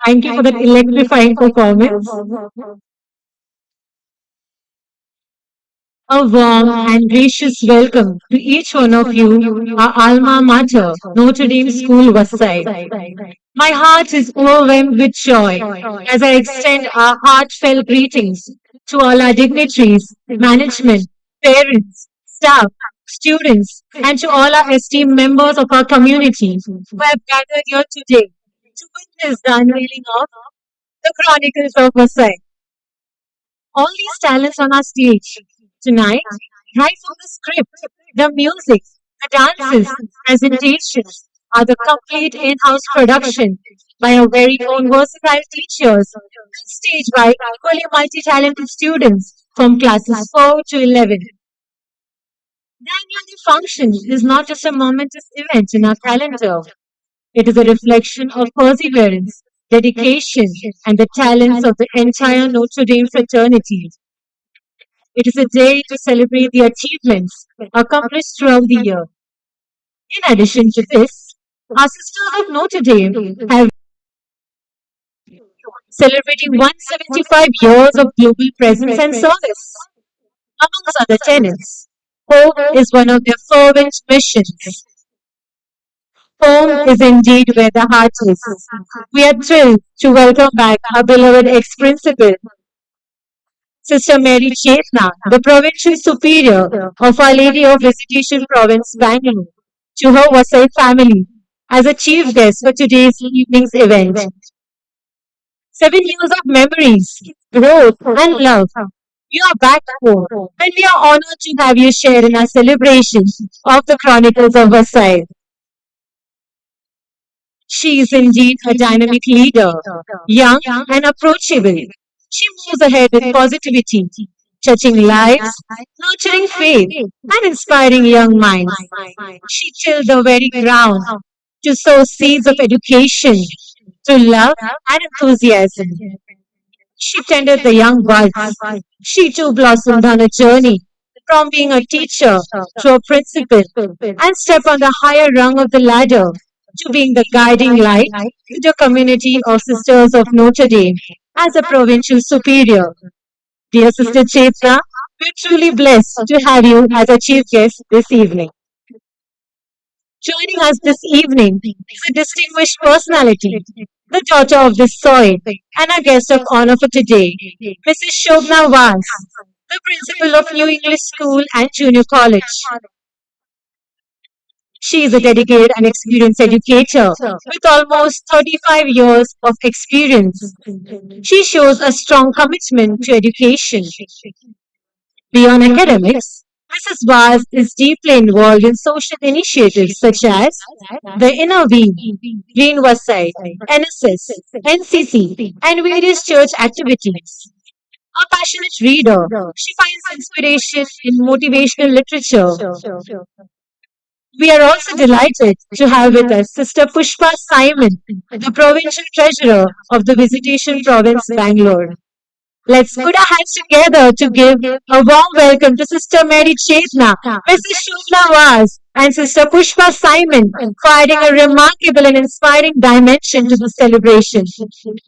Thank you for that electrifying performance. A warm and gracious welcome to each one of you, our alma mater, Notre Dame School, Vasai. My heart is overwhelmed with joy as I extend our heartfelt greetings to all our dignitaries, management, parents, staff, students, and to all our esteemed members of our community who have gathered here today to witness the unveiling of the Chronicles of Vasai. All these talents on our stage tonight, right from the script, the music, the dances, presentations, are the complete in-house production by our very own versatile teachers and staged by equally multi-talented students from classes 4 to 11. The annual function is not just a momentous event in our calendar. It is a reflection of perseverance, dedication, and the talents of the entire Notre Dame fraternity. It is a day to celebrate the achievements accomplished throughout the year. In addition to this, our Sisters of Notre Dame have celebrating 175 years of global presence and service. Amongst other tenets, hope is one of their fervent missions. Home is indeed where the heart is. We are thrilled to welcome back our beloved ex-principal, Sister Mary Chetna, the Provincial Superior of Our Lady of Visitation Province, Bangalore, to her Vasai family as a chief guest for today's evening's event. 7 years of memories, growth, and love. You are back home, and we are honored to have you share in our celebration of the Chronicles of Vasai. She is indeed a dynamic leader, young and approachable. She moves ahead with positivity, touching lives, nurturing faith, and inspiring young minds. She tilled the very ground to sow seeds of education, to love and enthusiasm. She tended the young buds. She too blossomed on a journey from being a teacher to a principal and stepped on the higher rung of the ladder to being the guiding light to the community of Sisters of Notre Dame as a provincial superior. Dear Sister Chetna, we're truly blessed to have you as a chief guest this evening. Joining us this evening is a distinguished personality, the daughter of this soil, and a guest of honor for today, Mrs. Shobna Vaz, the principal of New English School and Junior College. She is a dedicated and experienced educator with almost 35 years of experience. She shows a strong commitment to education, Beyond academics, Mrs. Vaz is deeply involved in social initiatives such as the Inner Wing, Green Vasai, NSS, NCC, and various church activities. A passionate reader, she finds inspiration in motivational literature. We are also delighted to have with us Sister Pushpa Simon, the provincial treasurer of the Visitation Province, Bangalore. Let's put our hands together to give a warm welcome to Sister Mary Chetna, Mrs. Shobna Vaz, and Sister Pushpa Simon for adding a remarkable and inspiring dimension to the celebration.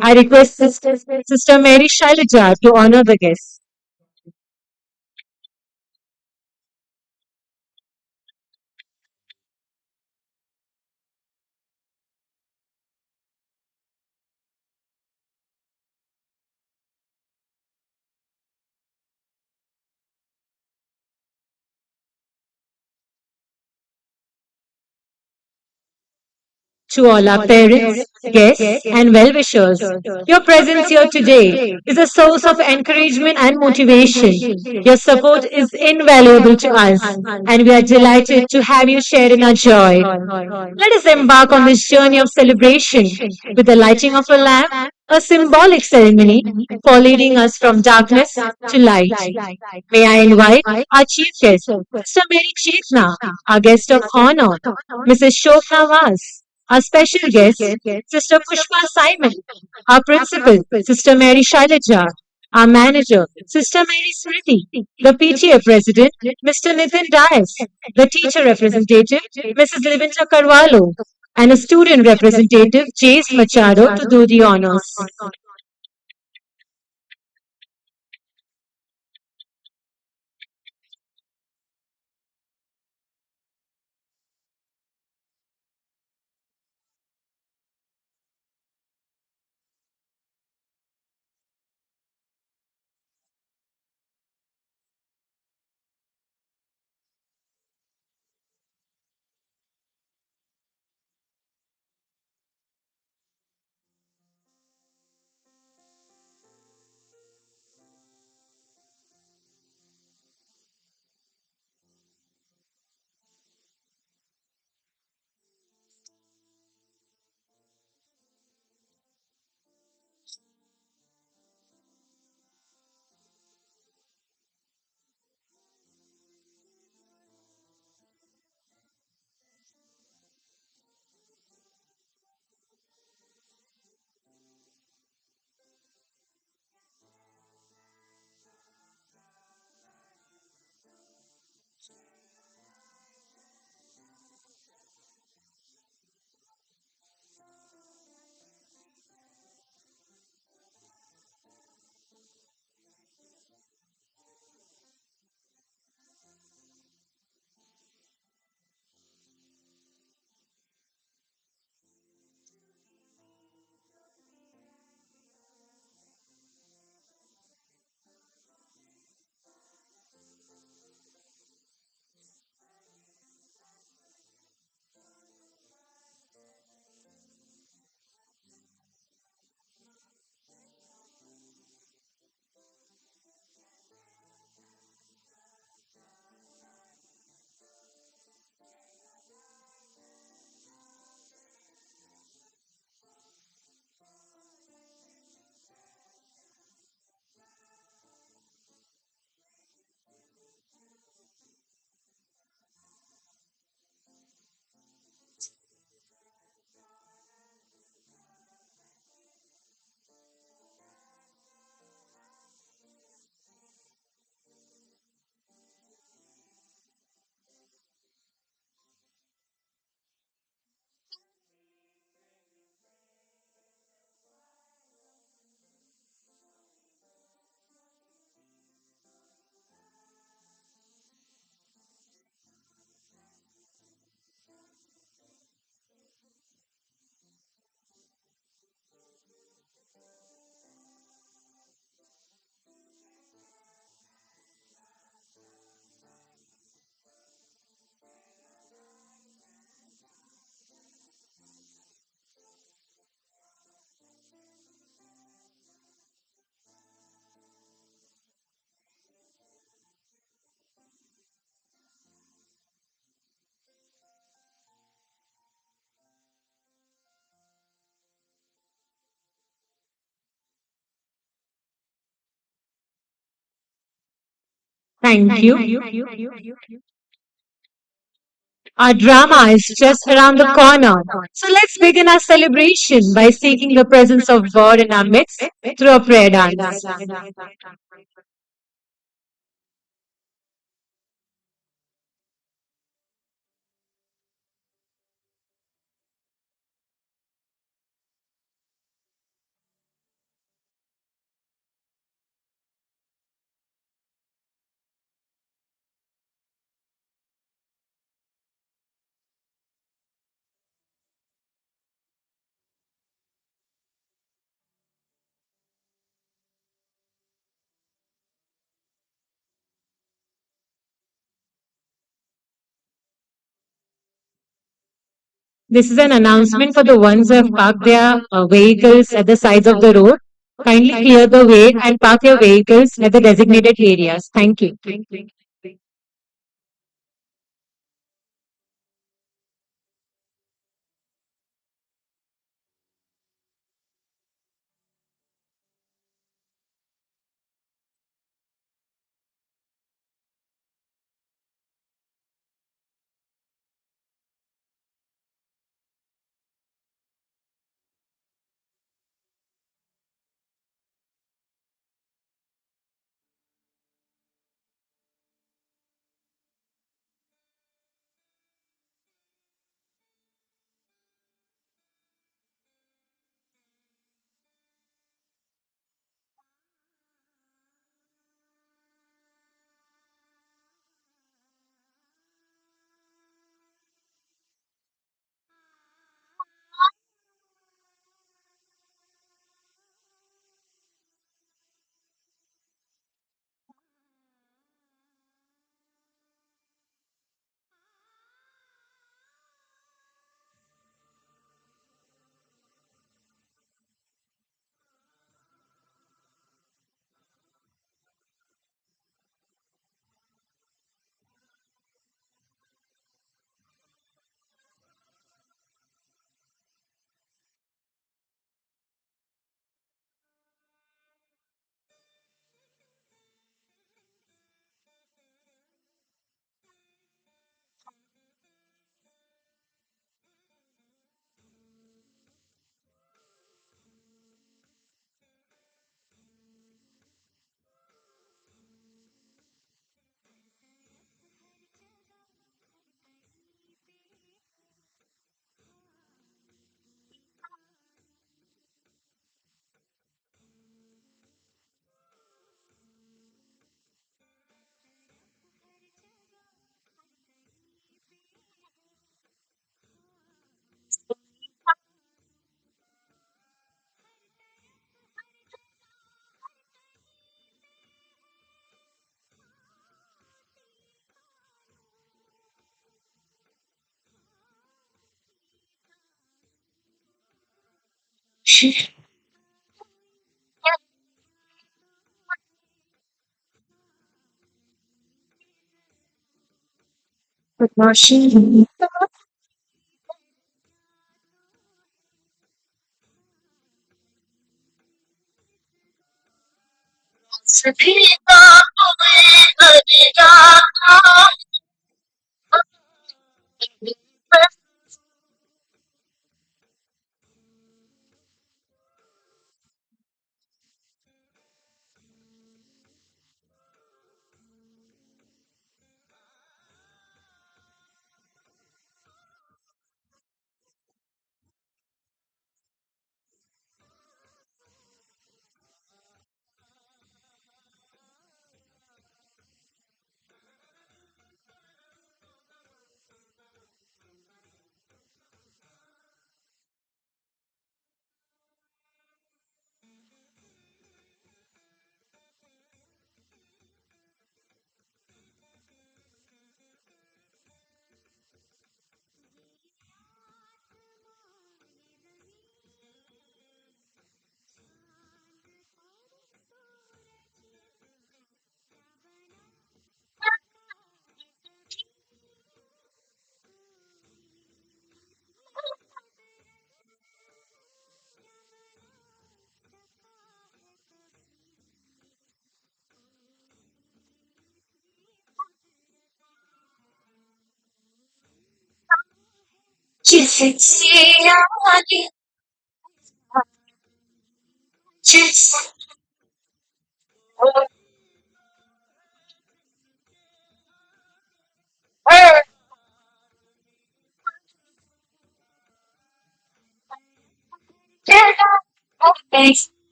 I request Sister Mary Shailaja to honor the guests. To all our parents, guests, and well wishers, your presence here today is a source of encouragement and motivation. Your support is invaluable to us, and we are delighted to have you share in our joy. Let us embark on this journey of celebration with the lighting of a lamp, a symbolic ceremony for leading us from darkness to light. May I invite our chief guest, Sister Mary Chetna, our guest of honor, Mrs. Shobna Vas, our special guest, Sister Pushpa Simon, our principal, Sister Mary Shailaja, our manager, Sister Mary Smriti, the PTA president, Mr. Nitin Dias, the teacher representative, Mrs. Livinja Carvalho, and a student representative, Jace Machado, to do the honors. Thank you. Our drama is just around the corner. So let's begin our celebration by seeking the presence of God in our midst through a prayer dance. This is an announcement for the ones who have parked their vehicles at the sides of the road. Kindly clear the way and park your vehicles at the designated areas. Thank you.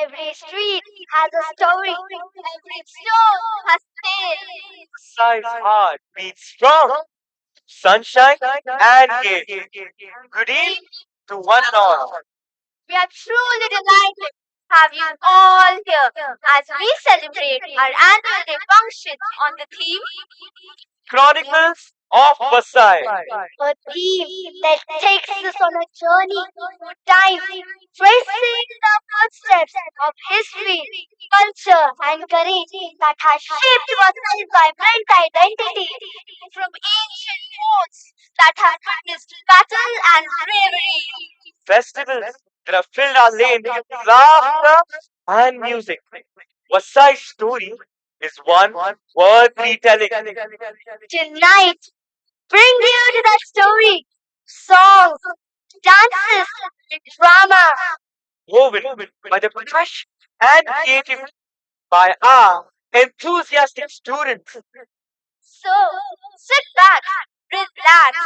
Every street has a story. Every stone has a tale. Size heart beats strong, sunshine and gay. Good evening to one and all. We are truly delighted to have you all here as we celebrate our annual day function on the theme, Chronicles of Vasai. a theme that takes us on a journey through time, tracing the footsteps of history, culture, and courage that has shaped Vasai's vibrant identity. From ancient forts that have witnessed battle and bravery, Festivals that have filled our lanes with laughter and music. Vasai's story is one worth retelling. tonight bring you to that story. Songs, dances, drama. Woven by the passion and creativity by our enthusiastic students. So sit back, relax,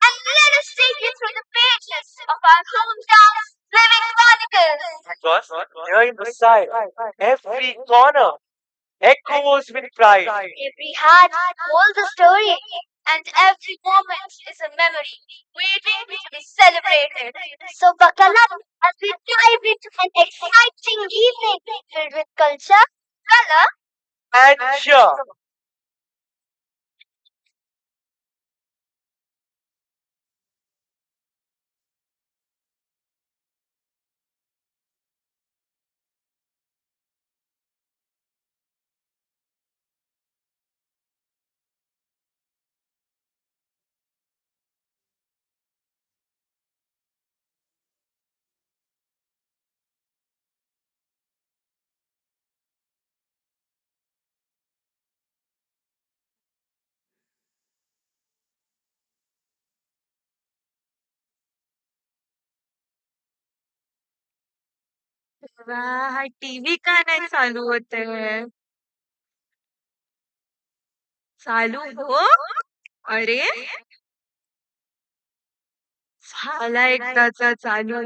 and let us take you through the pages of our hometown's living chronicles. Because here in Vasai, every corner echoes with pride. Every heart holds a story, and every moment is a memory waiting to be celebrated. So buckle up as we dive into an exciting evening filled with culture, color, And sure, वाह! TV का नाही चालू होत आहे? चालू हो? अरे, झाला एकदाचा चालू.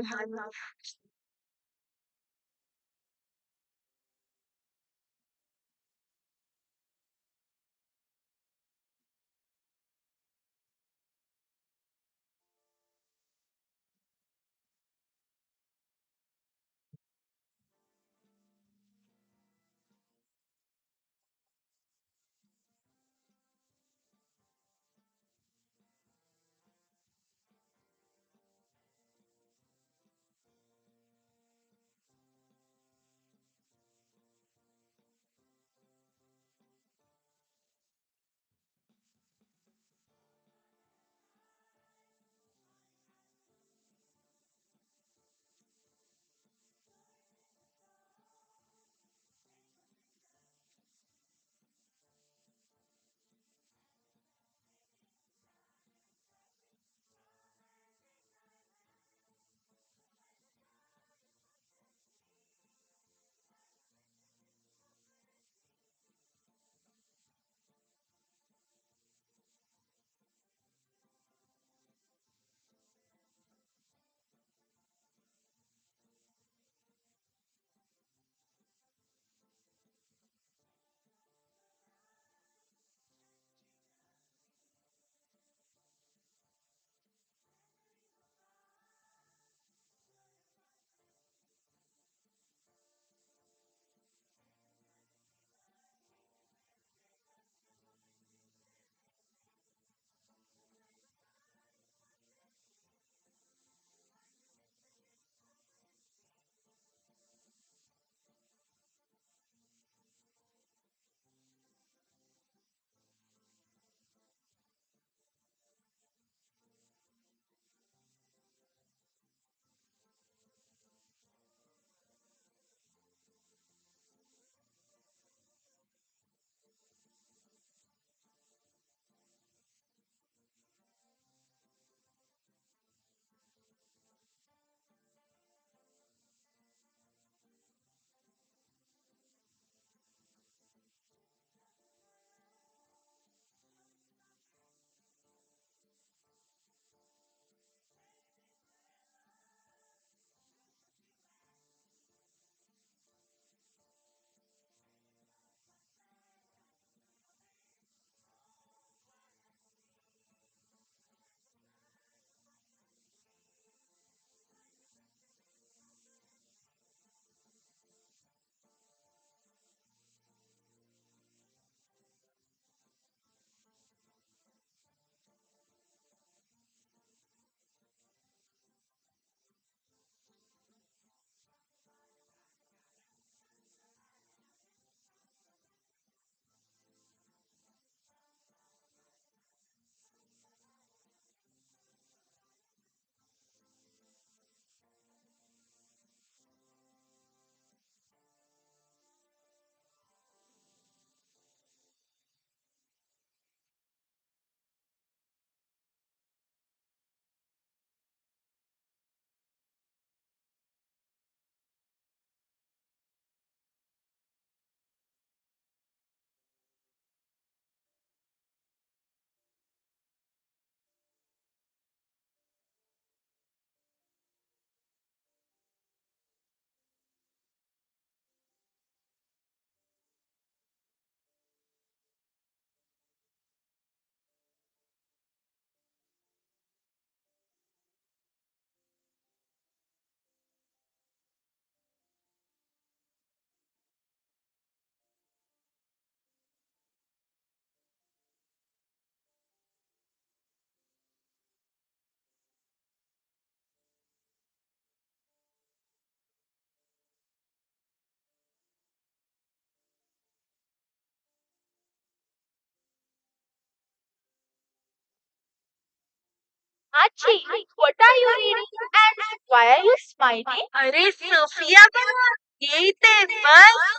Archie, what are you reading and why are you smiling? अरे सोफिया बाळा, ये इथे बस.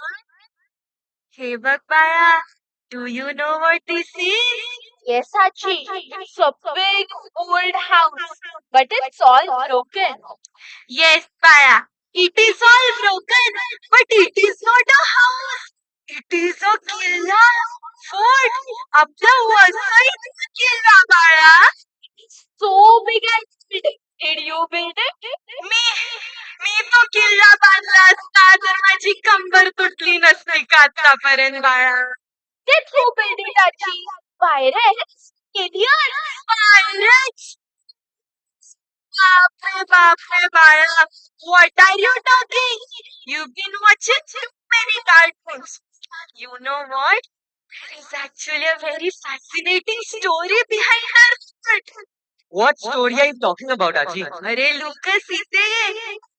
हे बघ बाळा, do you know what this is? Yes, Archie, it's a big old house, but it's all broken. Yes, बाळा, It is all broken, but it is not a house. It is a killa, fort. आपलं वसईच किल्ला बाळा. So big and big. Did you build it? मी मी तो किल्ला बांधला असता तर माझी कंबर तुटली नसती का आतापर्यंत बाळा. Then who built it, Achi? Pirates? Idiots? Pirates? Baapre baala. What are you talking? You've been watching too many cartoons. You know what? There is actually a very fascinating story behind her foot. What story are you talking about, Aji? अरे Lucas इथे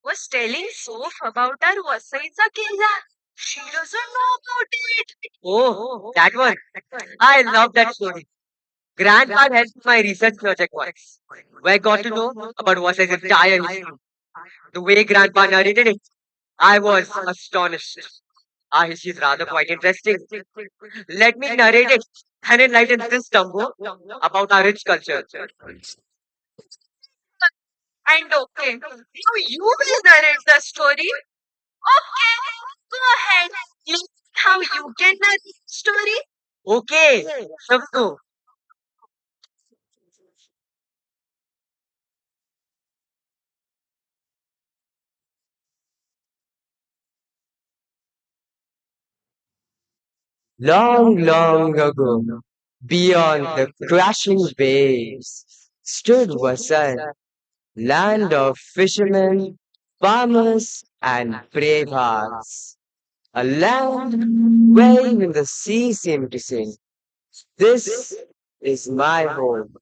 was telling Soph about our Vasaiचा किल्ला. She doesn't know about it. Oh, that one. I love that story. Grandpa helped my research project once. Where I got to know about Vasai's entire history. The way Grandpa narrated it, I was astonished. Our history is rather quite interesting. Let me narrate it and enlighten this Dumbo about our rich culture. And okay, now you will narrate the story. Okay, go ahead. Let's see how you can narrate the story. Okay, Shabdu. Long, long ago, beyond the crashing waves, stood Vasai, land of fishermen, farmers, and brave hearts. A land where even the sea seemed to sing, "This is my home."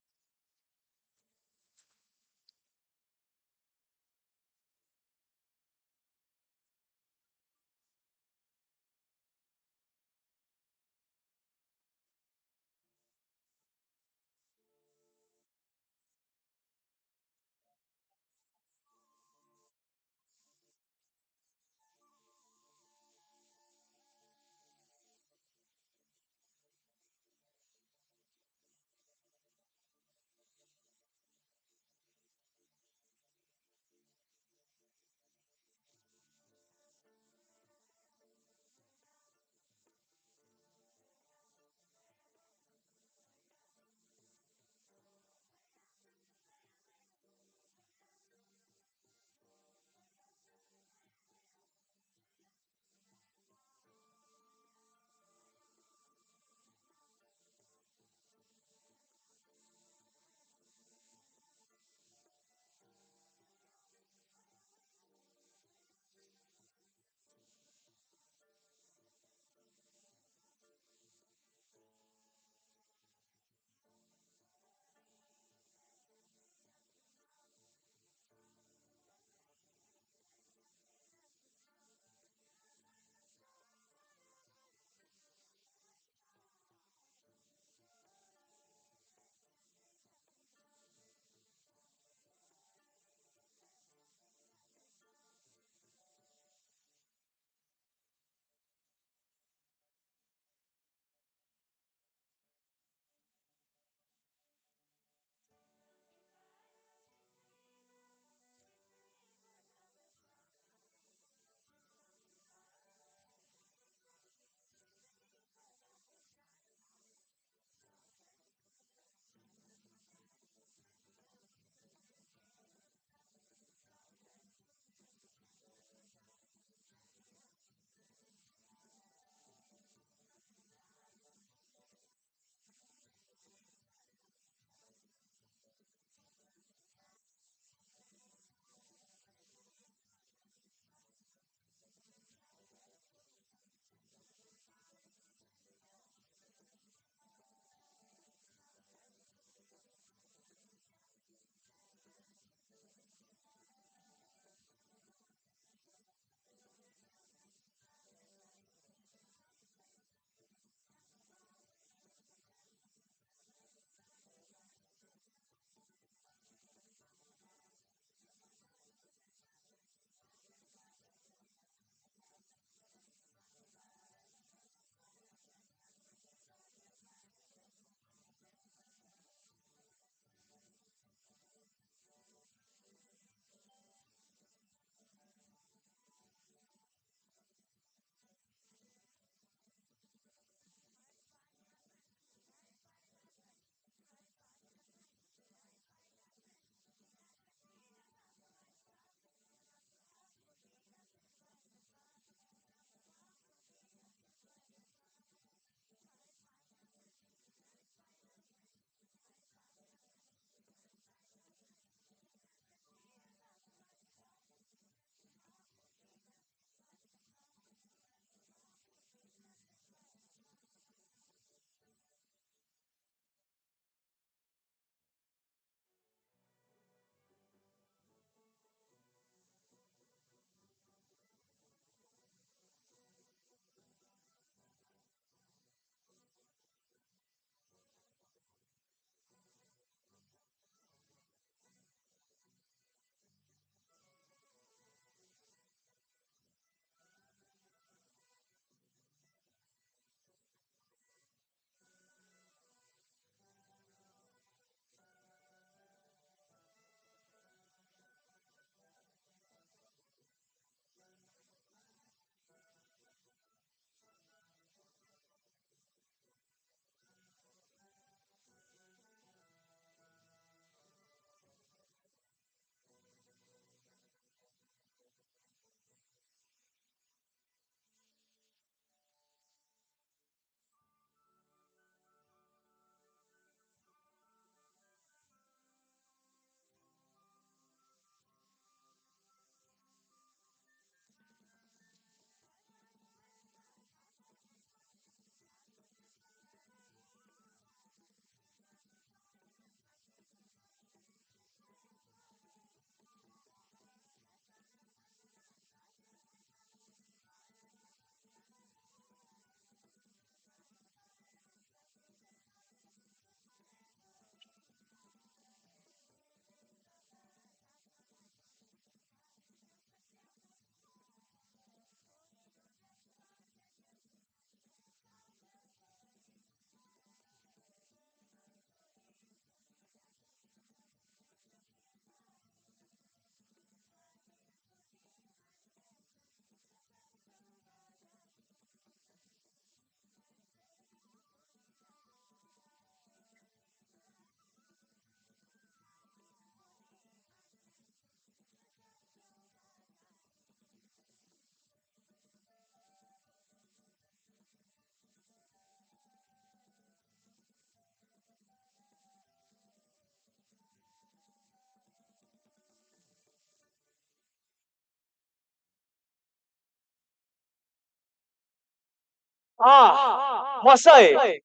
Ah, Vasai,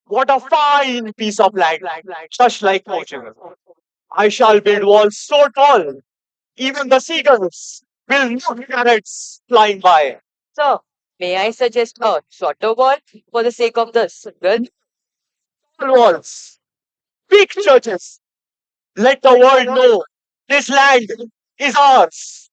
what a fine piece of land, just like Portugal. I shall build walls so tall, even the seagulls will not carrots flying by. Sir, may I suggest a shorter wall for the sake of the signal? Tall walls, big churches, let the world know this land is ours.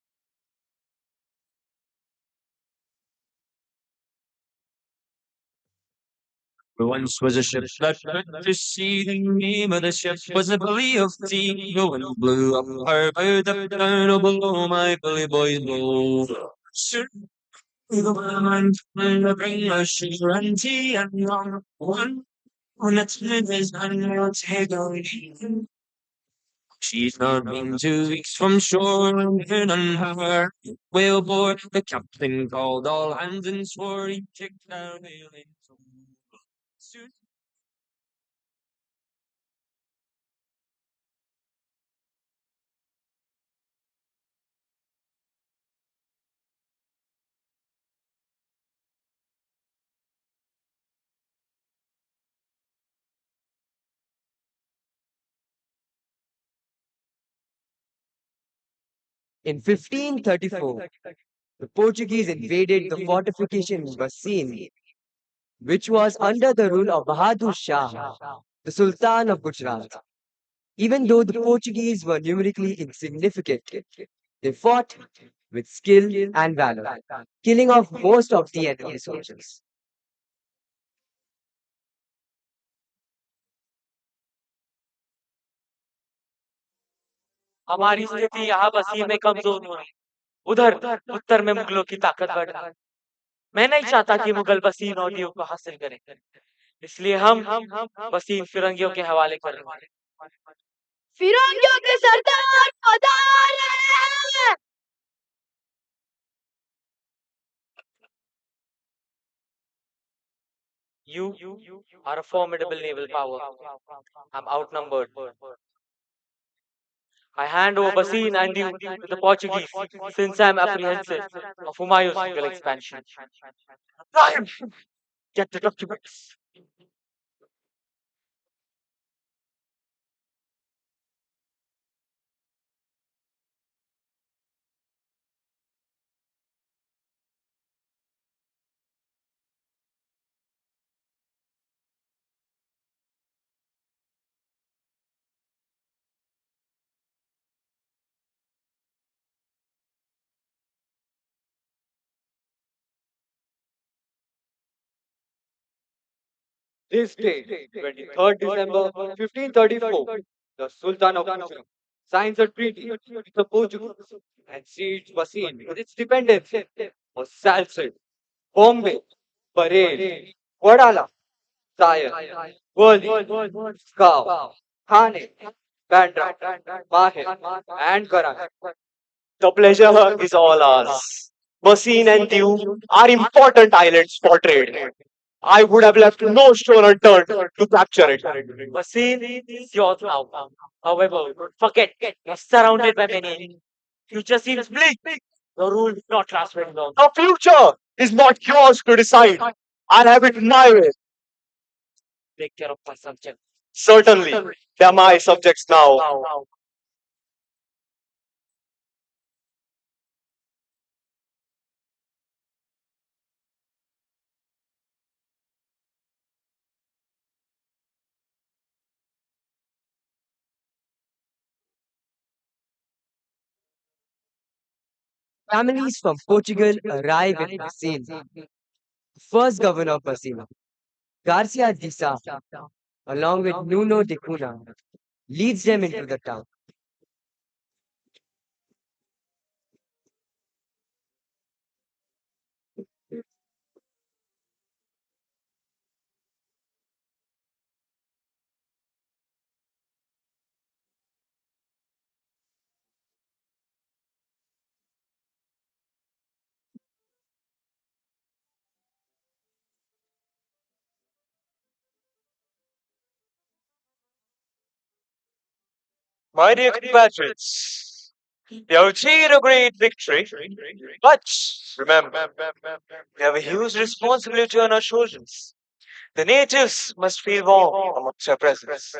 There once was a ship that put to sea. The name of the ship was a belly of tea. The wind blew up her bow, up down oh, below my bully boys blow. Soon the woman will bring us sugar and tea and rum. One when the time is done, we'll take our leave. She's not been 2 weeks from shore, and in on her whaleboard. The captain called all hands and swore he'd take our whaling. Soon In 1534, the Portuguese invaded the fortification Bassein, which was under the rule of Bahadur Shah, the Sultan of Gujarat. Even though the Portuguese were numerically insignificant, they fought with skill and valor, killing off most of the enemy soldiers. हमारी स्थिति यहाँ बसी में कमजोर हो रही उधर उत्तर में मुगलों की ताकत बढ़ रही मैं नहीं चाहता कि मुगल बसीन नौदियों को हासिल करें इसलिए हम बसीन फिरंगियों के हवाले कर रहे हैं फिरंगियों के सरदार पधार रहे हैं। You are a formidable naval power. I'm outnumbered. I hand over Basine and you to the Portuguese since I'm apprehensive of Humayun's Mughal expansion. Ryan, get the documents. This day, 23rd December 1534, the Sultan of Gujarat signs a treaty with the Portuguese and cedes Bassein with its dependence for Salsette, Bombay, Parel, Wadala, Sayal, Worli, Scow, Thane, Bandra, Mahir, and Garang. The pleasure is all ours. Bassein and Diu are important islands for trade. I would have left no stone unturned to capture it. Basine is yours now. However, forget, you're surrounded by many enemies. Future seems bleak. The rule will not last very long. The future is not yours to decide. I'll have it my way. Take care of my subject. Certainly, they're my subjects now. Families from Portugal arrive in Bassein. The first governor of Bassein, Garcia de Sá, along with Nuno de Cunha, leads them into the town. My dear compatriots, We have achieved a great victory, but remember, we have a huge responsibility on our shoulders. The natives must feel warm amongst our presence.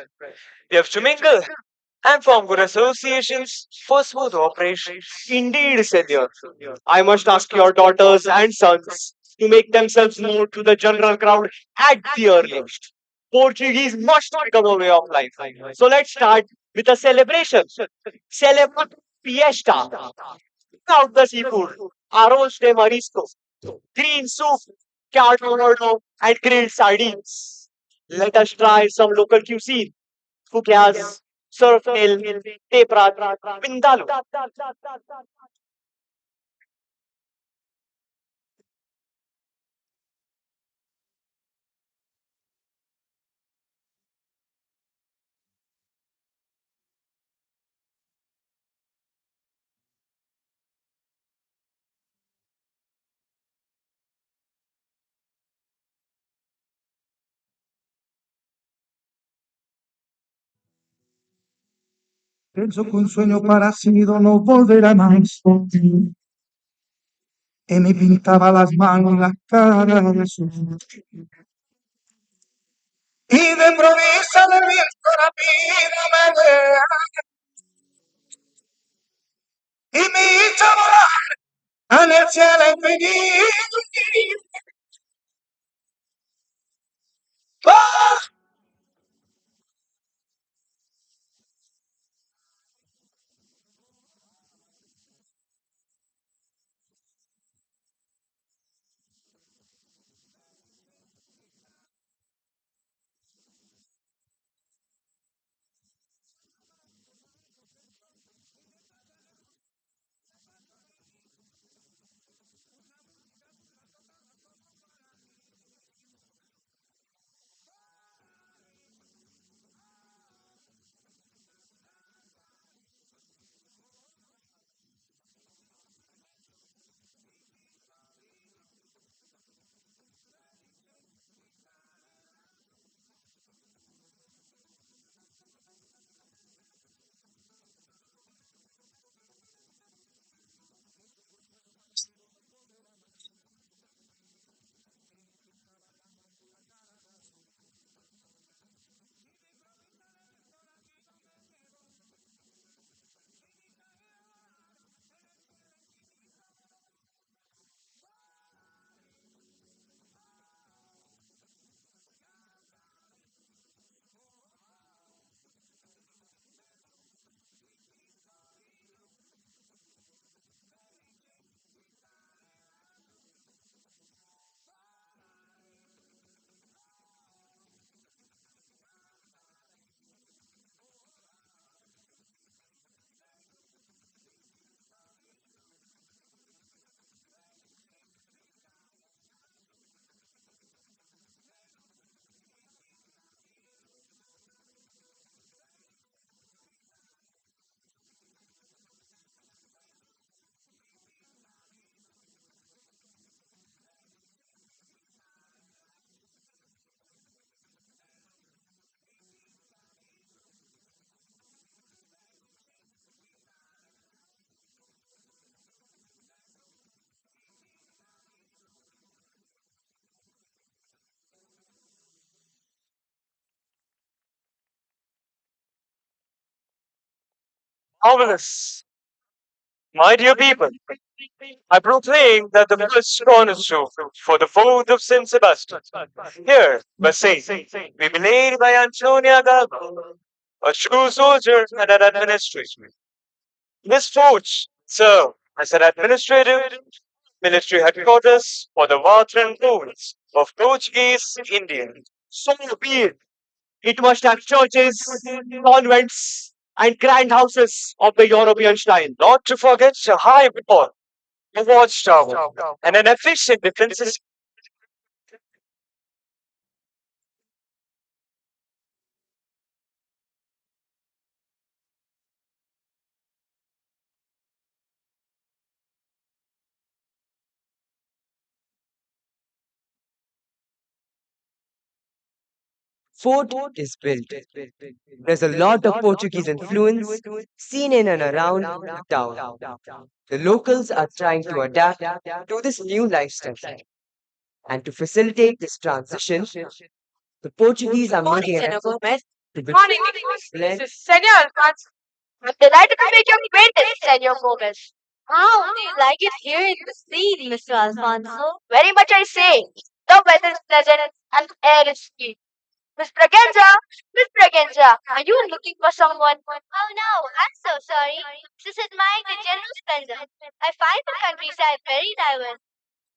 We have to mingle and form good associations for smooth operations. Indeed, Senor. I must ask your daughters and sons to make themselves known to the general crowd at the earliest. Portuguese must become a way of life. So let's start with a celebration. Celebrate fiesta. Out the seafood. Arroz de marisco. Green soup. Cardo and grilled sardines. Let us try some local cuisine. Fukias, surf el, teprat, vindaloo. Pienso que un sueño parecido no volverá más. Y me pintaba las manos, la cara de su. Y de improviso de viento la vida me vea. Y me hizo volar en el cielo infinito. ¡Ah! Marvelous. My dear people, I proclaim that the first cornerstone for the fourth of Saint Sebastian, here, Vasai, will be laid by Antonia Galba, a true soldier and an administrator. This forge served as an administrative military headquarters for the Watran province of Portuguese India. So be it. It must have churches, convents, and grand houses of the European style. Not to forget a high wall, a watchtower, and an efficient defense system. fort is built. There's a lot of Portuguese influence seen in and around the town. The locals are trying to adapt to this new lifestyle. And to facilitate this transition, the Portuguese are Morning, making an Senor effort Gomez. to Morning, this is Senor Alphonse. I'm delighted to make your acquaintance, Senor Gomez. How do you like it here in the sea, Mr. Alfonso? Very much I say. The weather is pleasant and the air is sweet. Miss Braganza, Miss Braganza, are you looking for someone? Oh no, I'm so sorry. This is admiring the general splendor. I find the countryside very diverse.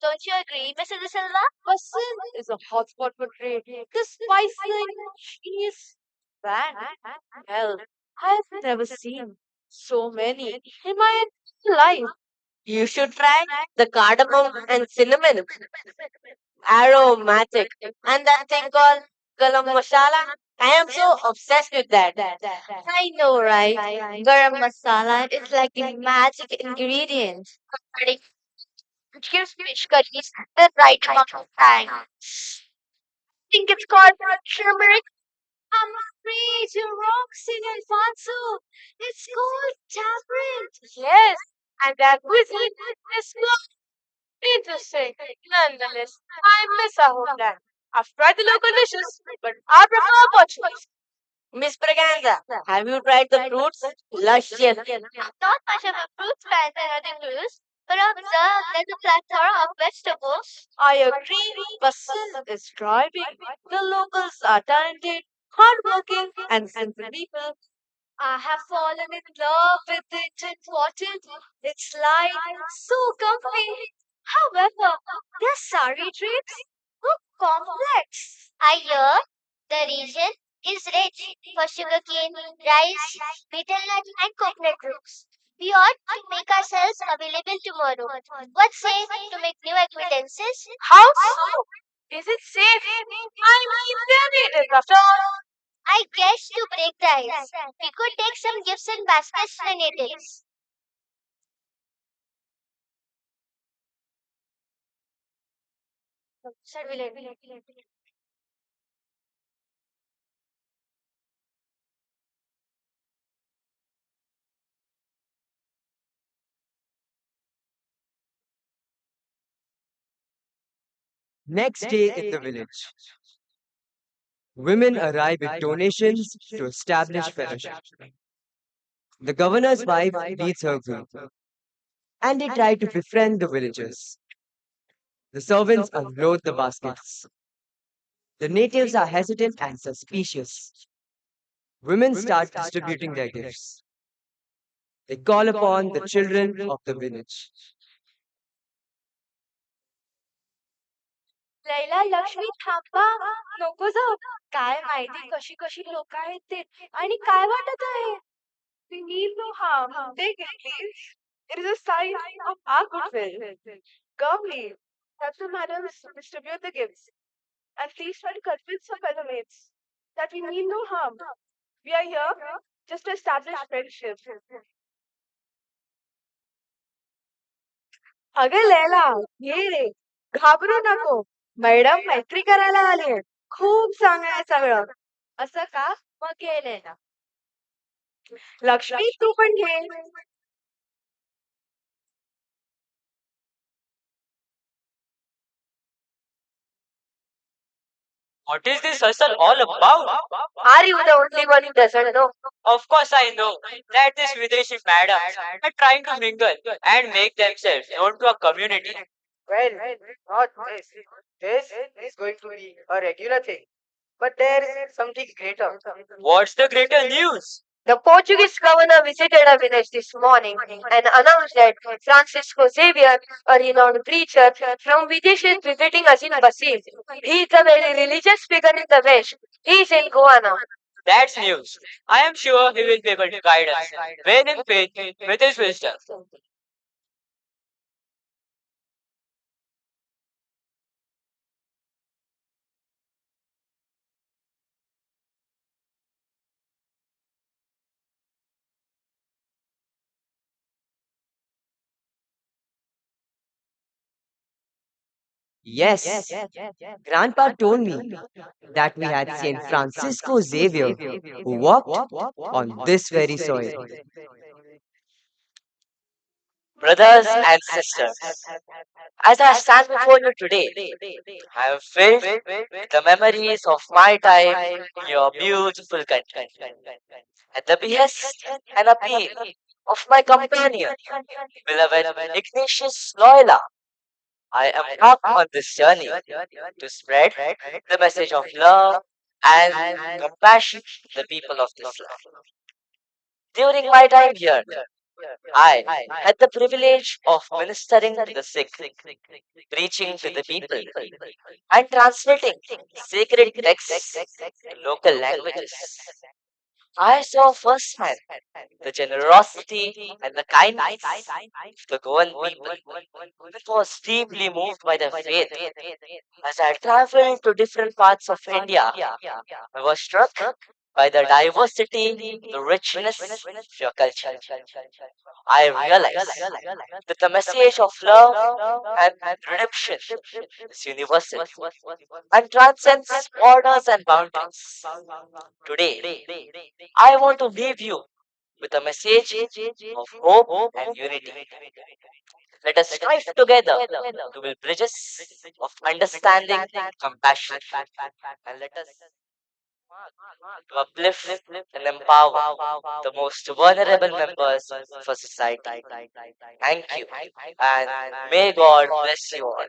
Don't you agree, Mr. De Silva? Basin is a hotspot for trade. The spiceline cheese brand. Well, I've never seen so many in my entire life. You should try the cardamom and cinnamon. Aromatic. And that thing called garam masala. I am so obsessed with that. I know, right? Garam masala is like a magic ingredient. It gives fish curries the right amount of time. I think it's called turmeric. I'm afraid you're wrong, Senor Alfonso. It's called tamarind. Yes, and that cuisine is not interesting. Nonetheless, I miss our homeland. I've tried the local dishes, but I prefer Portuguese. Miss Braganza, have you tried the fruits? Luscious. Not much of a fruit fan than other clues, but I've observed there's a plethora of vegetables. I agree, Basil is thriving. The locals are talented, hardworking, and simple people. I have fallen in love with it in Portugal. It's light, so comfy. However, their sari drapes look complex. I hear the region is rich for sugarcane, rice, betel nut, and coconut roots. We ought to make ourselves available tomorrow. What say to make new acquaintances? How so? Is it safe? I mean, they're native after all. I guess to break the ice, we could take some gifts and baskets to the natives. Sir, next day in the village. Women arrive with donations to establish fellowship. The governor's wife leads her group, and they try to befriend the villagers. The servants unload the baskets. The natives are hesitant and suspicious. Women start distributing their gifts. They call upon the children of the village. Laila Lakshmi थांबा नको जाऊ काय माहिती कशी कशी लोक आहेत ते आणि काय वाटत आहे We need no harm. Take it, please. It is a sign of our goodwill. Come, leave. Help the madams distribute the gifts. And please try to convince your fellow mates that we mean no harm. We are here just to establish friendship. अगं लैला ये रे घाबरू नको madam मैत्री करायला आली खूप चांगलं आहे सगळं असं का मग गेले ना लक्ष्मी तू पण घे What is this hustle all about? Are you the only one who doesn't know? Of course, I know that these Videshi madams are trying to mingle and make themselves known to a community. Well, not this. This is going to be a regular thing. But there is something greater. What's the greater news? The Portuguese governor visited our village this morning and announced that Francisco Xavier, a renowned preacher from Videsh, is visiting us in Basim. He is a very religious figure in the West. He is in Goa now. That's news. I am sure he will be able to guide us well in faith with his wisdom. Yes, Grandpa told me that we had Saint Francisco Xavier who walked on this very soil. Brothers and sisters, as I stand before you today, I am filled with the memories of my time in your beautiful country. At the behest and appeal of my companion, beloved Ignatius Loyola, I embark on this journey to spread the message of love and compassion to the people of this land. During my time here, I had the privilege of ministering to the sick, preaching to the people, and translating sacred texts in local languages. I saw firsthand the generosity and the kindness of the Goan people. I was deeply moved by their faith. As I traveled to different parts of India, I was struck by the diversity, the richness of your culture. I realized that the message of love and redemption is universal and transcends borders and boundaries. Today, I want to leave you with a message of hope and unity. Let us strive together to build bridges of understanding, compassion, and let us to uplift and empower the most vulnerable members of our society. Thank you, and may God bless you all.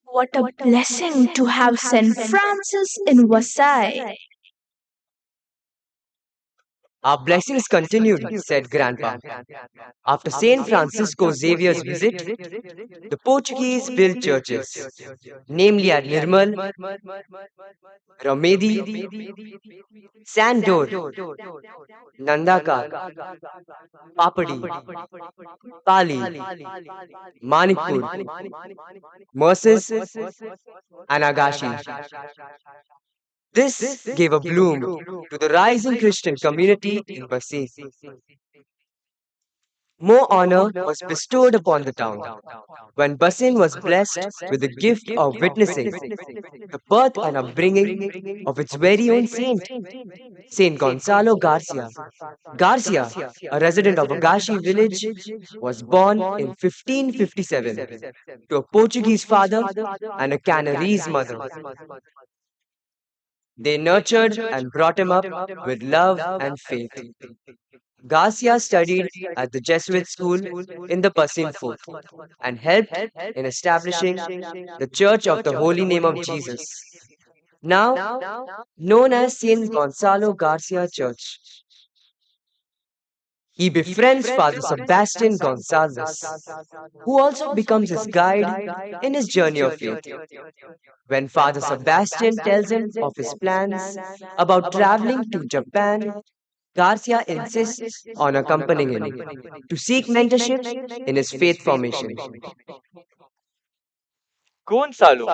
What a blessing to have St. Francis in Versailles. Our blessings continued, said Grandpa. After Saint Francisco Xavier's visit, the Portuguese built churches, namely at Nirmal, Ramedi, Sandor, Nandakar, Papadi, Pali, Manikpur, Merces, and Agashi. This gave a bloom to the rising Christian community in Bassi. More honor was bestowed upon the town when Basin was blessed with the gift of witnessing the birth and upbringing of its very own saint, Saint Gonzalo Garcia. Garcia, a resident of Agashi village, was born in 1557 to a Portuguese father and a Canarese mother. They nurtured and brought him up with love and faith. Garcia studied at the Jesuit school in the Pasin Fort and helped in establishing the Church of the Holy Name of Jesus, now known as Saint Gonzalo Garcia Church. He befriends Father Sebastian Gonzalez, who also becomes his guide in his journey of faith. When Father Sebastian tells him of his plans about traveling to Japan, Garcia insists on accompanying him to seek mentorship in his faith formation. Gonzalo,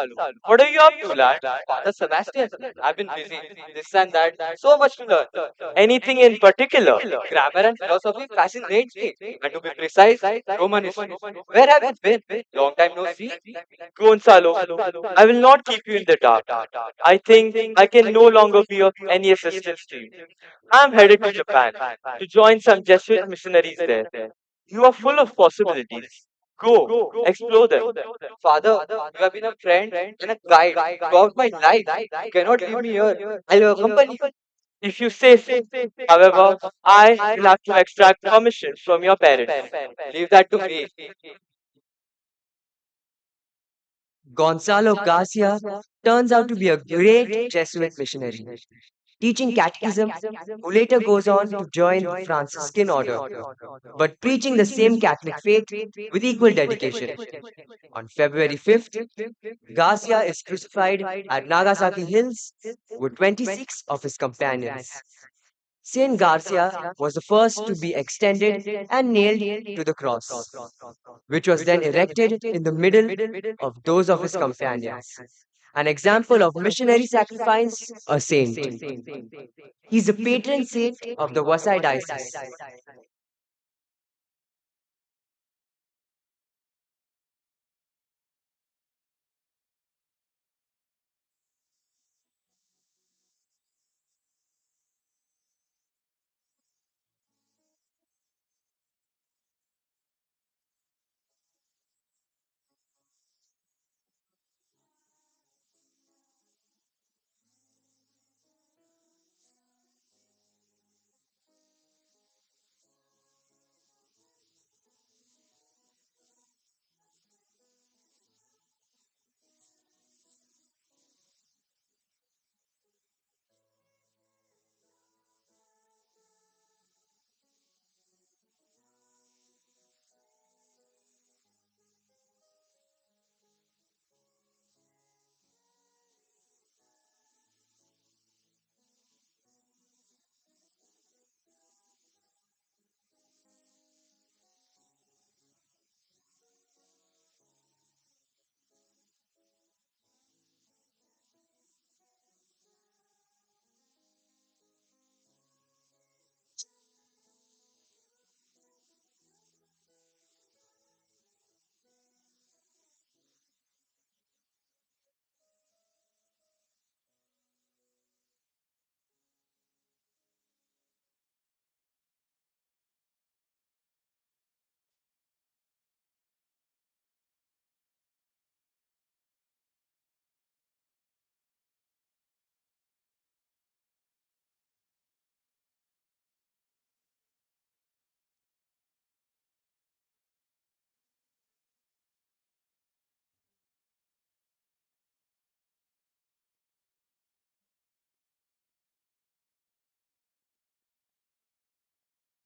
what are you up to, lad? Father Sebastian, I've been busy. This and that. So much to learn. Anything in particular? Grammar and philosophy fascinates me. And to be precise, Roman history. Where have you been? Long time no see. Gonzalo, I will not keep you in the dark. I think I can no longer be of any assistance to you. I am headed to Japan to join some Jesuit missionaries there. You are full of possibilities. Go, explore them. Father, you have been a friend and a guide throughout my life. You cannot leave me here. I'll accompany you. If you say so. However, I will have to extract permission from your parents. Leave that to me. Gonzalo Garcia turns out to be a great Jesuit missionary, teaching catechism, who later goes on to join the Franciscan order, but preaching the same Catholic faith with equal dedication. On February 5th, Garcia is crucified at Nagasaki Hills with 26 of his companions. Saint Garcia was the first to be extended and nailed to the cross, which was then erected in the middle of those of his companions. An example of missionary sacrifice, a saint. He is the patron saint of the Vasai diocese.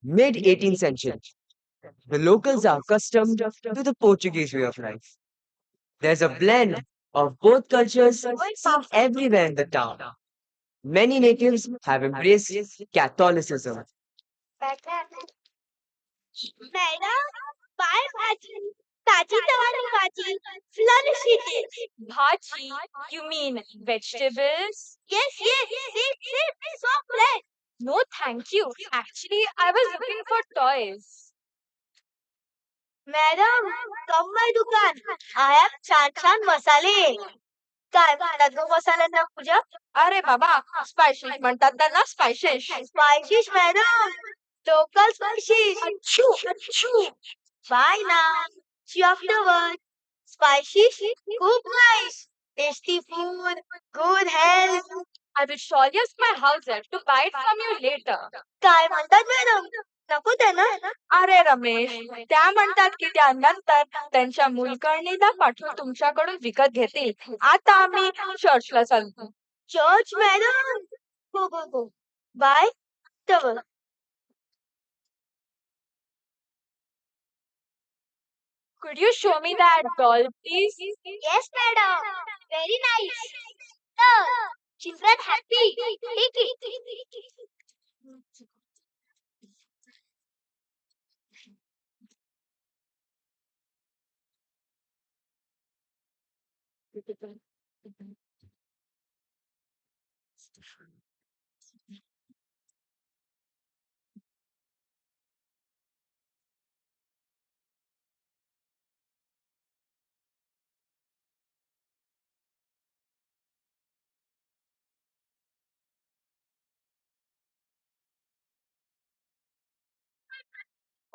Mid 18th century, the locals are accustomed to the Portuguese way of life. There's a blend of both cultures seen everywhere in the town. Many natives have embraced Catholicism. Madam, buy bhaji. Taji tawani bhaji. Flourish it. Bhaji, you mean vegetables? Yes, yes. Sip. So fresh. No, thank you. Actually, I was looking for toys. Madam, come my dukan. I have छान मसाले. काय म्हणतात गं मसाल्यांना पूजा? अरे बाबा, spices म्हणतात त्यांना spices. Spices, madam. Local spices. अच्छू, अच्छू. Bye now. See you afterward. Spices, खूप nice. Tasty food, good health. I will surely ask my house help to buy it from you later. काय म्हणतात मॅडम? नको ते ना? अरे रमेश, त्या म्हणतात की त्यानंतर त्यांच्या मुलकर्णीला पाठवून तुमच्याकडून विकत घेतील. आता आम्ही चर्चला चालतो. Church madam. go. Bye. Afterward. Could you show me that doll, please? Yes, madam. Very nice. Look, children happy. Take it.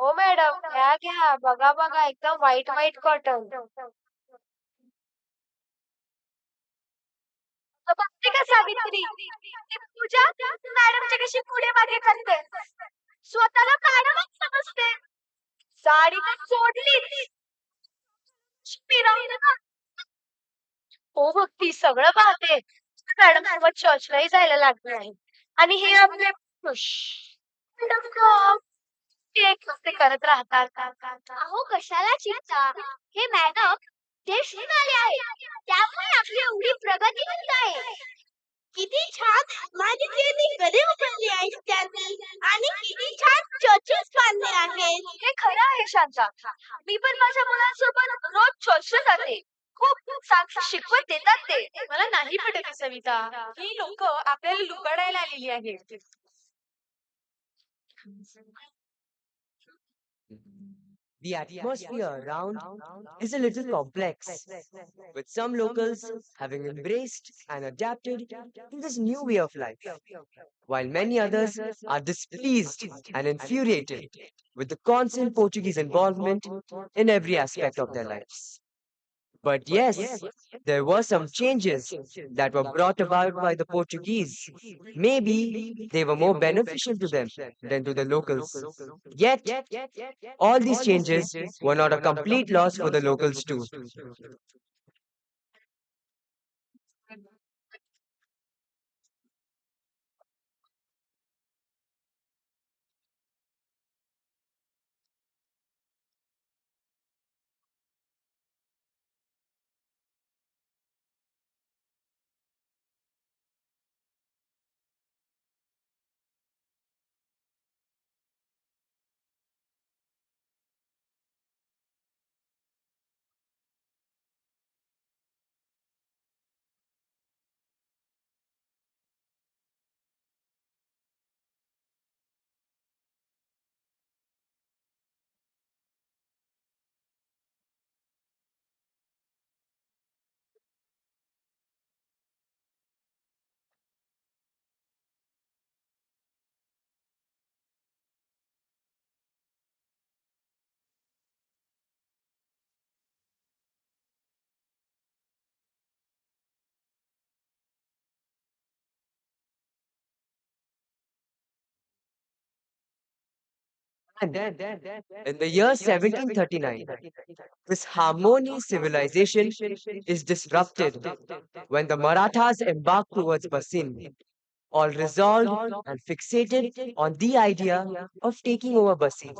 हो मॅडम, घ्या घ्या. बघा बघा, एकदम व्हाईट व्हाईट कॉटन. बघते का सावित्री? ती पूजा मॅडमच्या कशी पुढे मागे करते. स्वतःला मॅडमच समजते. साडी तर सोडलीच. फिरवलं ना. हो भक्ती, सगळं पाहते. मॅडम सोबत चर्चलाही जायला लागले आहे. आणि हे आपले पुरुष. ते एक ते करत राहतात. अहो कशाला चिडता? हे मॅडम देश आले आहेत. त्यामुळे आपली एवढी प्रगती होत आहे. किती छान माझी चेनी कधी उचलली आहे त्यांनी आणि किती छान चर्चेस बांधले आहेत. हे खरं आहे शांता. मी पण माझ्या मुलांसोबत रोज चर्चला जाते. खूप चांगलं शिकवत देतात ते. मला नाही पटत सविता. ही लोक आपल्याला लुबाडायला आलेली आहेत. The atmosphere around is a little complex, with some locals having embraced and adapted to this new way of life, while many others are displeased and infuriated with the constant Portuguese involvement in every aspect of their lives. But yes, there were some changes that were brought about by the Portuguese. Maybe they were more beneficial to them than to the locals. Yet, all these changes were not a complete loss for the locals too. And in the year 1739, this harmonious civilization is disrupted when the Marathas embark towards Basin. all resolved and fixated on the idea of taking over Basin.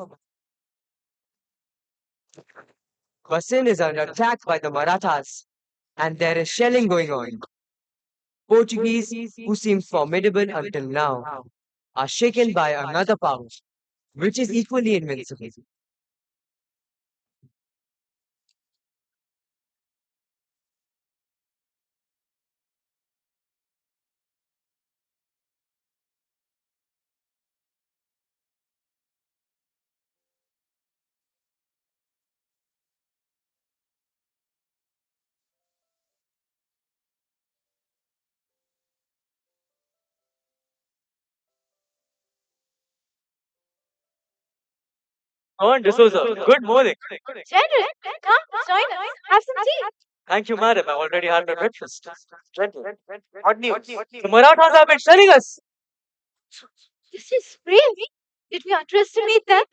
Basin is under attack by the Marathas, and there is shelling going on. Portuguese, who seemed formidable until now, are shaken by another power, which is equally invincible. On D'Souza, good morning. General, come, join us. Have some tea. Thank you, madam. I already had my breakfast. Gentle. Hot news. The Marathas have been shelling us. This is brave. Did we underestimate them?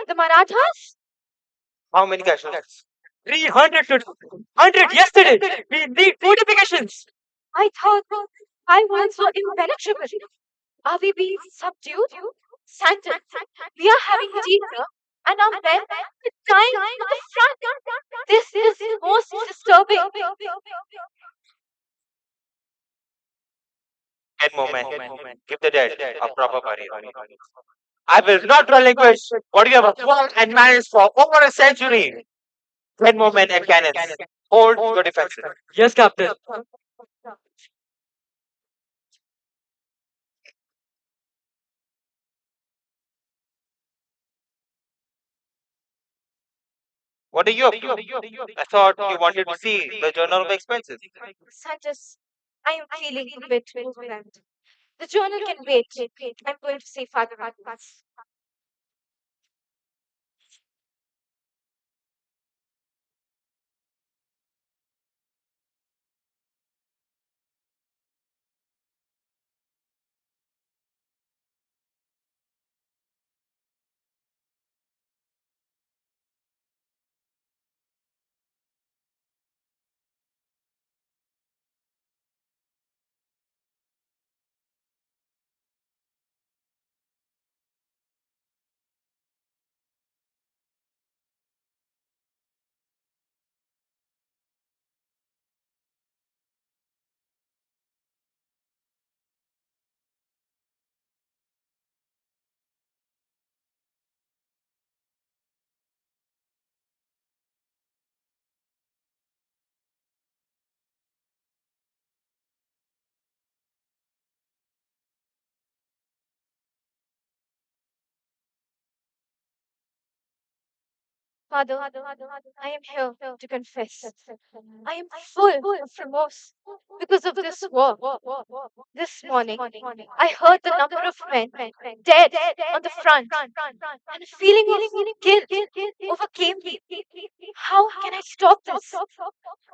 The Marathas? How many casualties? 300 to 100 yesterday. We need fortifications. I thought I was so impenetrable. Are we being subdued? Santon, we are having dinner and our men are dying at the front. This is most disturbing. 10 moment. Give the dead a proper burial. I will not relinquish what you have fought and managed for over a century. 10 men and cannons. Hold your defenses. Yes, Captain. What are you up to? I thought you wanted to see the journal of expenses. Santos, I am feeling a bit overwhelmed. The journal can wait. I'm going to see Father Radpas. Father, I am here to confess. I am full of remorse because of this war. This morning, I heard the number of men dead on the front, and a feeling of guilt overcame me. How can I stop this?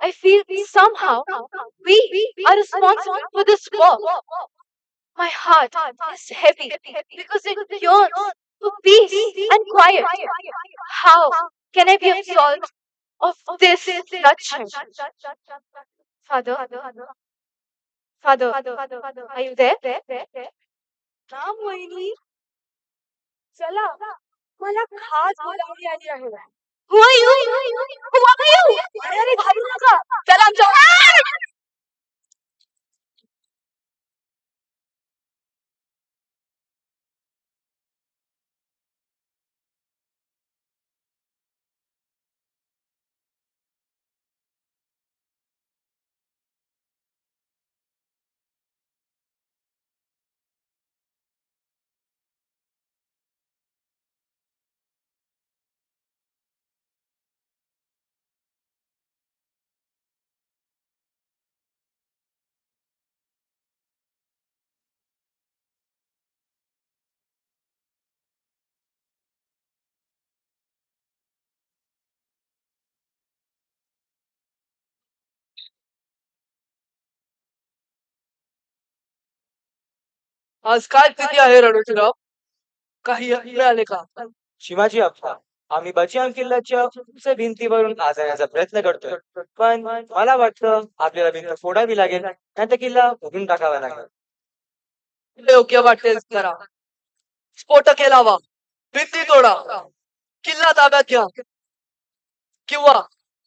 I feel somehow we are responsible for this war. My heart is heavy because it yearns for peace and quiet. How can I be absolved of this bloodshed? Father, Father, are you there? काम वहिनी चला मला खास बोलावणी आली आहे Who are you? Who are you? अरे अरे घाबरू नका चला आमच्या आज काय तिथी आहे रणोजीराव काही मिळाले का शिवाजी अप्पा आम्ही बचियान किल्ल्याच्या उंच भिंतीवरून आज येण्याचा प्रयत्न करतोय पण मला वाटतं आपल्याला भिंत फोडावी लागेल नाहीतर किल्ला उडून टाकावा लागेल जे योग्य वाटेल करा. स्फोटके लावा, भिंती तोडा, किल्ला ताब्यात घ्या किंवा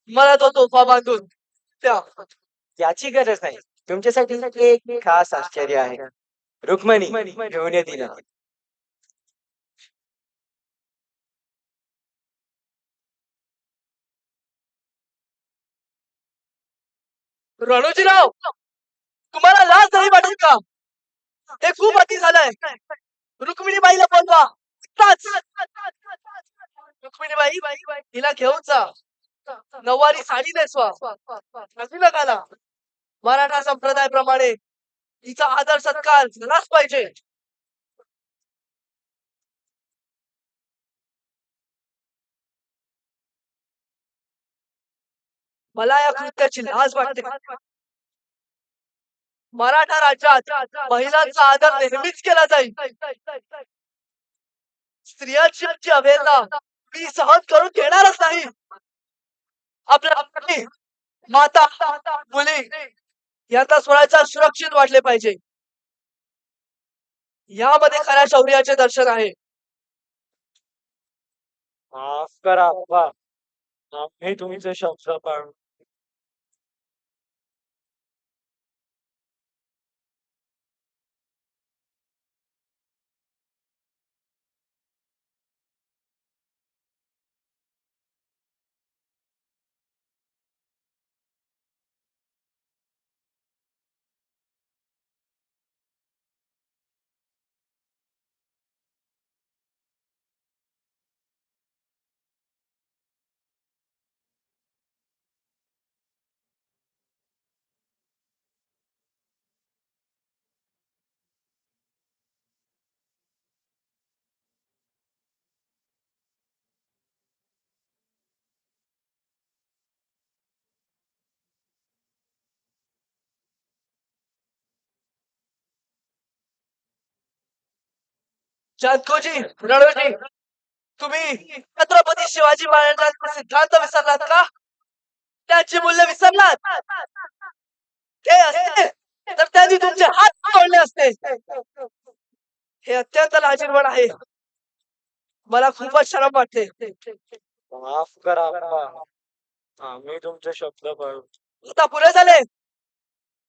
मला तो तोफा बांधून द्या. याची गरज नाही. तुमच्यासाठी एक खास आश्चर्य आहे. रुक्मिणी घेऊन ये तिला. रणोजीराव, तुम्हाला लाज नाही वाटेल का? हे खूप अति झालंय. रुक्मिणीबाईला बोलवा आत्ताच. रुक्मिणीबाई, हिला घेऊन जा. नऊवारी साडी नेसवा, नवीन घाला. मराठा संप्रदायाप्रमाणे हिचा आदर सत्कार झालाच पाहिजे. मला या कृत्याची लाज वाटते. मराठा राज्यात महिलांचा आदर नेहमीच केला जाईल. स्त्रियांची अवहेलना मी सहन करून घेणारच नाही. आपल्या पत्नी, माता, मुली यांना स्वतःच्या सुरक्षित वाटले पाहिजे. यामध्ये खऱ्या शौर्याचे दर्शन आहे. माफ करा अप्पा. आम्ही तुमचे शब्द पाळू. जानकोजी, रणोजी, तुम्ही छत्रपती शिवाजी महाराजांचे सिद्धांत विसरलात का? त्याचे मूल्य विसरलात? ते असते तर त्यांनी तुमचे हात तोडले असते. हे अत्यंत लाजिरवाण आहे. मला खूपच शरम वाटते. माफ करा अप्पा. आम्ही तुमचे शब्द पाळू. आता पुरे झाले.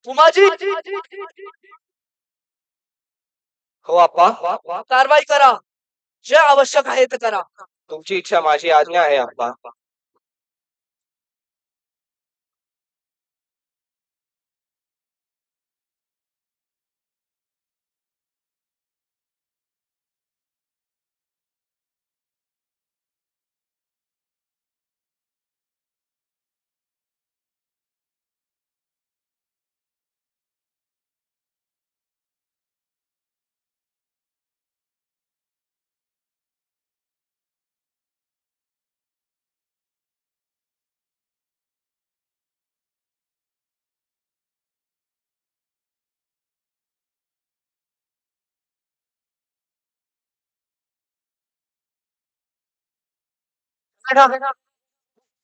उमाजी, हो आप्पा. कारवाई करा. जे आवश्यक आहे ते करा. तुमची इच्छा माझी आज्ञा आहे आप्पा.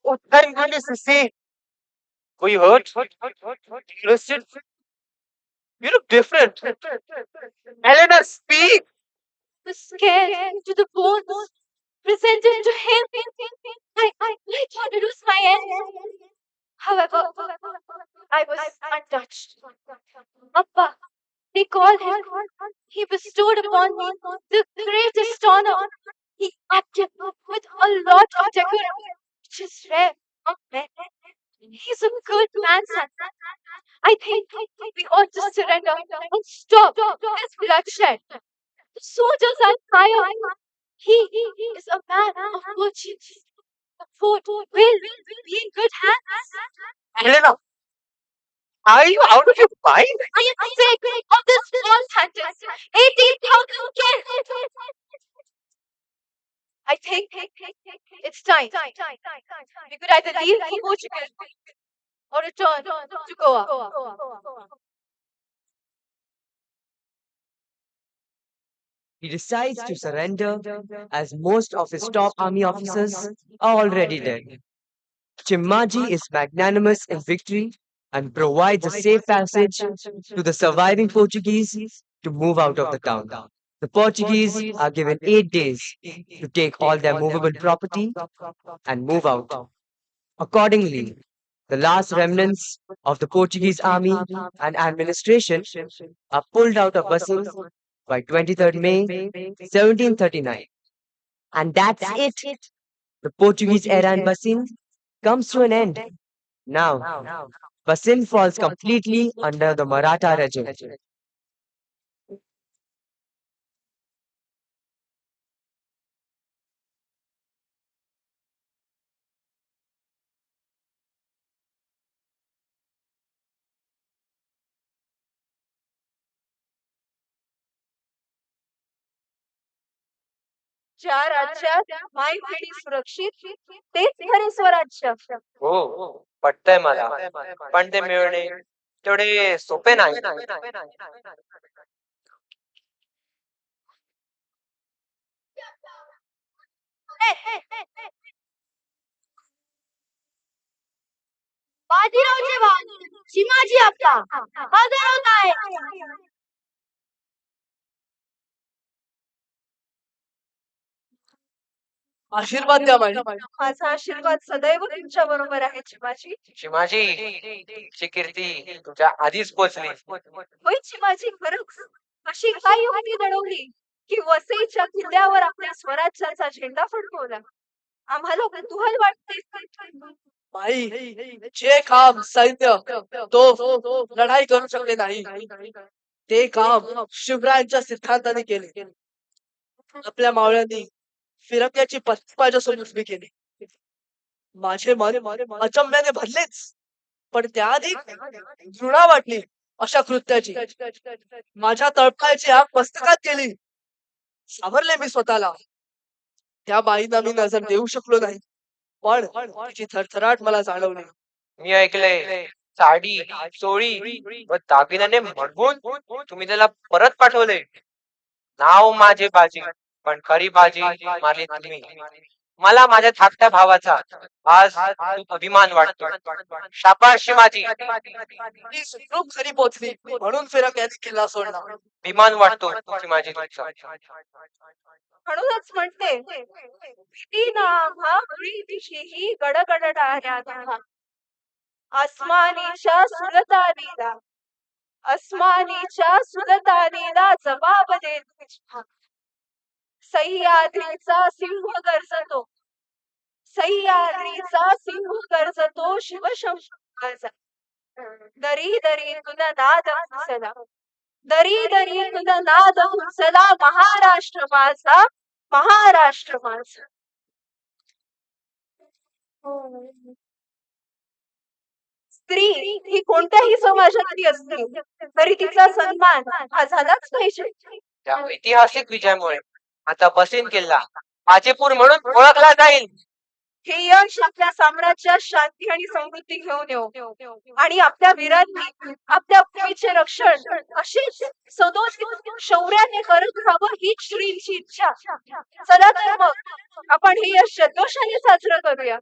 What time goodness to say? Were you hurt? Listen, you look different. Eleanor, speak! Was scared to the bones, presented to him. I thought it was my end. However, I was untouched. Appa, they called him. He bestowed upon me the greatest honor. He acted with a lot of decorum, which is rare among men. He's a good man, son. I think we ought to surrender and stop this bloodshed. The soldiers are tired. He is a man of virtue. The fort will be in good hands. Eleanor, are you out of your mind? I am sick of this false hunters. 18,000 killed. I think it's time. We could either leave for Portugal or return to Goa. He decides to surrender as most of his top army officers are already dead. Chimmaji is magnanimous in victory and provides a safe passage to the surviving Portuguese to move out of the town. The Portuguese are given 8 days to take all their movable property and move out. Accordingly, the last remnants of the Portuguese army and administration are pulled out of Basel by 23rd May 1739. And that's it. The Portuguese era in Basin comes to an end. Now, Basin falls completely under the Maratha regime. ज्या राज्यात my बहिणी सुरक्षित तेच खरे स्वराज्य. हो, पटतंय मला. पण ते मिळणे तेवढे सोपे नाही. बाजीराव जवान शिवाजी आपला हजर होत आहे. आशीर्वाद द्या बाई. माझा आशीर्वाद सदैव तुमच्या बरोबर आहे चिमाजी. शिवाजी, तुझी कीर्ती तुझ्या आधीच पोचली. होय चिमाजी, खरंच अशी काय युक्ती दडवली की वसईच्या किल्ल्यावर आपल्या स्वराज्याचा झेंडा फडकवला. आम्हाला कुतूहल वाटते. बाई, जे काम सैन्य तो लढाई करू शकले नाही ते काम शिवरायांच्या सिद्धांताने केले. आपल्या मावळ्यांनी फिरक्याची पत्नी माझ्यासमोर उभी केली. माझे मन अचंब्याने भरलेच, पण त्याआधी घृणा वाटली अशा कृत्याची. माझ्या तळपायाची आग मस्तकात केली. सावरले मी स्वतःला. त्या बाईंना मी नजर देऊ शकलो नाही, पण तिची थरथराट मला जाणवली. मी ऐकलंय साडी, चोळी व दागिन्याने मढवून तुम्ही त्याला परत पाठवले. नाव माझे बाजी, पण खरी बाजी मारली तुम्ही. मला माझ्या धाकट्या भावाचा आज खूप अभिमान वाटतो. शाबास शिवाजी. ती सुखरूप घरी पोचली म्हणून फिरक यांनी किल्ला सोडला. अभिमान वाटतो शिवाजी तुमचा. म्हणूनच म्हणते भीती ना आम्हा मुळी दिशेही गडगडणाऱ्या धावा. आसमानीच्या सुलतानीला जबाब देत सह्याद्रीचा सिंह गरजतो. शिवशंभूचा. दरी दरीतून नाद घुसला. महाराष्ट्र माझा, महाराष्ट्र माझा. स्त्री ही कोणत्याही समाजातली असली तरी तिचा सन्मान हा झालाच पाहिजे. त्या ऐतिहासिक विजयामुळे आता बसीन किल्ला आजेपूर म्हणून ओळखला जाईल. हे यश आपल्या साम्राज्यात शांती आणि समृद्धी घेऊन येऊ आणि आपल्या वीरांनी आपल्या भूमीचे रक्षण अशीच सदोदित शौर्याने करत राहावं हीच श्रींची इच्छा. चला तर मग आपण हे यश जल्लोषाने साजरं करूया.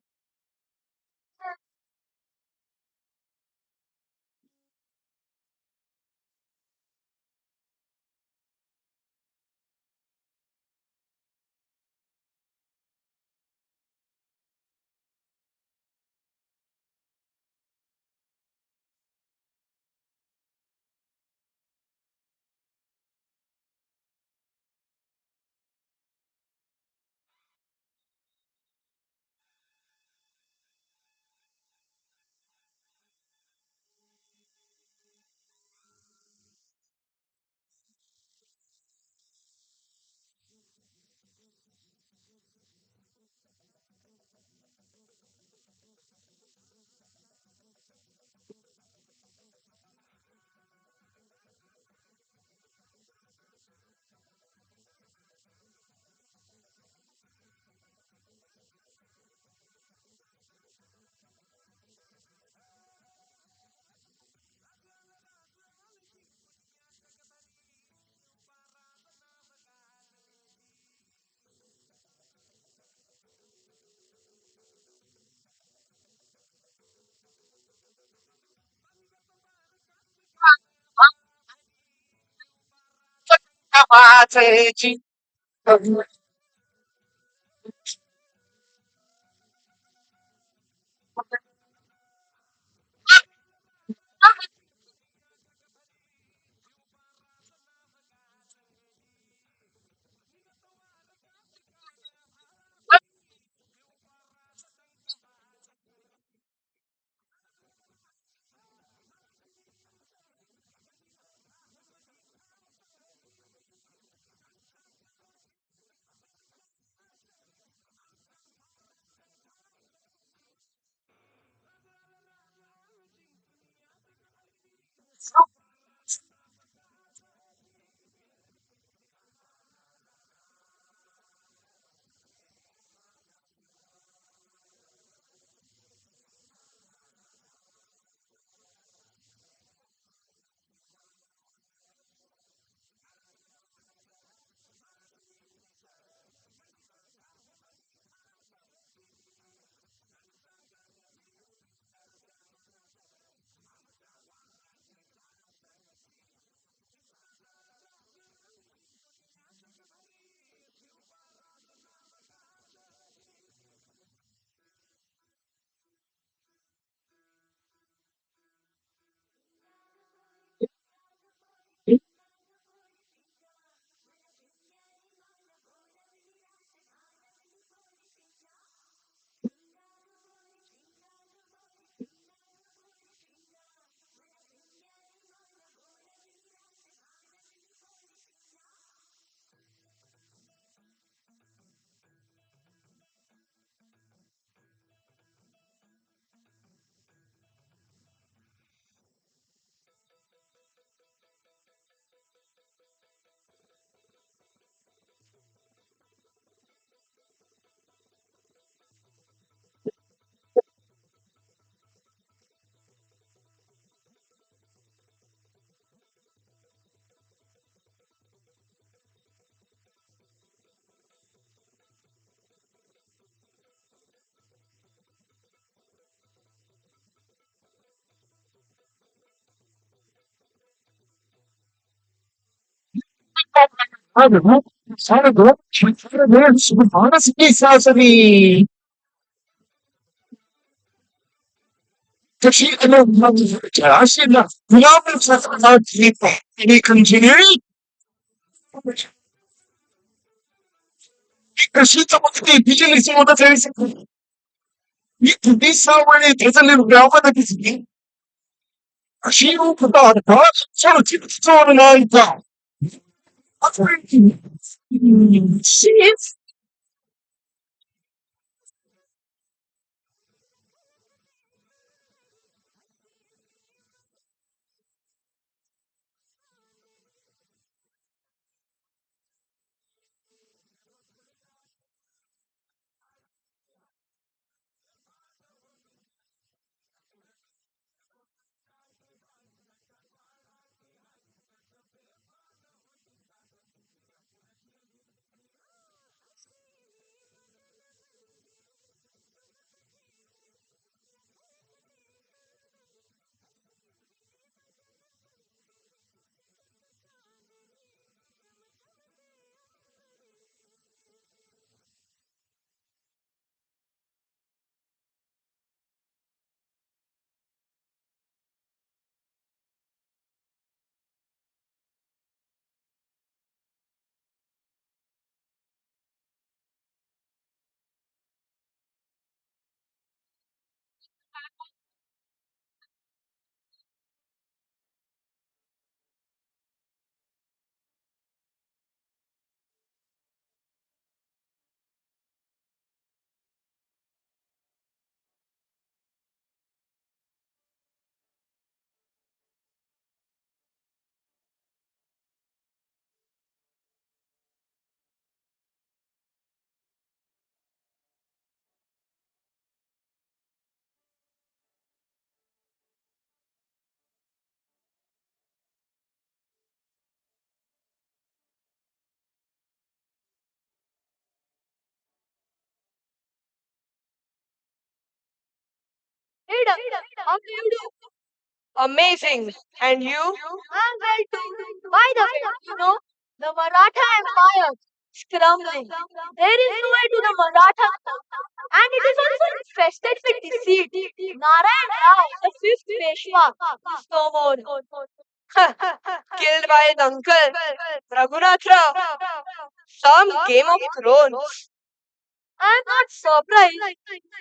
Allora, sarebbe cercare su una spesa di così non piace la non di congegneri così dopo che bisogna sono da fare di sapere 대단히 명확하게 시루부터 서로 집중하는 나니까 시 Hey, how do you do? Amazing. And you? I'm well too. By the way, The Maratha Empire is crumbling. There is no way to the Maratha throne, and it is also infested with deceit. Narayan Rao, the fifth Peshwa, is no more. Killed by his uncle, Raghunath Rao. Some Game of Thrones. I am not surprised.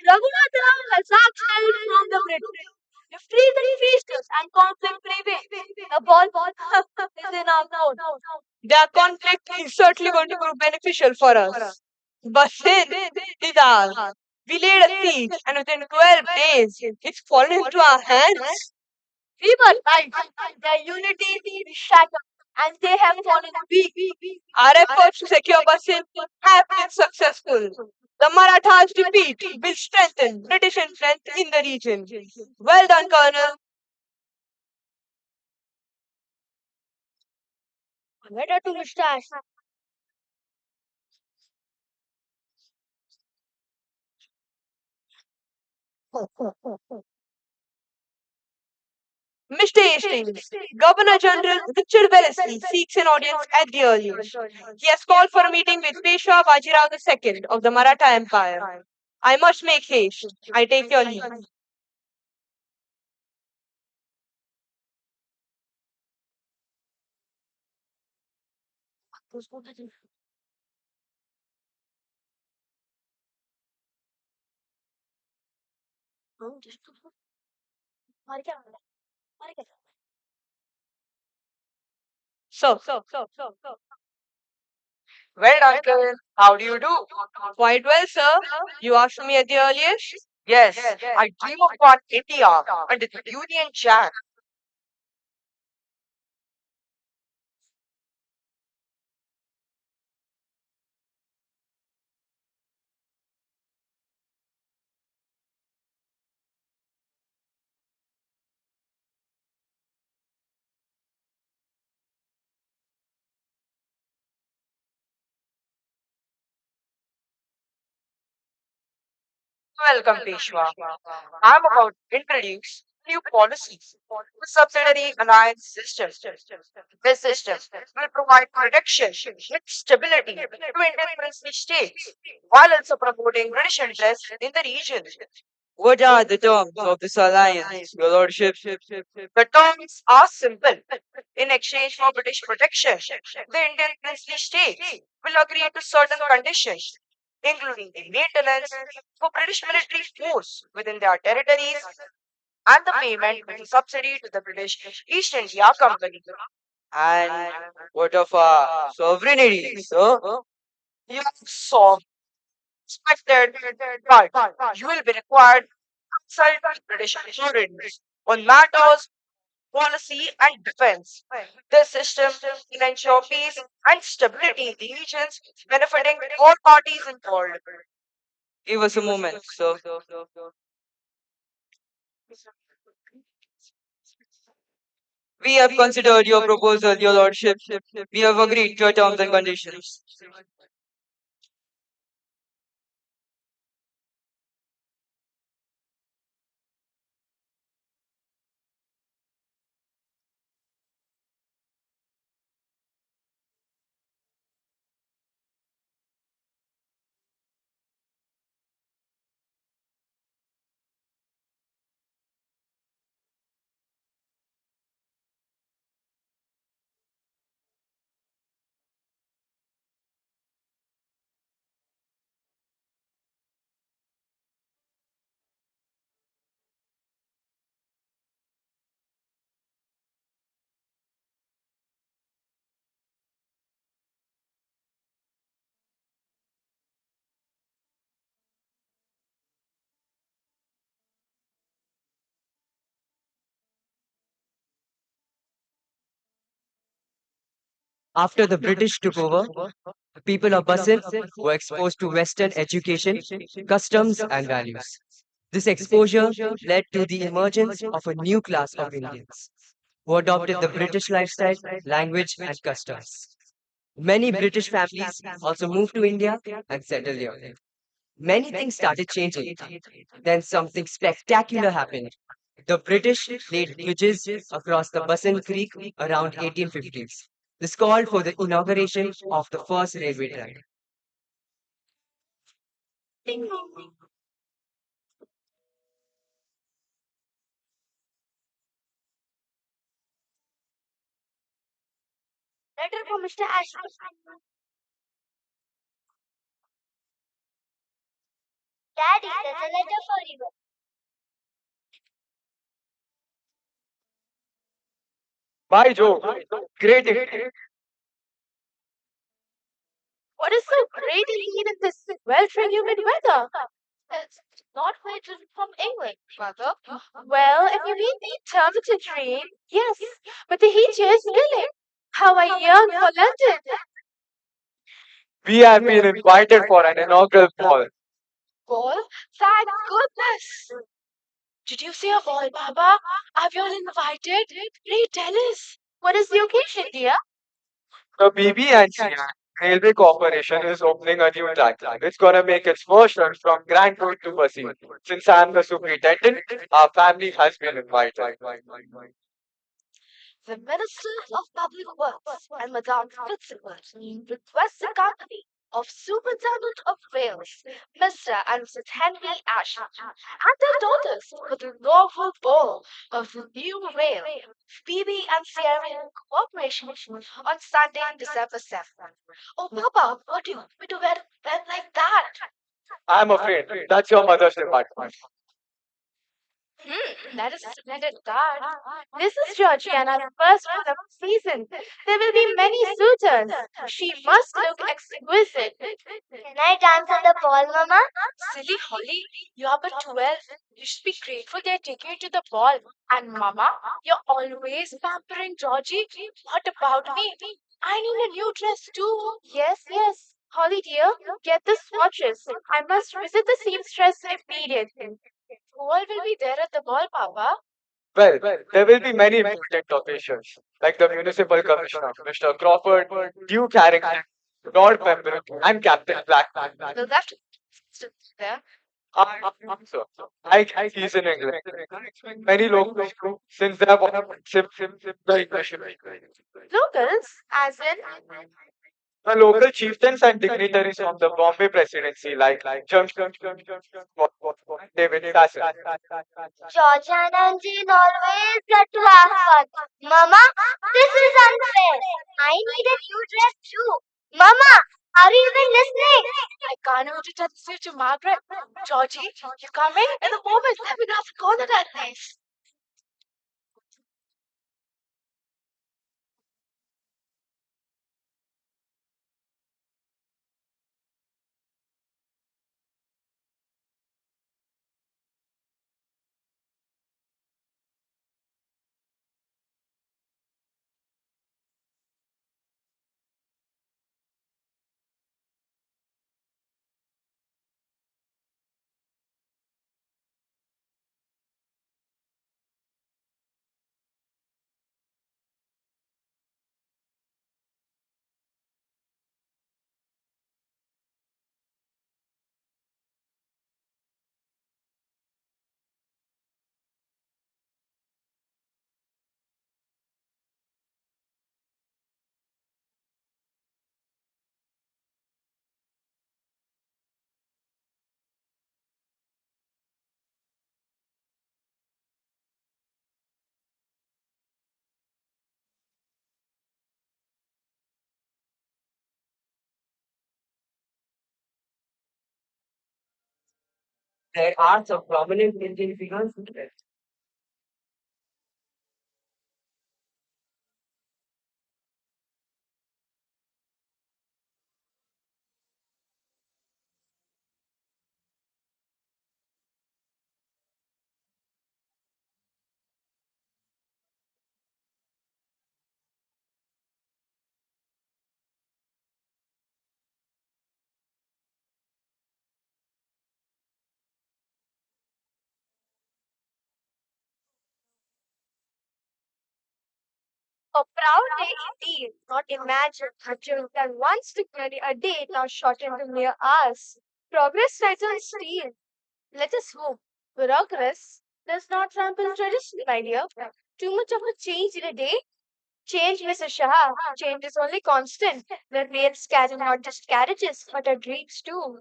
Raghunath Rao has asked help from the British. If trees and feasters and conflict prevail, the ball is in our court. Their conflict is certainly going to prove beneficial for us. But then, is ours. We laid a siege, and within 12 days, it's fallen into our hands. We were right. Their unity is shattered, and they have fallen weak. Our efforts to secure Basin have been successful. The Marathas' defeat will strengthen British influence in the region. Well done, Colonel. Better to mustache. Mr. Hastings, Governor General Richard Wellesley seeks an audience at the earliest. He has called for a meeting with Peshwa Bajirao II of the Maratha Empire. I must make haste. I take your leave. So, well done, Colonel. How do you do? Quite well, sir. You asked me at the earliest? Yes, I dream of one India under the Union Jack. Welcome, Peshwa. I'm about to introduce new policies, the subsidiary alliance system. This system will provide protection and stability to Indian princely states while also promoting British interests in the region. What are the terms of this alliance, Your Lordship? The terms are simple. In exchange for British protection, the Indian princely states will agree to certain conditions, including the maintenance for British military force within their territories and the payment of a subsidy to the British East India Company. And what of our sovereignty, sir? You saw expected, but you will be required to consult with British authorities on matters policy and defense. This system will ensure peace and stability in the regions, benefiting all parties involved. Give us a moment, sir. We have considered your proposal, Your Lordship. We have agreed to your terms and conditions. After the British took over, the people of Basin were exposed to Western education, customs, and values. This exposure led to the emergence of a new class of Indians who adopted the British lifestyle, language, and customs. Many British families also moved to India and settled here. Many things started changing. Then something spectacular happened. The British laid bridges across the Basin Creek around 1850s. This called for the inauguration of the first railway track. Letter for Mr. Ashton. Daddy, there's a letter for you. By Joe, great English. What is so great in heat in this weltering humid weather? It's not quite written from England, mother. Well, if you mean the interpreted dream, yes, but the heat here is killing. How I yearn for London. We have been invited for an inaugural ball. Ball? Thank goodness. Did you say a ball, Baba? Are you all invited? Pray tell us. What is the occasion, dear? The BB&C Railway Corporation is opening a new track. It's gonna make its first run from Grand Road to Bassi. Since I'm the superintendent, our family has been invited. The Minister of Public Works and Madame Fitzgerald request the company of Superintendent of Rails, Mr. and Mrs. Henry Ashton, and their daughters for the inaugural ball of the new rail, PB and Sierra Corporation on Sunday, December 7th. Oh, Papa, what do you want me to wear like that? I'm afraid that's your mother's department. That is a splendid card. This is Georgiana's first one of the season. There will be many suitors. She must look exquisite. Can I dance on the ball, Mama? Silly Holly, you are but 12. You should be grateful they're taking you to the ball. And Mama, you're always pampering Georgie. What about me? I need a new dress too. Yes, yes. Holly dear, get the swatches. I must visit the seamstress immediately. Who all will be there at the ball, Papa? Well, there will be many important occasions, like the Municipal Commissioner, Mr. Crawford, Duke Harrington, Lord Pembroke, and Captain Blackman. Will that sit there? So, he's in England. Many locals, since they have the English. Locals, as in The local chieftains and dignitaries from the Bombay presidency, like David Sasson. Georgiana and Jane always get to have fun. Mama, this is unfair. I need a new dress too. Mama, are you even listening? I can't hold it and say to Margaret, Georgie, you coming? In the moment, let me not go to that place. There are some prominent Indian figures. A proud day indeed, not imagined until that once declared a day now shortened to mere hours. Progress rides on steel. Let us hope. Progress does not trample tradition, my dear. Too much of a change in a day Change, Mr. Shah. Change is only constant. The rails carry not just carriages, but our dreams too.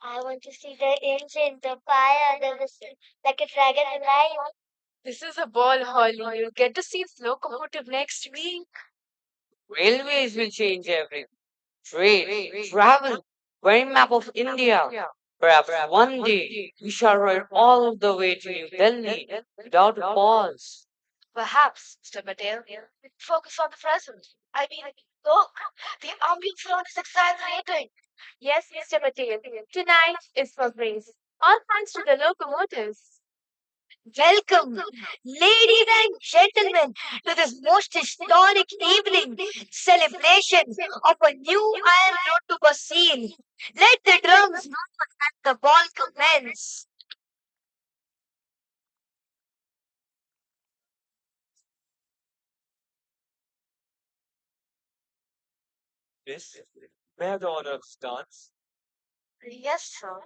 I want to see the engine, the fire, the whistle, like a dragon alive. This is a ball, Holly. You'll get to see the locomotive next week. Railways will change everything. Trade, travel, very map of India. Perhaps one day we shall ride all the way to New Delhi without a pause. Perhaps, Mr. Patel. Focus on the present. I mean, look, the ambient front is exaggerating. Yes, Mr. Patel. Tonight is for grace. All thanks to the locomotives. Welcome, ladies and gentlemen, to this most historic evening celebration of a new iron road to Basil. Let the drums roll and the ball commence. Miss, may I have the honor of dance? Yes, sir.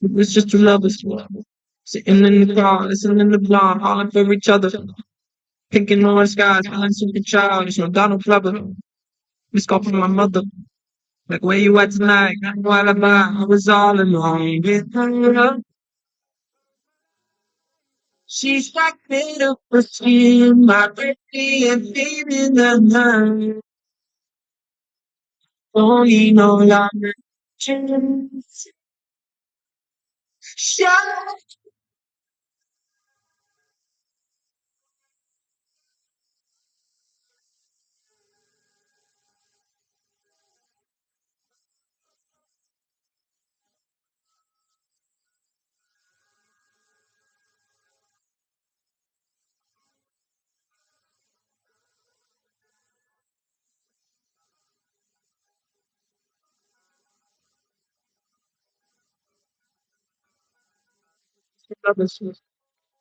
It's just two lovers sitting in the car, listening to blonde, falling for each other, picking orange skies, feeling super childish. No Donald Glover, this call from my mother. Like, where you at tonight? What about? I was all alone with her. She's like made up for seeing my pretty and baby the night. Only no longer chance. Shine.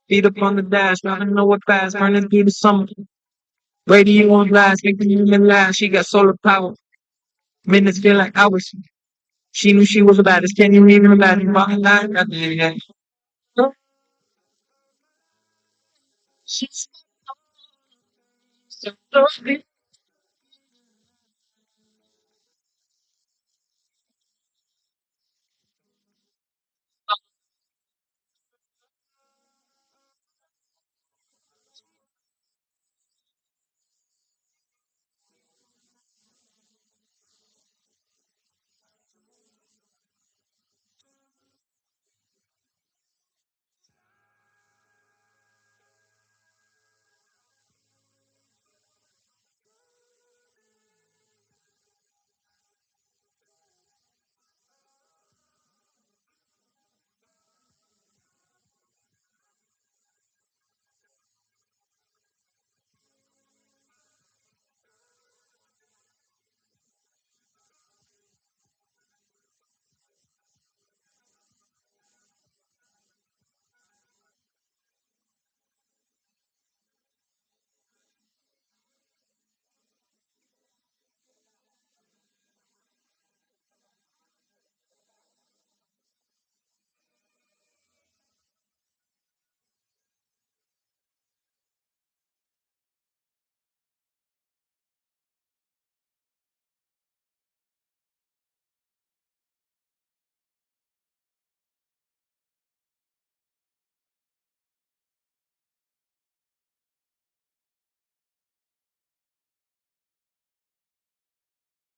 Feet up on the dash, driving nowhere fast, burning through the summer. Radio on blast, making human last. She got solar power. Minutes feel like hours. She knew she was the baddest. Can you even imagine? Behind that? She's so thirsty.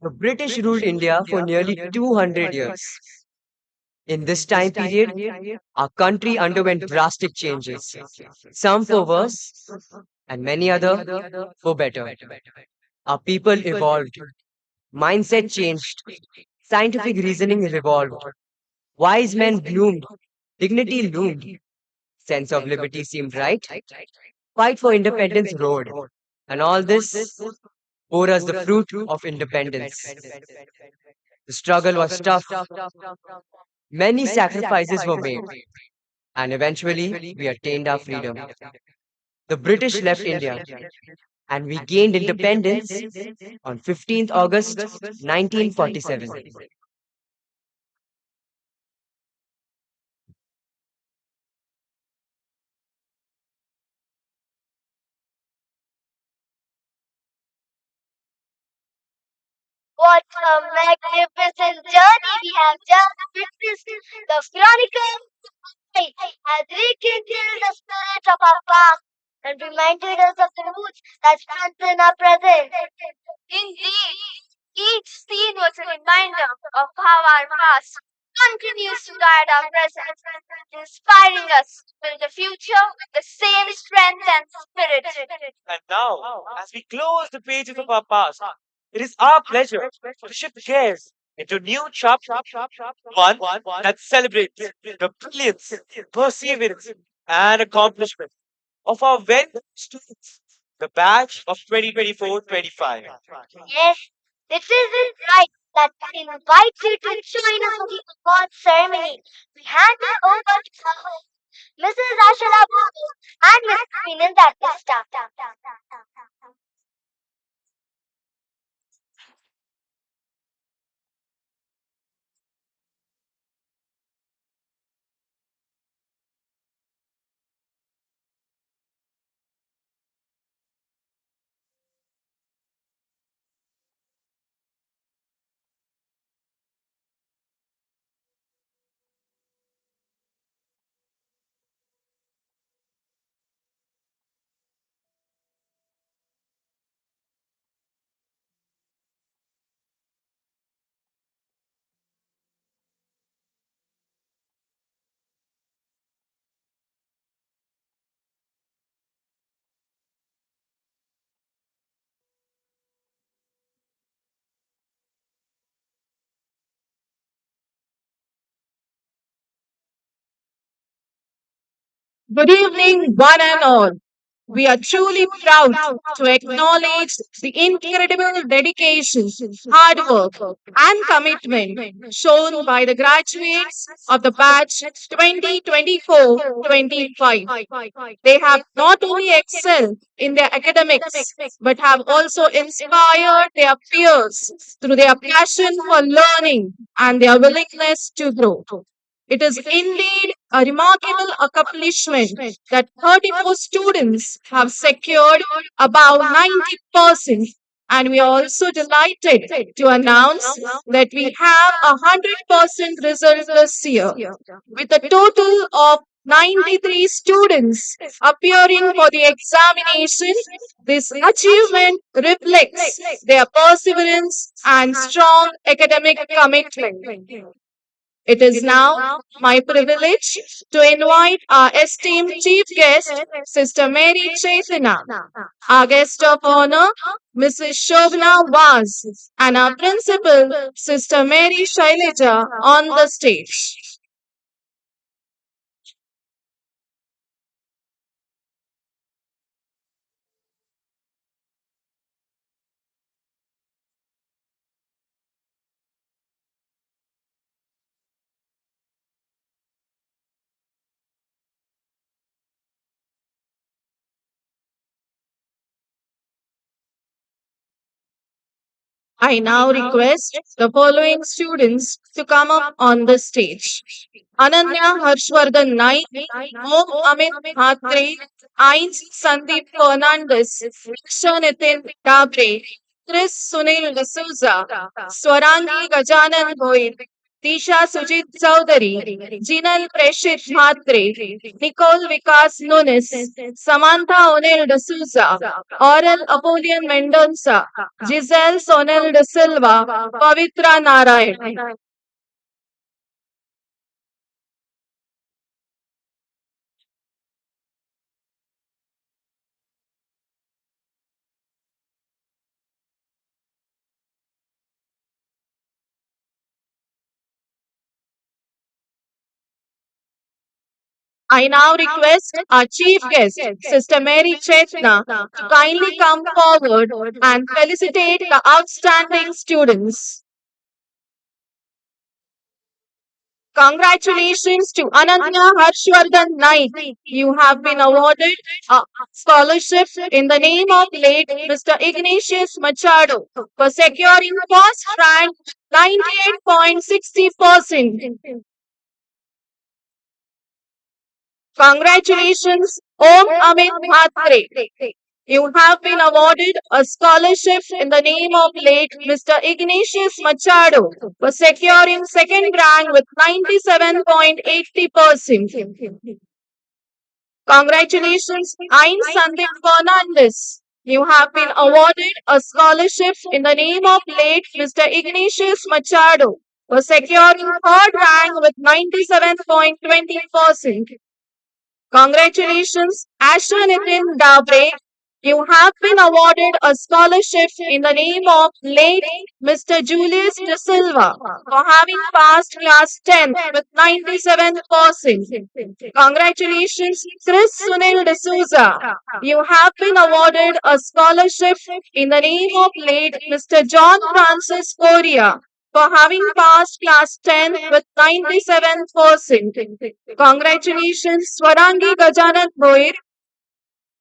The British ruled India for nearly 200 years. In this time period, our country underwent drastic changes, some for worse and many other for better. Our people evolved, mindset changed, scientific reasoning revolved, wise men bloomed, dignity loomed, sense of liberty seemed right, Fight for Independence Road. And all this bore us the fruit of independence. The struggle was tough. Many sacrifices were made, and eventually we attained our freedom. The British left India, and we gained independence on 15th August 1947. What a magnificent journey we have just witnessed. The Chronicles of Vasai has rekindled the spirit of our past and reminded us of the roots that strengthen our present. Indeed, each scene was a reminder of how our past continues to guide our present, inspiring us to build a future with the same strength and spirit. And now, as we close the pages of our past, it is our pleasure to shift gears into new chapter, one that celebrates the brilliance, perseverance, and accomplishment of our very students, the batch of 2024-25. Yes, this is it right that invites you to join us for the award ceremony. We hand it over to our host, Mrs. Ashala Babu and Mrs. Venus Batista. Good evening, one and all. We are truly proud to acknowledge the incredible dedication, hard work, and commitment shown by the graduates of the batch 2024-25. They have not only excelled in their academics but have also inspired their peers through their passion for learning and their willingness to grow. It is indeed a remarkable accomplishment that 34 students have secured above 90%, and we are also delighted to announce that we have a 100% result this year, with a total of 93 students appearing for the examination. This achievement reflects their perseverance and strong academic commitment. It is now my privilege to invite our esteemed chief guest, Sister Mary Chaitanya, our guest of honor, Mrs. Shobna Vaz, and our principal, Sister Mary Shailaja, on the stage. I now request the following students to come up on the stage. Ananya Harshvardhan Naik, Om Amit Mhatre, Ains Sandeep Fernandez, Riksha Nitin Dabre, Chris Sunil D'Souza, Swarangi Gajanan Goyal, Tisha Sujit Chowdhury, Jinal Preshit Mhatre, Nicole Vikas Nunes, Samantha Onel D'Souza, Oral Apollyon Mendonça, Giselle Sonel De Silva, Pavitra Narayan. I now request our chief guest, Sister Mary Chetna, to kindly come forward and felicitate the outstanding students. Congratulations to Ananya Harshvardhan Naik. You have been awarded a scholarship in the name of late Mr. Ignatius Machado for securing first rank 98.60%. Congratulations, Om Amit Bhatre. You have been awarded a scholarship in the name of late Mr. Ignatius Machado for securing second rank with 97.80%. Congratulations, Ain Sandeep Fernandez. You have been awarded a scholarship in the name of late Mr. Ignatius Machado for securing third rank with 97.20%. Congratulations, Asher Nitin Dabre. You have been awarded a scholarship in the name of late Mr. Julius De Silva for having passed class 10 with 97%. Congratulations, Chris Sunil D'Souza. You have been awarded a scholarship in the name of late Mr. John Francis Correa for having passed class 10 with 97%. Congratulations, Swarangi Gajanan Boir.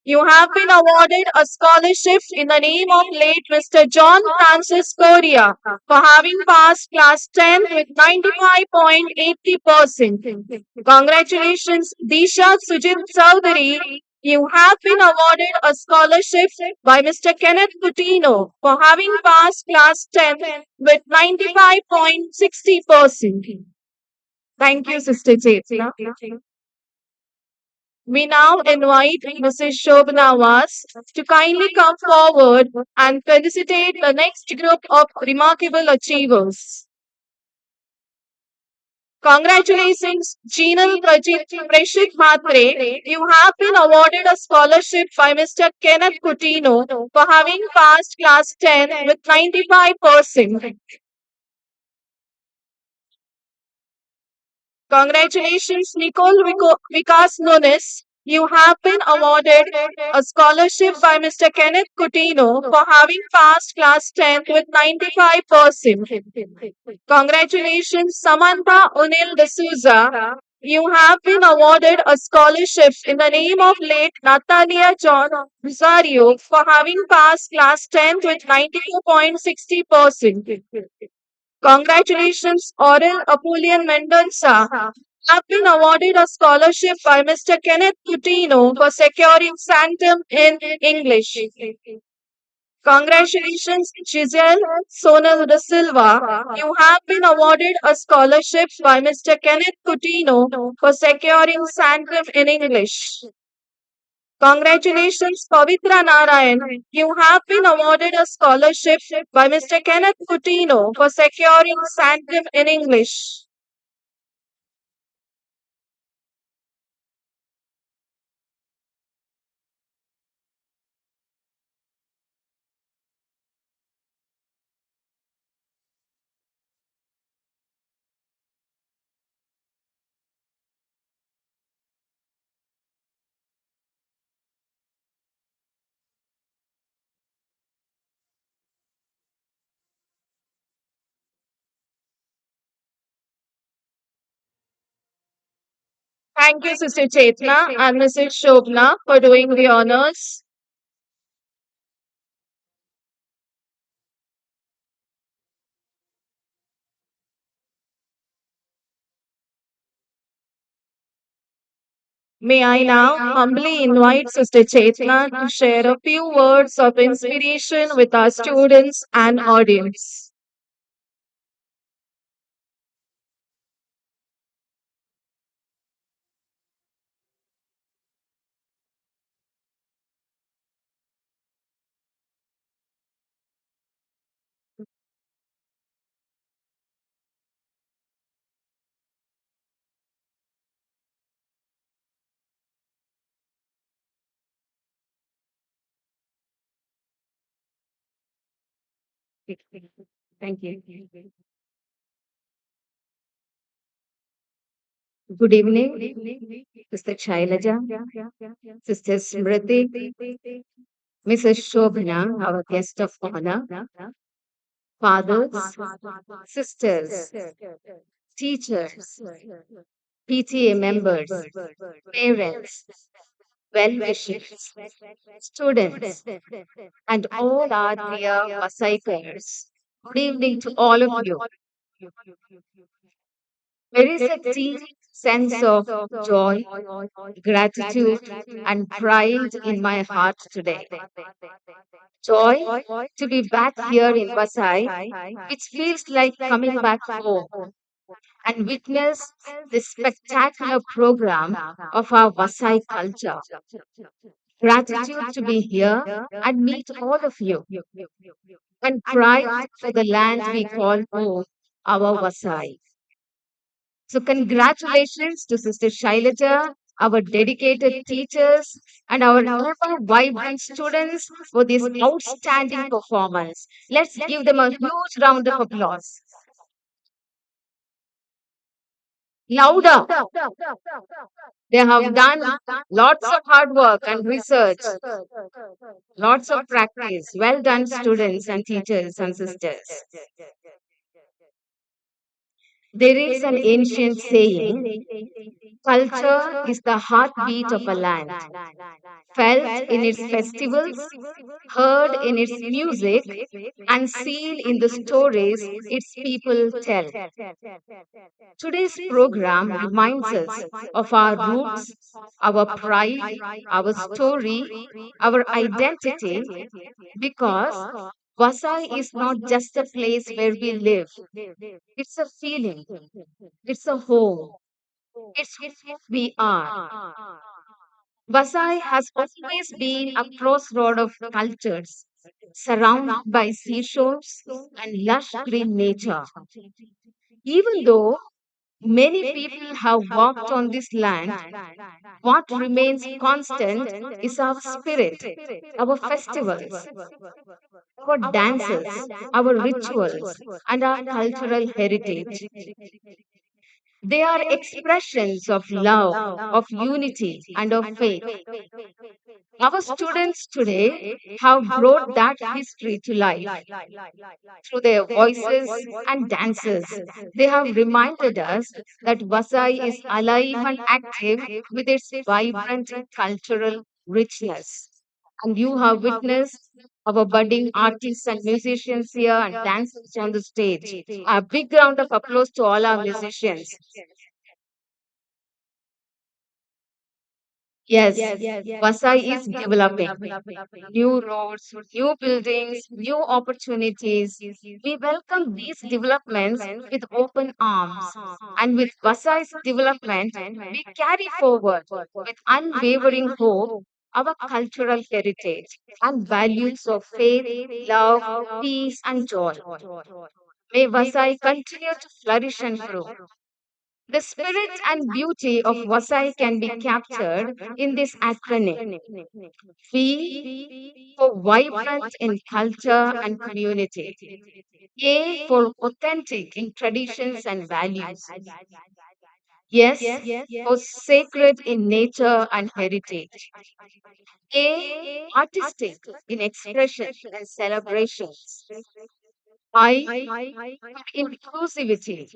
You have been awarded a scholarship in the name of late Mr. John Francis Correa for having passed class 10 with 95.80%. Congratulations, Disha Sujit Chowdhury. You have been awarded a scholarship by Mr. Kenneth Coutinho for having passed class 10 with 95.60%. Thank you, Sister Chetna. We now invite Mrs. Shobna Vas to kindly come forward and felicitate the next group of remarkable achievers. Congratulations, Jeenal Prashit Matre. You have been awarded a scholarship by Mr. Kenneth Coutinho for having passed class 10 with 95%. Congratulations, Nicole Vikas Nunes. You have been awarded a scholarship by Mr. Kenneth Coutinho for having passed class 10 with 95%. Congratulations, Samantha Unil D'Souza. You have been awarded a scholarship in the name of late Natalia John Rosario for having passed class 10 with 94.60%. Congratulations, Oral Apulian Mendonça. Have been awarded a scholarship by Mr. Kenneth Coutinho for securing Sanctum in English. Congratulations, Giselle Sonal da Silva. You have been awarded a scholarship by Mr. Kenneth Coutinho for securing Sanctum in English. Congratulations, Pavitra Narayan. You have been awarded a scholarship by Mr. Kenneth Coutinho for securing Sanctum in English. Thank you, Sister Chetna and Mrs. Shobna, for doing the honors. May I now humbly invite Sister Chetna to share a few words of inspiration with our students and audience. Thank you. Good evening, Sister Shailaja, Sister Smriti, Mrs. Shobhana, our guest of honor, fathers, sisters, teachers, PTA members, parents, well wishers, students, and all our dear Vasaikars. Good evening to all of you. There is a deep sense of joy, gratitude, and pride in my heart today. Joy to be back here in Vasai, which feels like coming back home, and witness this spectacular program of our Vasai culture. Gratitude to be here and meet all of you, and pride for the land we call home, our Vasai. So, congratulations to Sister Shailaja, our dedicated teachers, and our ever vibrant students for this outstanding performance. Let's give them a huge round of applause. Louder. They have done lots of hard work and research, lots of practice. Well done, students and teachers and sisters. There is an ancient saying: culture is the heartbeat of a land, felt in its festivals, heard in its music, and seen in the stories its people tell. Today's program reminds us of our roots, our pride, our story, our identity, because Vasai is not just a place where we live, it's a feeling, it's a home, it's who we are. Vasai has always been a crossroad of cultures, surrounded by seashores and lush green nature. Even though many people have walked on this land, what remains constant is our spirit, our festivals, our dances, our rituals, and our cultural heritage. They are expressions of love, of unity, and of faith. Our students today have brought that history to life through their voices and dances. They have reminded us that Vasai is alive and active with its vibrant cultural richness. And you have witnessed our budding artists and musicians here and dancers on the stage. A big round of applause to all our musicians. Yes, Vasai is developing new roads, new buildings, new opportunities. We welcome these developments with open arms. And with Vasai's development, we carry forward with unwavering hope our cultural heritage and values of faith, love, peace, and joy. May Vasai continue to flourish and grow. The spirit and beauty of Vasai can be captured in this acronym: V for vibrant in culture and community, A for authentic in traditions and values, S for sacred in nature and heritage, A artistic in expression and celebrations, I for inclusivity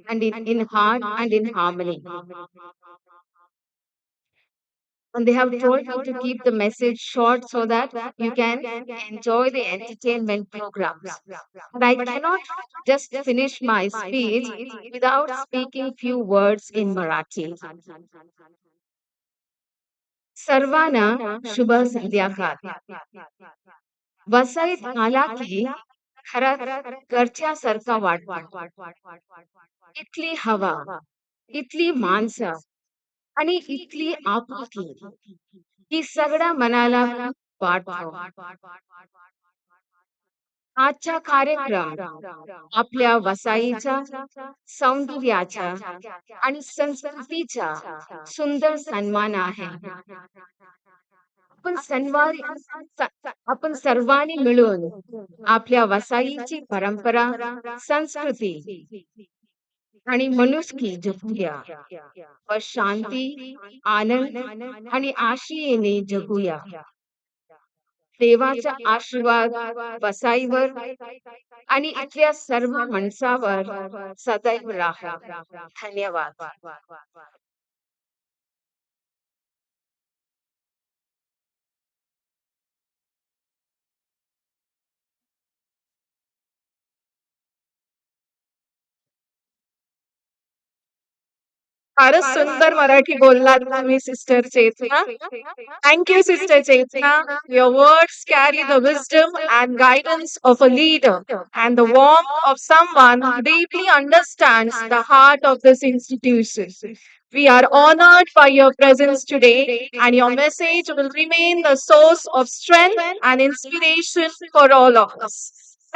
and in heart and in harmony. And they have told me to keep the message short so that you can enjoy the entertainment programs. And I cannot just finish my speech without speaking few words in Marathi. सर्वांना शुभ संध्याकाळ. वसईत आला की खरंच घरच्यासारखा वाटतो. इथली हवा, इथली माणसं आणि इथली आपुलकी ही सगळ्या मनाला खूप वाटतो. आजचा कार्यक्रम आपल्या वसाईच्या, सौंदर्याचा आणि संस्कृतीचा सुंदर सन्मान आहे. आपण सणवारी आपण सर्वांनी मिळून आपल्या वसाईची परंपरा, संस्कृती आणि मनुस्की जपूया व शांती, आनंद आणि आशेने जगूया. देवाचा आशीर्वाद वसाईवर आणि इथल्या सर्व माणसावर सदैव राहो. धन्यवाद. फारच सुंदर मराठी बोललात तुम्ही sister Chetna. Thank you, Sister Chetna. Your words carry the wisdom and guidance of a leader and the warmth of someone who deeply understands the heart of this institution. We are honored by your presence today, and your message will remain the source of strength and inspiration for all of us.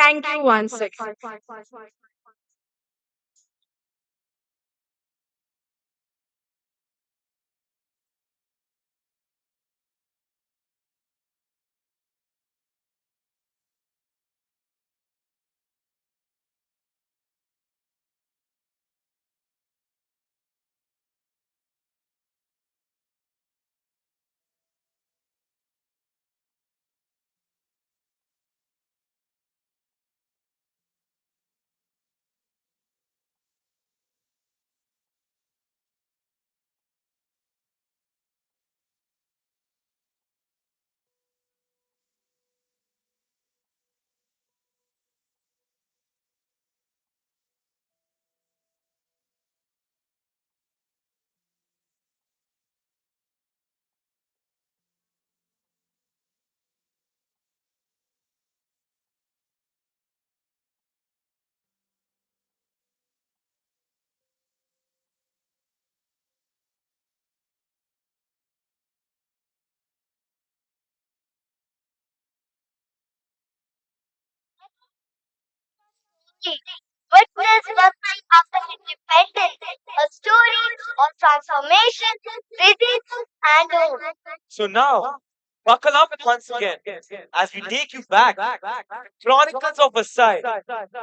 Thank you once again. Witness Vasai after independence, a story of transformation, resilience, and hope. So now, buckle up once again as we take you back to Chronicles of Vasai,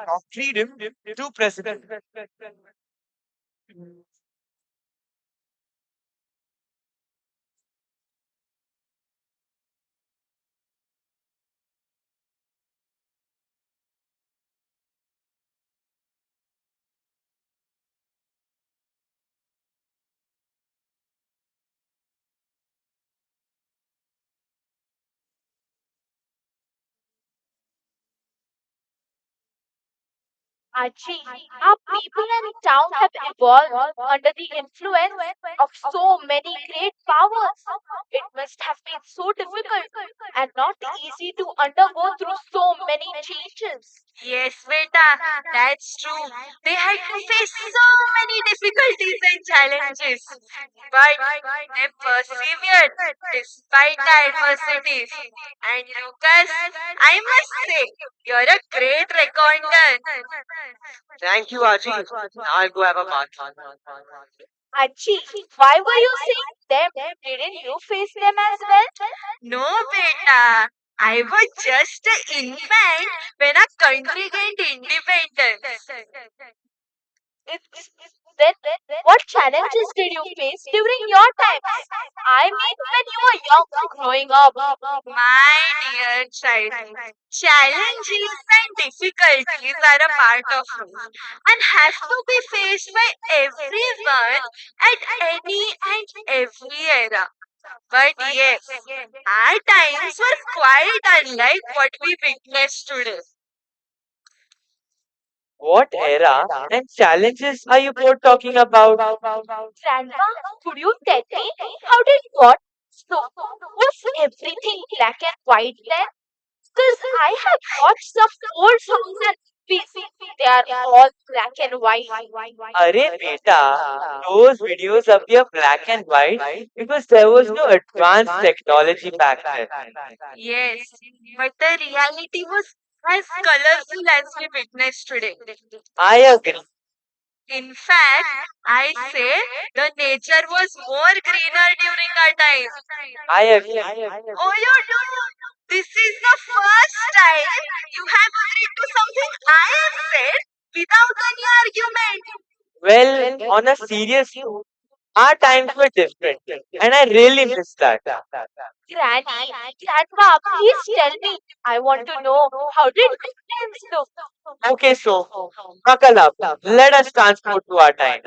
from freedom to president. Aji, our people and town have evolved under the influence of so many great powers. It must have been so difficult and not easy to undergo through so many changes. Yes, beta, that's true. They had to face so many difficulties and challenges, but they persevered despite the adversities. And Lucas, I must say, you're a great recorder. Thank you, Aji. Now I'll go have a bath. Aji, why were you saying them? Didn't you face them as well? No, beta. I was just an infant when our country gained independence. It's then what challenges did you face during your times? I mean, when you were young, growing up. My dear child, challenges and difficulties are a part of life and have to be faced by everyone at any and every era. But yes, our times were quite unlike what we witness today. What era and challenges are you both talking about? Grandma, could you tell me how did what? So, was everything black and white then? Because I have watched some old songs and movies. They are all black and white. Arey beta, those videos appear black and white because there was no advanced technology back then. Yes, but the reality was as colorful as we witness today. I agree. In fact, I say the nature was more greener during our time. I agree. Oh, you do? This is the first time you have agreed to something I have said without any argument. Well, on a serious note, our times were different, and I really miss that. Granny, Grandma, please tell me. I want to know, how did good times look? Okay, so buckle up. Let us transport to our times.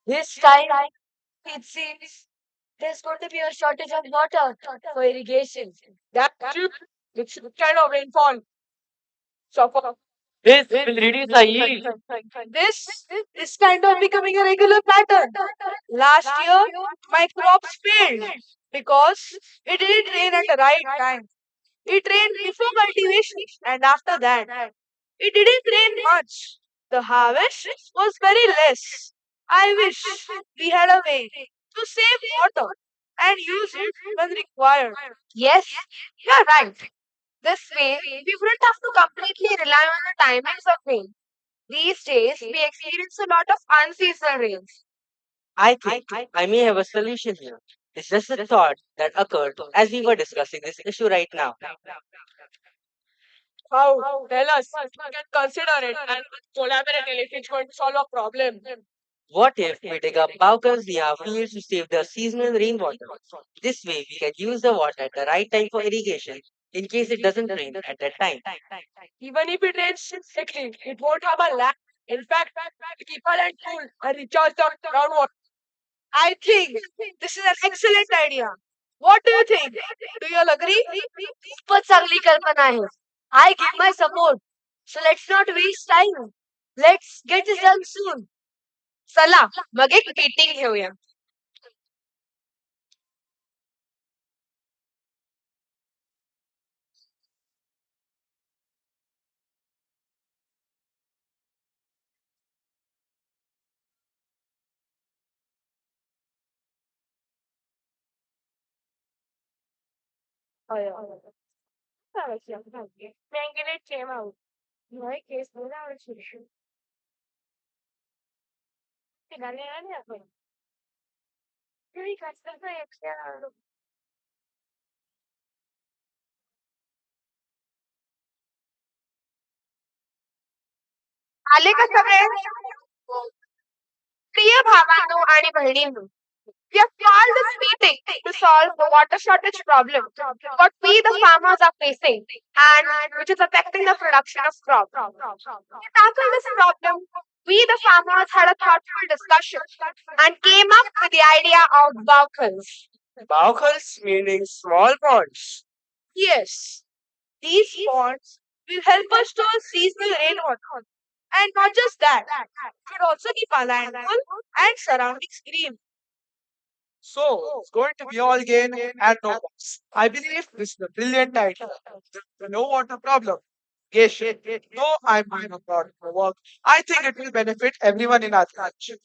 This time, it seems there's going to be a shortage of water for irrigation. That's true. It's kind of rainfall. Suffer. This will reduce the yield. This is kind of becoming a regular pattern. Last year, my crops failed because it didn't rain at the right time. It rained before cultivation, and after that, it didn't rain much. The harvest was very less. I wish we had a way to save water and use it when required. Yes, you're right. This way, we wouldn't have to completely rely on the timings of rain. These days, we experience a lot of unseasonal rains. I think I may have a solution here. It's just a thought that occurred as we were discussing this issue right now. How? Tell us. We can consider it and collaborate if it's going to solve a problem. What if we dig up bowkers near our fields to save the seasonal rainwater? This way, we can use the water at the right time for irrigation in case it doesn't rain at that time. Even if it rains thickly, it won't have a lag. In fact, people and cool and recharge the groundwater. I think this is an excellent idea. What do you think? Do you all agree? खूपच चांगली कल्पना आहे. I give my support. So let's not waste time. Let's get this done soon. चला, मग एक meeting घेऊया. आले का सगळे? प्रिय भावांनो आणि बहिणींनो, we have called this meeting to solve the water shortage problem, what we the farmers are facing, and which is affecting the production of crops. To tackle this problem, we the farmers had a thoughtful discussion and came up with the idea of bowkers. Bowkers meaning small ponds. Yes, these ponds will help us store seasonal rainwater. And not just that, it will also keep our land cool and surroundings green. So, it's going to be all gain and no loss. I believe this is a brilliant idea. The no water problem. Yes, no, I might not got to work. I think it will benefit everyone in our country.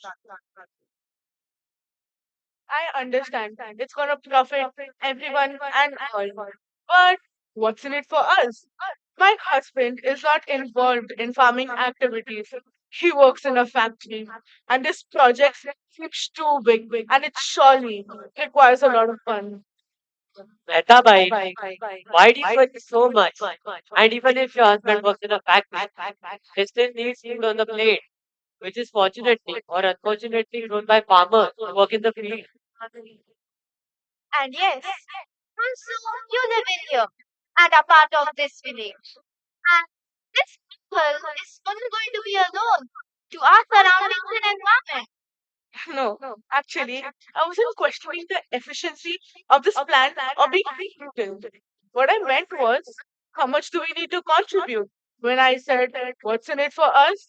I understand. It's going to profit everyone and all. But what's in it for us? My husband is not involved in farming activities. He works in a factory, and this project seems too big, and it surely requires a lot of fun. Meta why do you work so much? And even if your husband works in a factory, he still needs food on the plate, which is fortunately or unfortunately grown by farmers who work in the field. And yes, also you live in here and are part of this village. And this people is not going to be alone to our surroundings and environment. No, actually, I wasn't questioning the efficiency of this plan or being brutal. What I meant was, how much do we need to contribute? When I said, what's in it for us?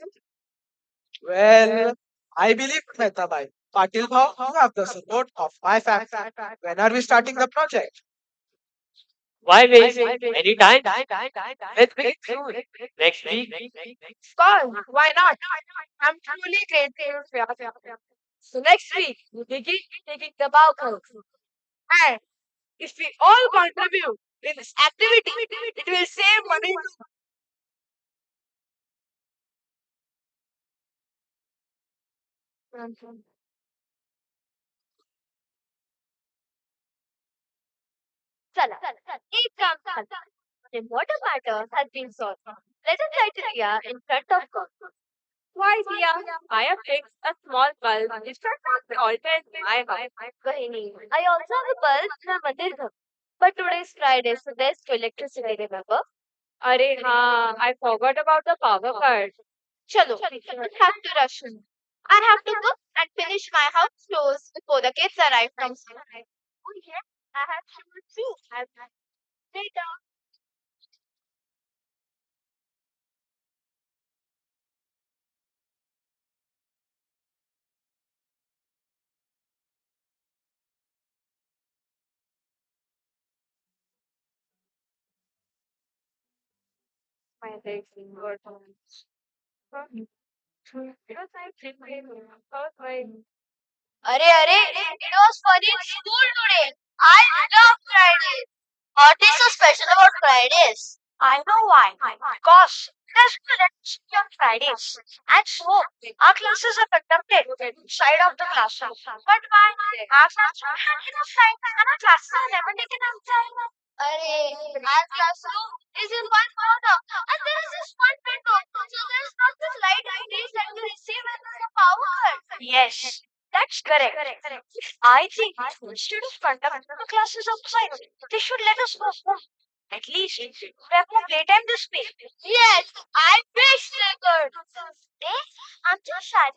Well, I believe Mehtabai. Patil Bhav, you have the support of my family. When are we starting the project? Why waste any time? Let's begin soon. Next week. Sure, why not? I'm truly grateful for your. So next week, we begin taking the bowkers. And if we all contribute in this activity, it will save money. चला, एक काम करते हैं. The water matter has been solved. Let us light a diya in front of God. Why, dear? I have fixed a small bulb in front of the altar in my house. Bahini, I also have a bulb in our mandir ghar. But today is Friday, so there's no electricity, remember? Arey, I forgot about the power cut. Chalo, I have to rush in. I have to cook and finish my house chores before the kids arrive from school. Oh yeah, I have to too. Later. My legs hurt. Because I'm thinking about my It was funny in school today. I love Fridays. What is so special about Fridays? I know why. Because there's no electricity on Fridays. And so our classes are conducted inside of the classroom. But why? Our classroom had enough time and our classes are never taken outside. Our classroom is in one corner and there is just one window. So there is not this light and rays that we receive when there's a power cut. Yes, that's correct. I think instead of conducting the classes outside, they should let us go home. At least we have more playtime this week. Yes, I wish they could. They, I'm just shy.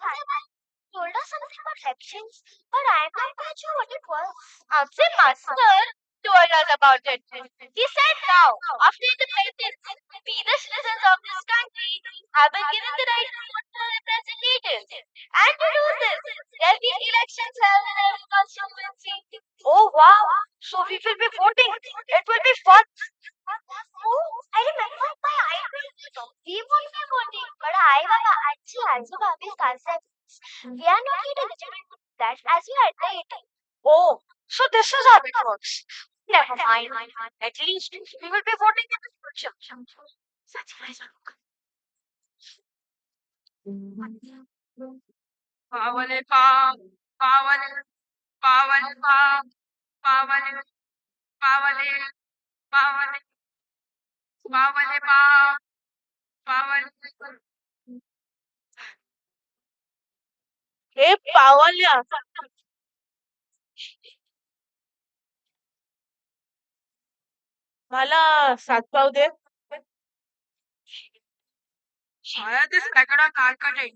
Told us something about lections, but I'm not quite sure what it was. Amse Master told us about it. He said now, after independence, we the citizens of this country have been given the right to vote for representatives. And to do this, there'll be elections held in every constituency. Oh wow! So we will be voting. It will be fun. Oh, I remember my idol. We won't be voting, but I Baba actually also Bhabi's concept. We are not here to legitimate that as we are the 18. Oh, so this is how it works. Never mind. At least we will be voting in the future. Such a nice Pavale pa, pavale, pavale pa, pavale, pavale, pavale, pavale pa, pavale. हे पावल्या मला सातपाव दे This packet of narcotic.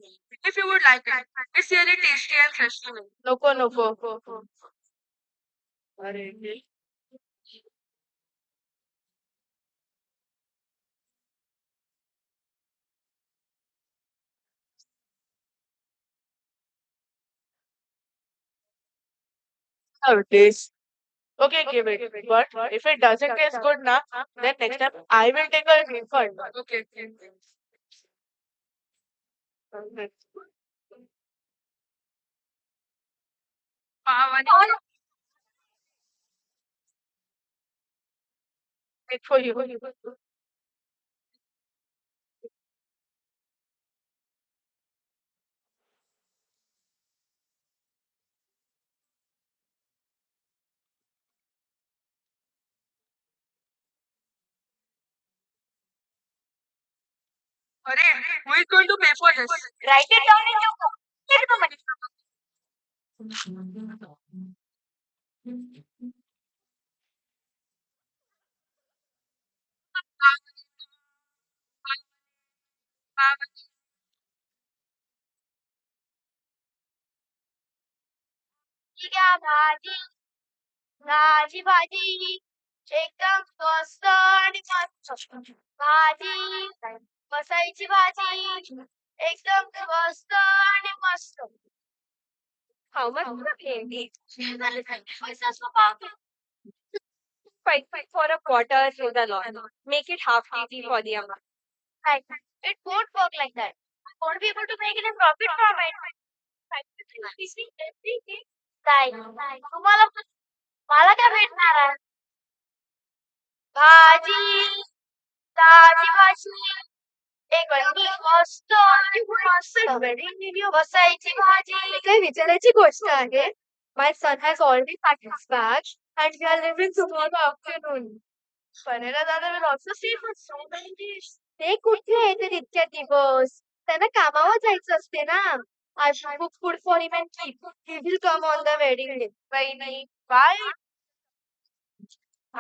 If you would like it, it's really tasty and fresh. नको नको अरे how it tastes. Okay, give it. But if it doesn't taste good now, then next time I will take a refund. Okay. Pavale. Wait for you. Arey, who is going to pay for this? Write it down in your book. Take the money. Pavale. क्या भाजी भाजी भाजी एकदम स्वस्त आणि मस्त भाजी मसाईची भाजी एकदम स्वस्त आणि मस्त. How much is the pay? पैसा स्वभाव Fight for a quarter through the law. Make it half easy for the amount. like it won't work like that. I won't be able to make any profit from it. काय तुम्हाला मला काय भेटणार आहे भाजी ताजी भाजी एकदम मस्त आणि मस्त बसायची भाजी काही विचारायची गोष्ट आहे. My son has already packed his bag and we are leaving tomorrow afternoon. Panera दादा will also stay for so many days. ते कुठे येते इतक्या दिवस? त्यांना कामावर जायचं असते ना. I should cook food for him and keep. He will come on the wedding day. वहिनी बाय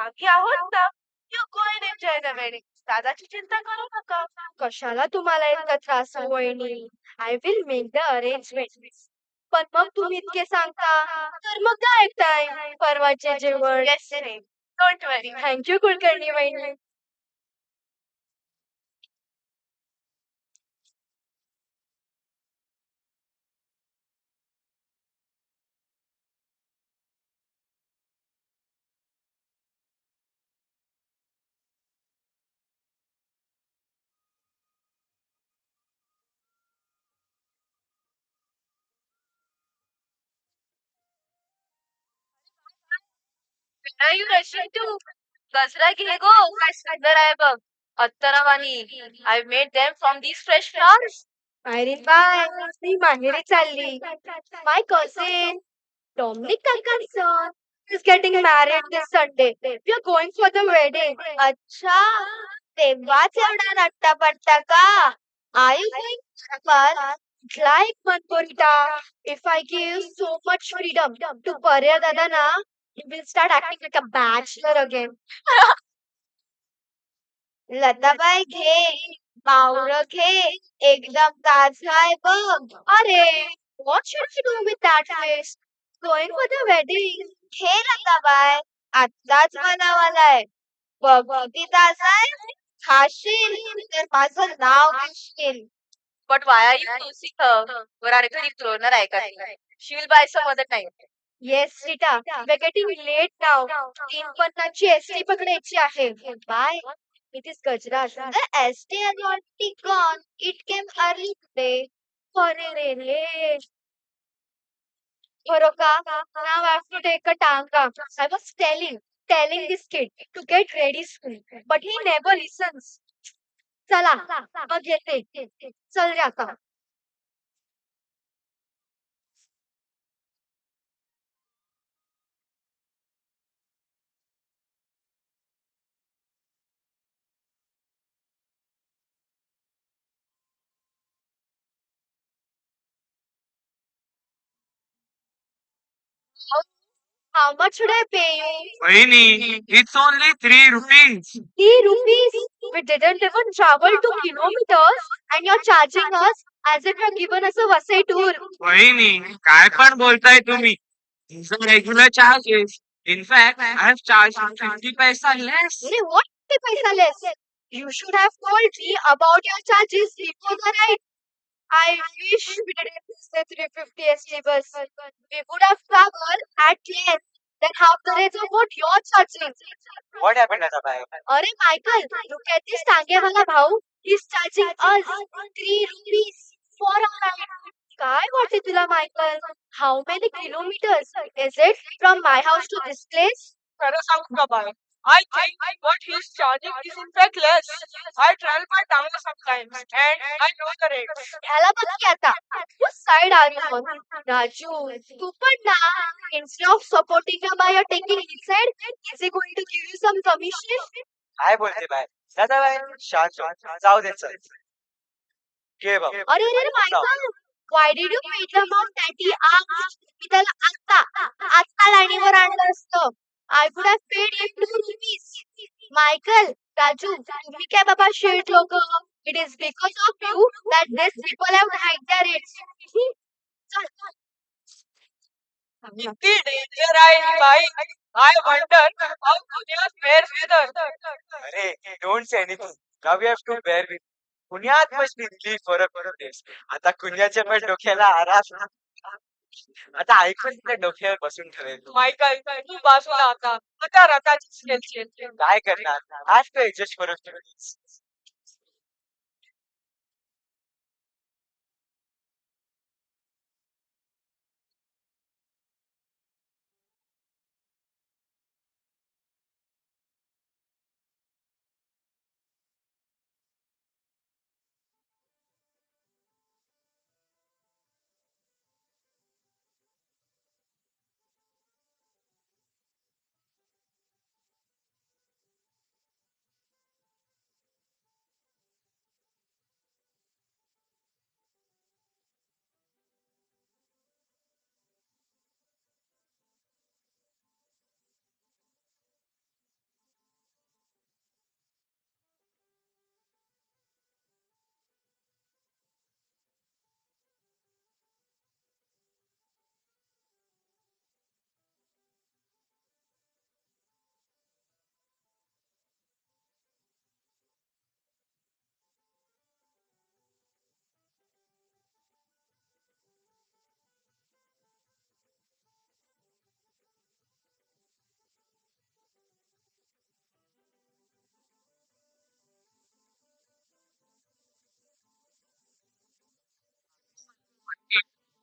आम्ही आहोत ना you go and enjoy the wedding दादाची चिंता करू नका कशाला तुम्हाला इतका त्रास हो वहिनी? I will make the arrangement. पण मग तुम्ही इतके सांगता तर मग काय ऐकताय? परवाचे जेवण. Yes don't worry thank you Kulkarni वहिनी. Are you rushing to Gazra घे गो काय सुंदर आहे बघ अत्तरावानी I made them from these fresh flowers. अरे बाय मी माहेरी चालली. My cousin Dominic Kakan's son is getting married this Sunday. We are going for the wedding. अच्छा तेव्हाच एवढा नट्टापट्टा का? Are you going but like Manpurita, if I give so much freedom to Parya Dada na, he will start acting like a bachelor again. Latabai घे पावडं घे एकदम ताजा आहे बघ अरे what should I do with that face going for the wedding घे लताबाई आत्ताच बनावालाय बघ किती ताजा आहे खाशील तर माझं नाव घेशील But why are you forcing her? वर अरे घरी cloner आहे का ती? She will buy some other time. Yes, Rita, we're getting late now. 3:50 ST पकडायची आहे. Bye. It is Gajraj. The ST has already gone. It came early today. अरे रे रे. Boroka, now I have to take a tanga. I was telling this kid to get ready soon, but he never listens. चला, मग येते. चल रे आता. How much should I pay you? Vaini, it's only 3 rupees. 3 rupees. We didn't even travel 2 kilometers and you're charging us as if you're giving us a Vasai tour. Vaini, काय पण बोलताय तुम्ही? These are regular charges. In fact, I have charged you 50 paisa less. Hey, what 50 paisa less? You should have told me about your charges before the ride. I wish we didn't miss the 350 ST bus. We would have traveled at length than half the rates of what you're charging. What happened, Latabai? अरे Michael, look at this टांगेवाला भाऊ. He's charging us 3 rupees for a ride. काय वाटते तुला Michael? How many kilometers is it from my house to this place? खरं सांगू का bye I think what he's charging is in fact less. I travel by Tamil sometimes and I know the rates. ह्याला बघ की आता. Whose side are you on? Raju, तू पण ना. Instead of supporting him by your taking his side, is he going to give you some commission? काय बोलते bye Latabai शांत हो. जाऊ दे चल घे बाबा अरे अरे अरे Michael, why did you pay the amount that he asked? मी त्याला आत्ता लाईनीवर आणलं असतं. I would have paid him 2 rupees. Michael, Raju, तुम्ही काय बाबा शेट लोक? It is because of you that these people have hiked their rates. चल, किती डेंजर आहे ही by I wonder how Kunya's fares with her. अरे don't say anything. Now we have to bear with. पुण्यात must be relief for a few days. आता कुण्याच्या पण डोक्याला आराम. आता ऐकून त्या डोक्यावर बसून ठेवेल. मायकल तू बाजूला आता रथाची खेळशील काय करणार? Have to adjust for a few days.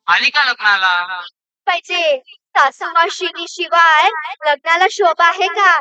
आली का लग्नाला? पाहिजे. सासूमाशीनी शिवाय लग्नाला शोभा आहे का?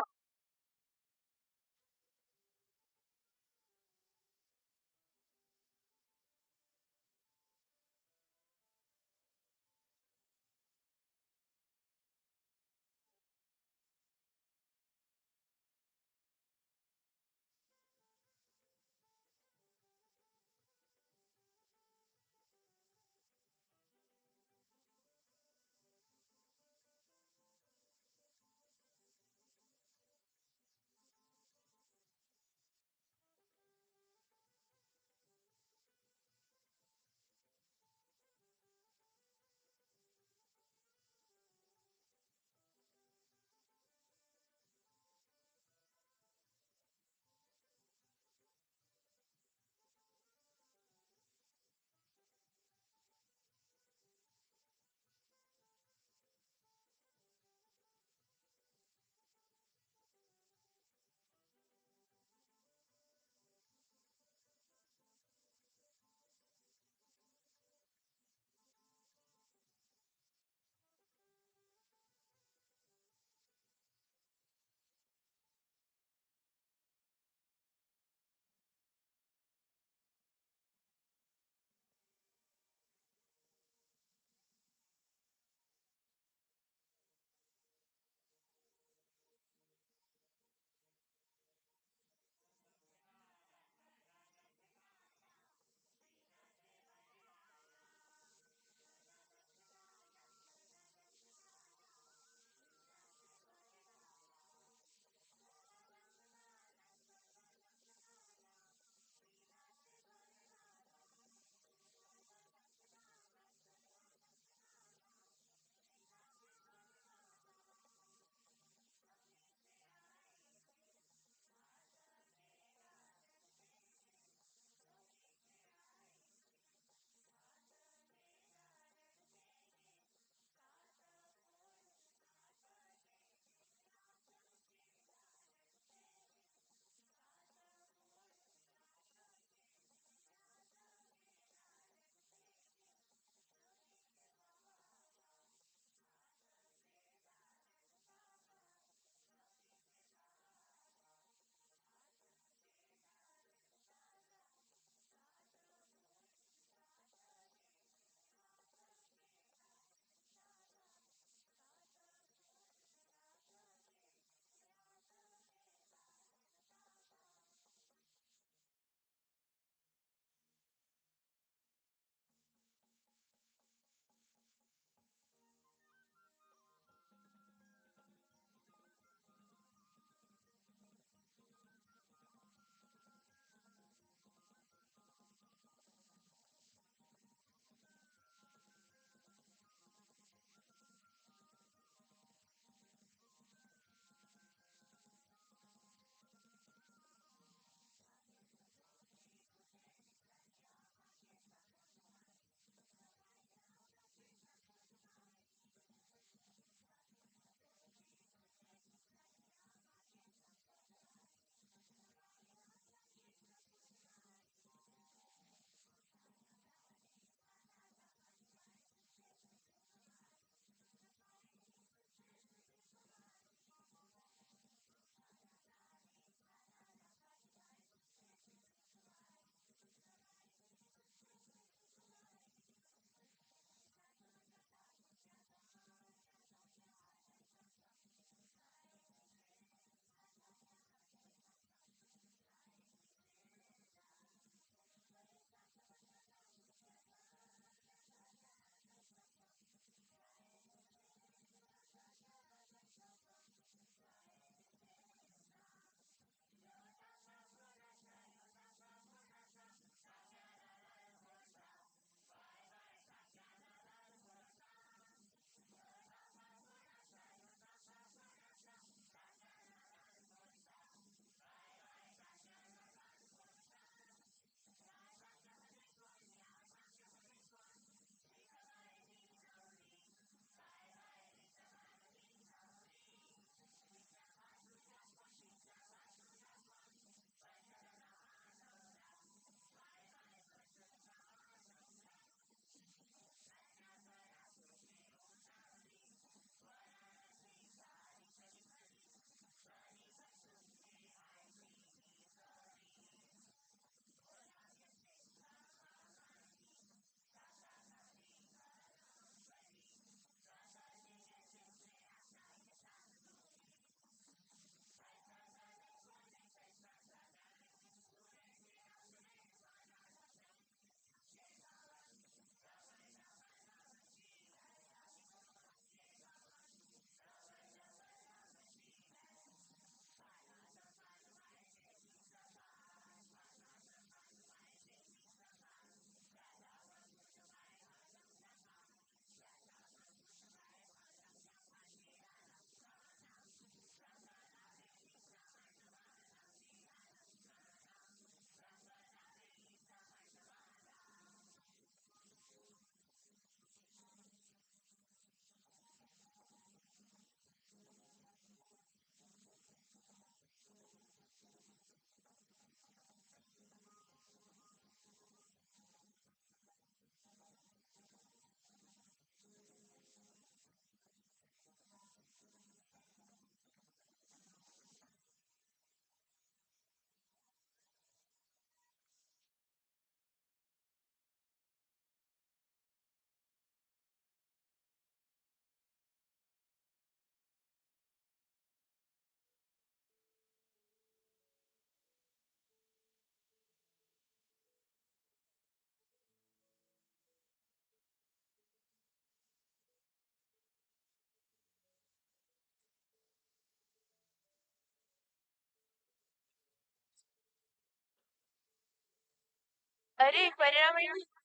अरे परिणाम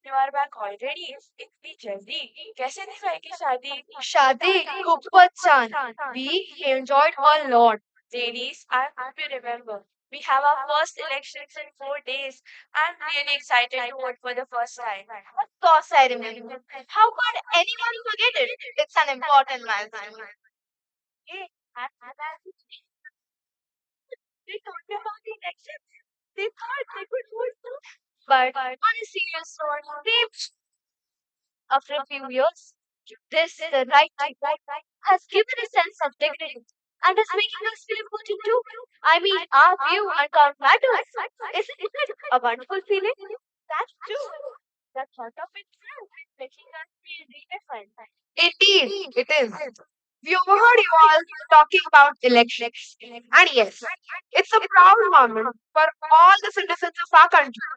you are back already. इतनी जल्दी कैसे थी भाई की शादी? शादी खूबच छान. We enjoyed a lot. Ladies, I hope you remember. We have our first elections in 4 days. I'm really excited to vote for the first time. Of course, I remember. How could anyone forget it? It's an important milestone. Hey, they talked about the elections. They thought they could vote too. But on a serious note, they after a few years, this, the right to vote, has given a sense of dignity and is making us feel important too. I mean, our view and count matters. Isn't it a wonderful feeling? That's true. The thought of it too, making us feel redefined. Indeed, it is. We overheard you all talking about elections. And yes, it's a proud moment for all the citizens of our country.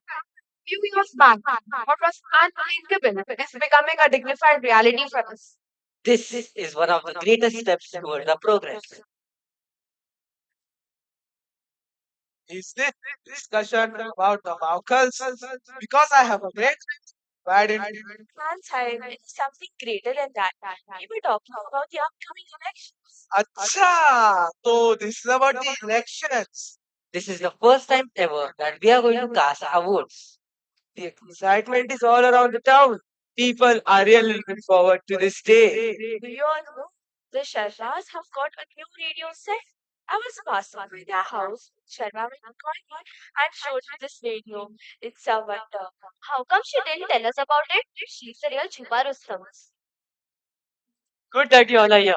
Few years back, what was unthinkable is becoming a dignified reality for us. This is one of the greatest steps toward the progress. Is this discussion about the vowels? Because I have a great bad in I'm sorry, it's something greater than that. We were talking about the upcoming elections. Acha! So this is about the elections. This is the first time ever that we are going to cast our votes. The excitement is all around the town. People are really looking forward to this day. Do you all know the Sharmas have got a new radio set? I was passing by their house. Sharma went calling and showed me this radio. It's a wonder. How come she didn't tell us about it? She's a real Chupa Rustam. Good that you all are here.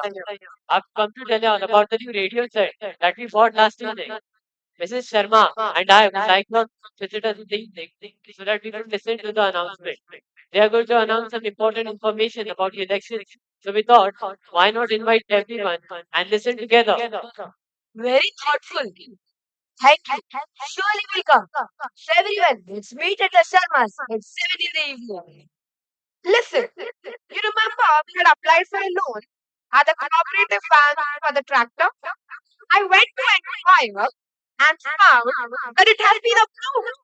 I've come to tell you all about the new radio set that we bought last evening. Mrs. Sharma and I would like to visit us this evening so that we could listen to the announcement. They are going to announce some important information about the elections. So we thought, why not invite everyone and listen together? Very thoughtful. Thank you. Surely will come. So everyone, let's meet at the Sharmas at 7 in the evening. Listen, you remember we had applied for a loan at the cooperative bank for the tractor? I went to inquire and found that it has been approved.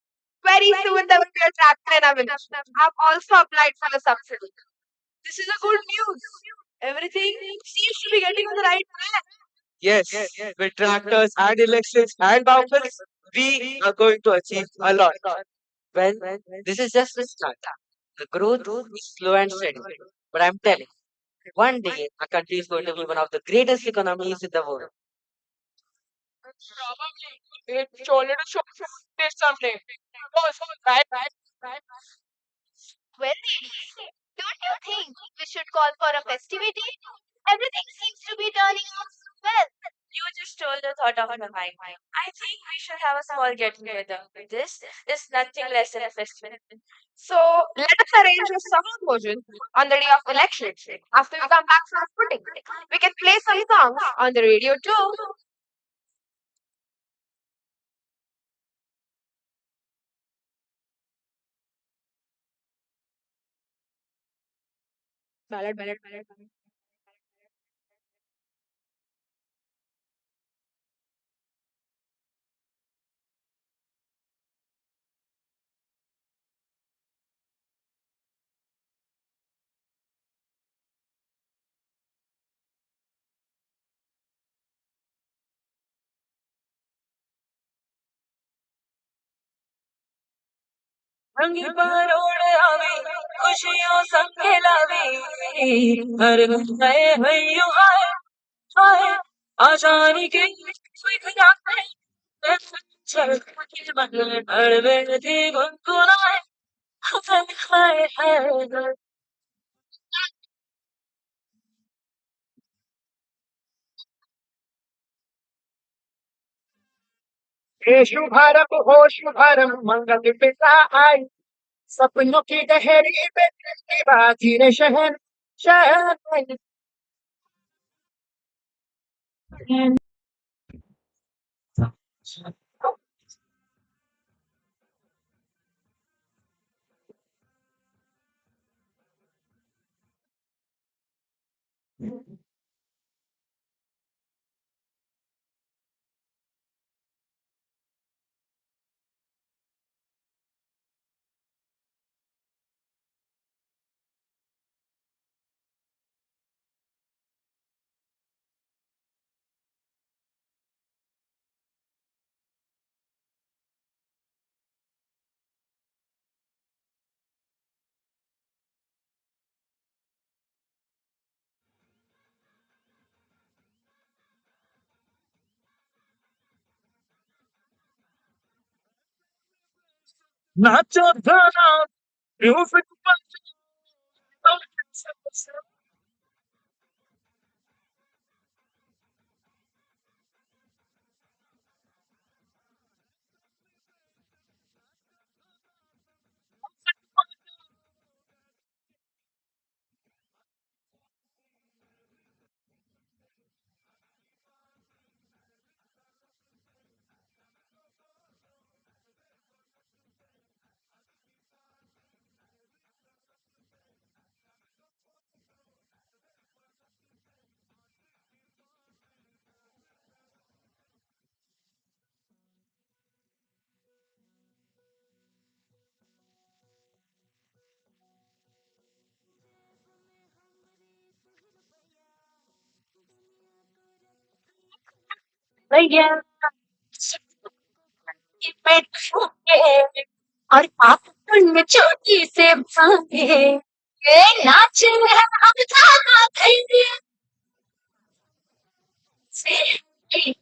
Very soon there will be a tractor in our village. I've also applied for the subsidy. This is a good news. Everything seems to be getting on the right track. Yes, with tractors and elections and vowels, we are going to achieve a lot. Well, this is just the start. The growth is slow and steady. But I'm telling you, one day our country is going to be one of the greatest economies in the world. Probably. It's surely to show this someday. Boss, right? Well, ladies, don't you think we should call for a festivity? Everything seems to be turning out so well. You just stole the thought of my mind. I think we should have a small get together. This is nothing less than a festival. So let us arrange a summer version on the day of elections. After we come back from footing, we can play some songs on the radio too. Ballad. रंग परोड़ आवे खुशियों संग लावे हर नए भैया हाय हाय आजादी के सुख जाते चल मन हर थी गुनगुनाए हाय हाय हाय हे शुभारंभ हो शुभारंभ मंगल पिता आई सपनों की गहरी में की बाजी रे शहर शहर नाचो थाना म्यूजिक भैया की पेट फूटे और आप में छोटी से भागे ये नाच रहे हम था खैरी से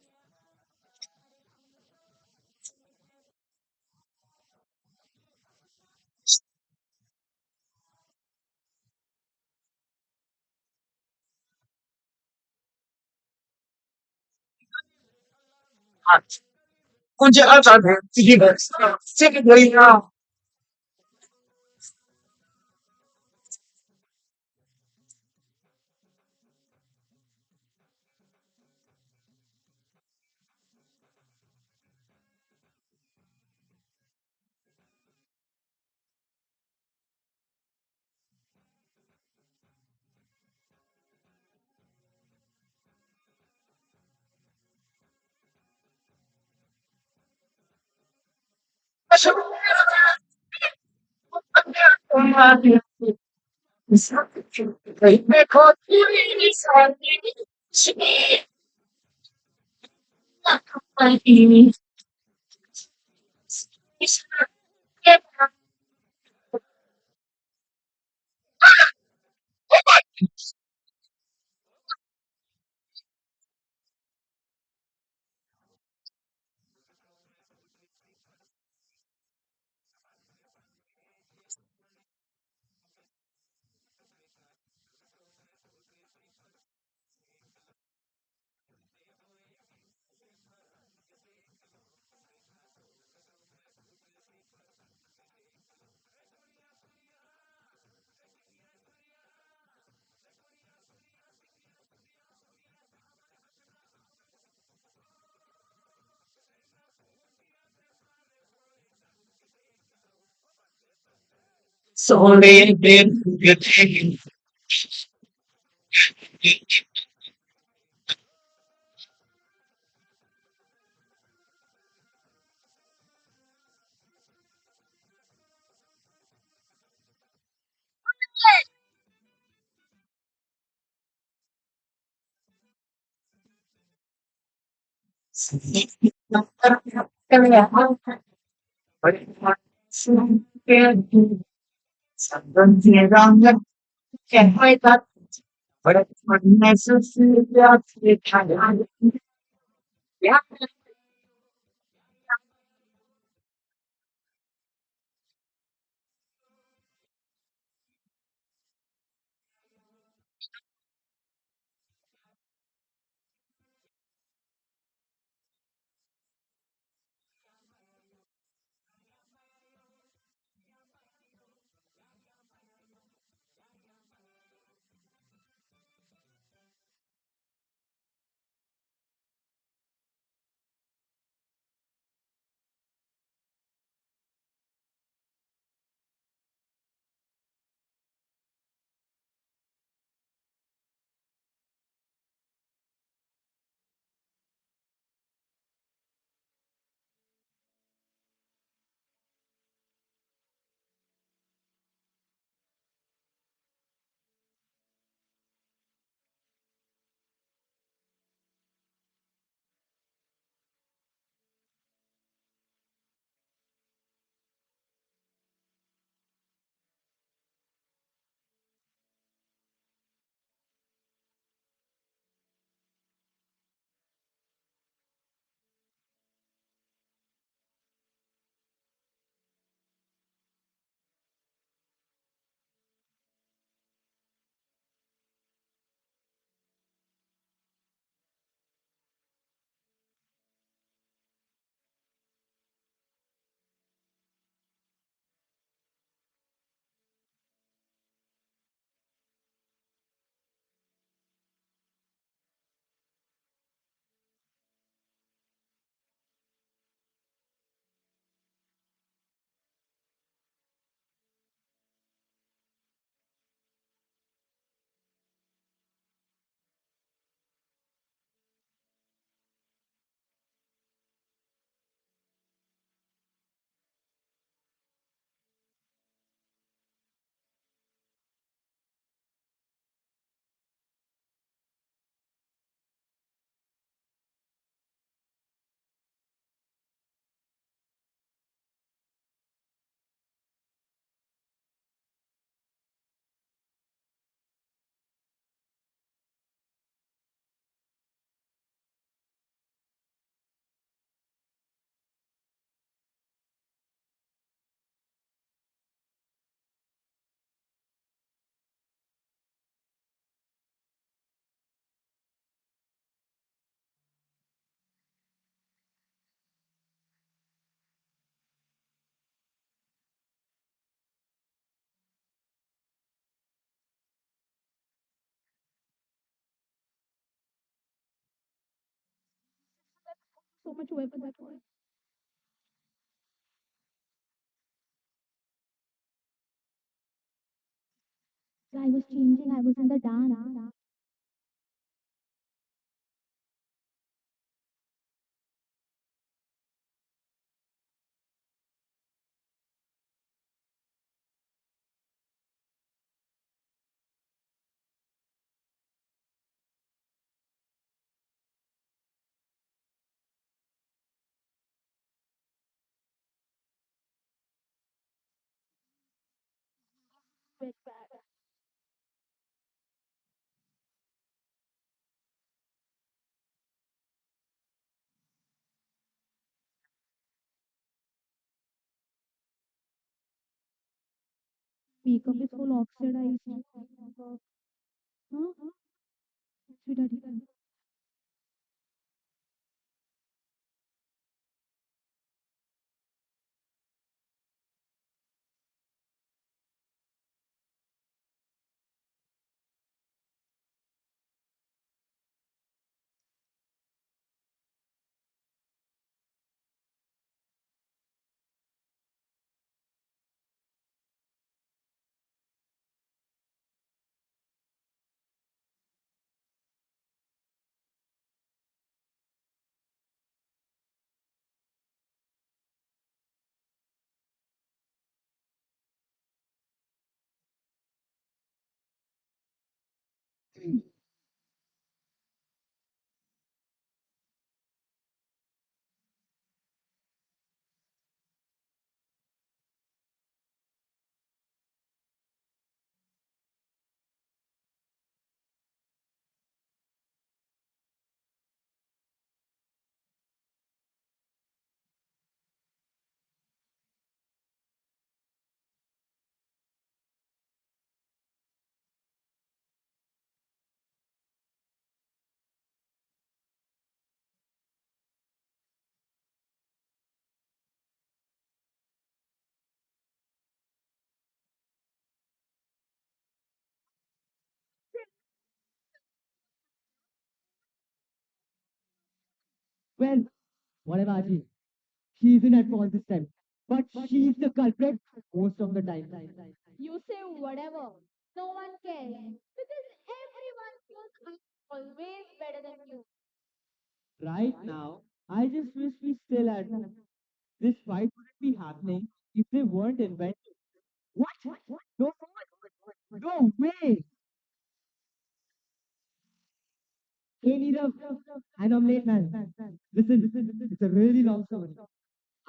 मुझे आजाद है तुझे बस सिर्फ गई ना सोने दिन गए Well, whatever, Aji. She isn't at fault this time. But she's the culprit most of the time. You say whatever. No one cares. Because everyone feels I'm always better than you. Right now, I just wish we still had home. This fight wouldn't be happening if they weren't invented. What? No, no way! Hey, Neerav, I know I'm late, man. Listen, it's a really long story.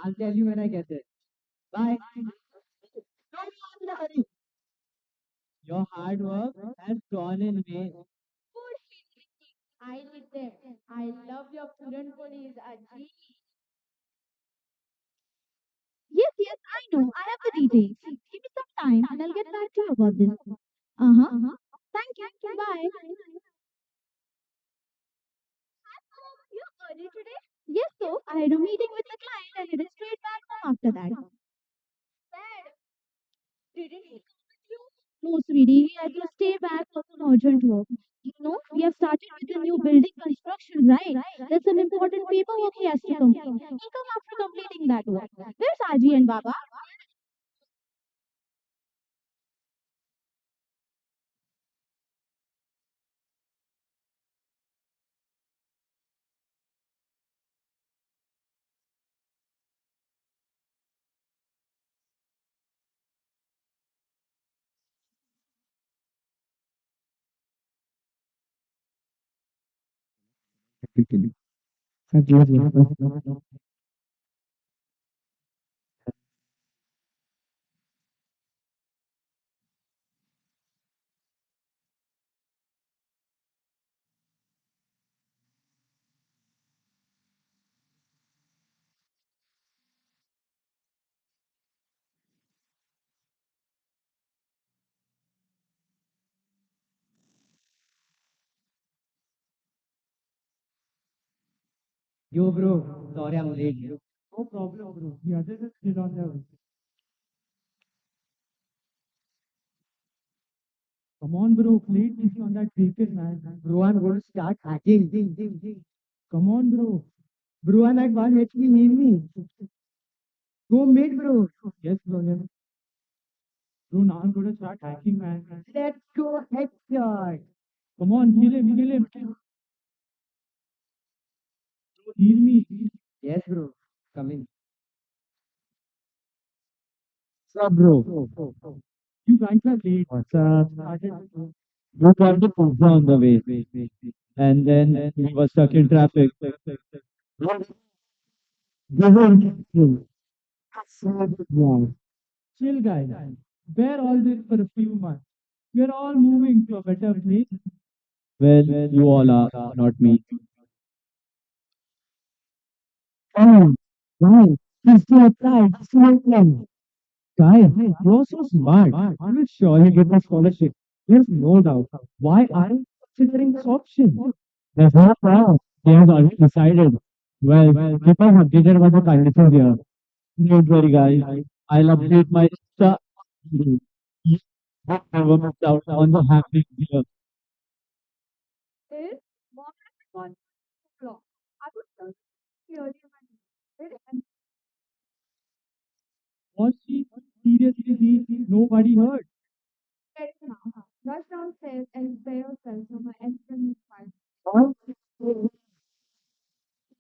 I'll tell you when I get there. Bye. Don't be in a hurry. Your hard work has gone in vain. Good hit. I'll be there. I love your Puran Polis, Aji. Yes, yes, I know. I have the details. Give me some time and I'll get back to you about this. Uh huh. Thank you. Bye. You're early today? Yes, so I had a meeting with the client and headed straight back home after that. Dad, didn't he come with you? No, sweetie, I had to stay back for some urgent work. You know, we have started with the new building construction, right? There's some important paperwork he has to complete. He'll come after completing that work. Where's Aji and Baba? Yo, bro. Sorry I'm late. No problem, bro. The others are still on their way. Come on, bro. Play it easy on that vehicle, man. Bro, I'm going to start hacking. Come on, bro. Bro, and I can't actually heal me. Go mid, bro. Yes, bro. Yes. Bro, now I'm gonna start hacking, man. Let's go headshot. Come on, kill him, kill him. Heal me. Yes, bro. Coming. What's up, bro? You guys are late. What's up? Bro, got the pizza on the way. And then we were stuck in traffic. Yeah. Chill, guys. Bear all this for a few months. We're all moving to a better place. Well, you all are, not me. Oh, wow. He's still outside. Still playing. Guys, you're so smart. You will surely get a scholarship. There's no doubt. Why aren't you considering this option? There's no problem. They have already decided. Well, keep us updated about the conditions here. Don't worry, guys. I'll update my Insta. You never missed out on the happenings here. Is mom has gone wrong. I would tell clearly my Was she seriously the nobody heard? Get it now. Rush downstairs and spare yourself from my entrance fire.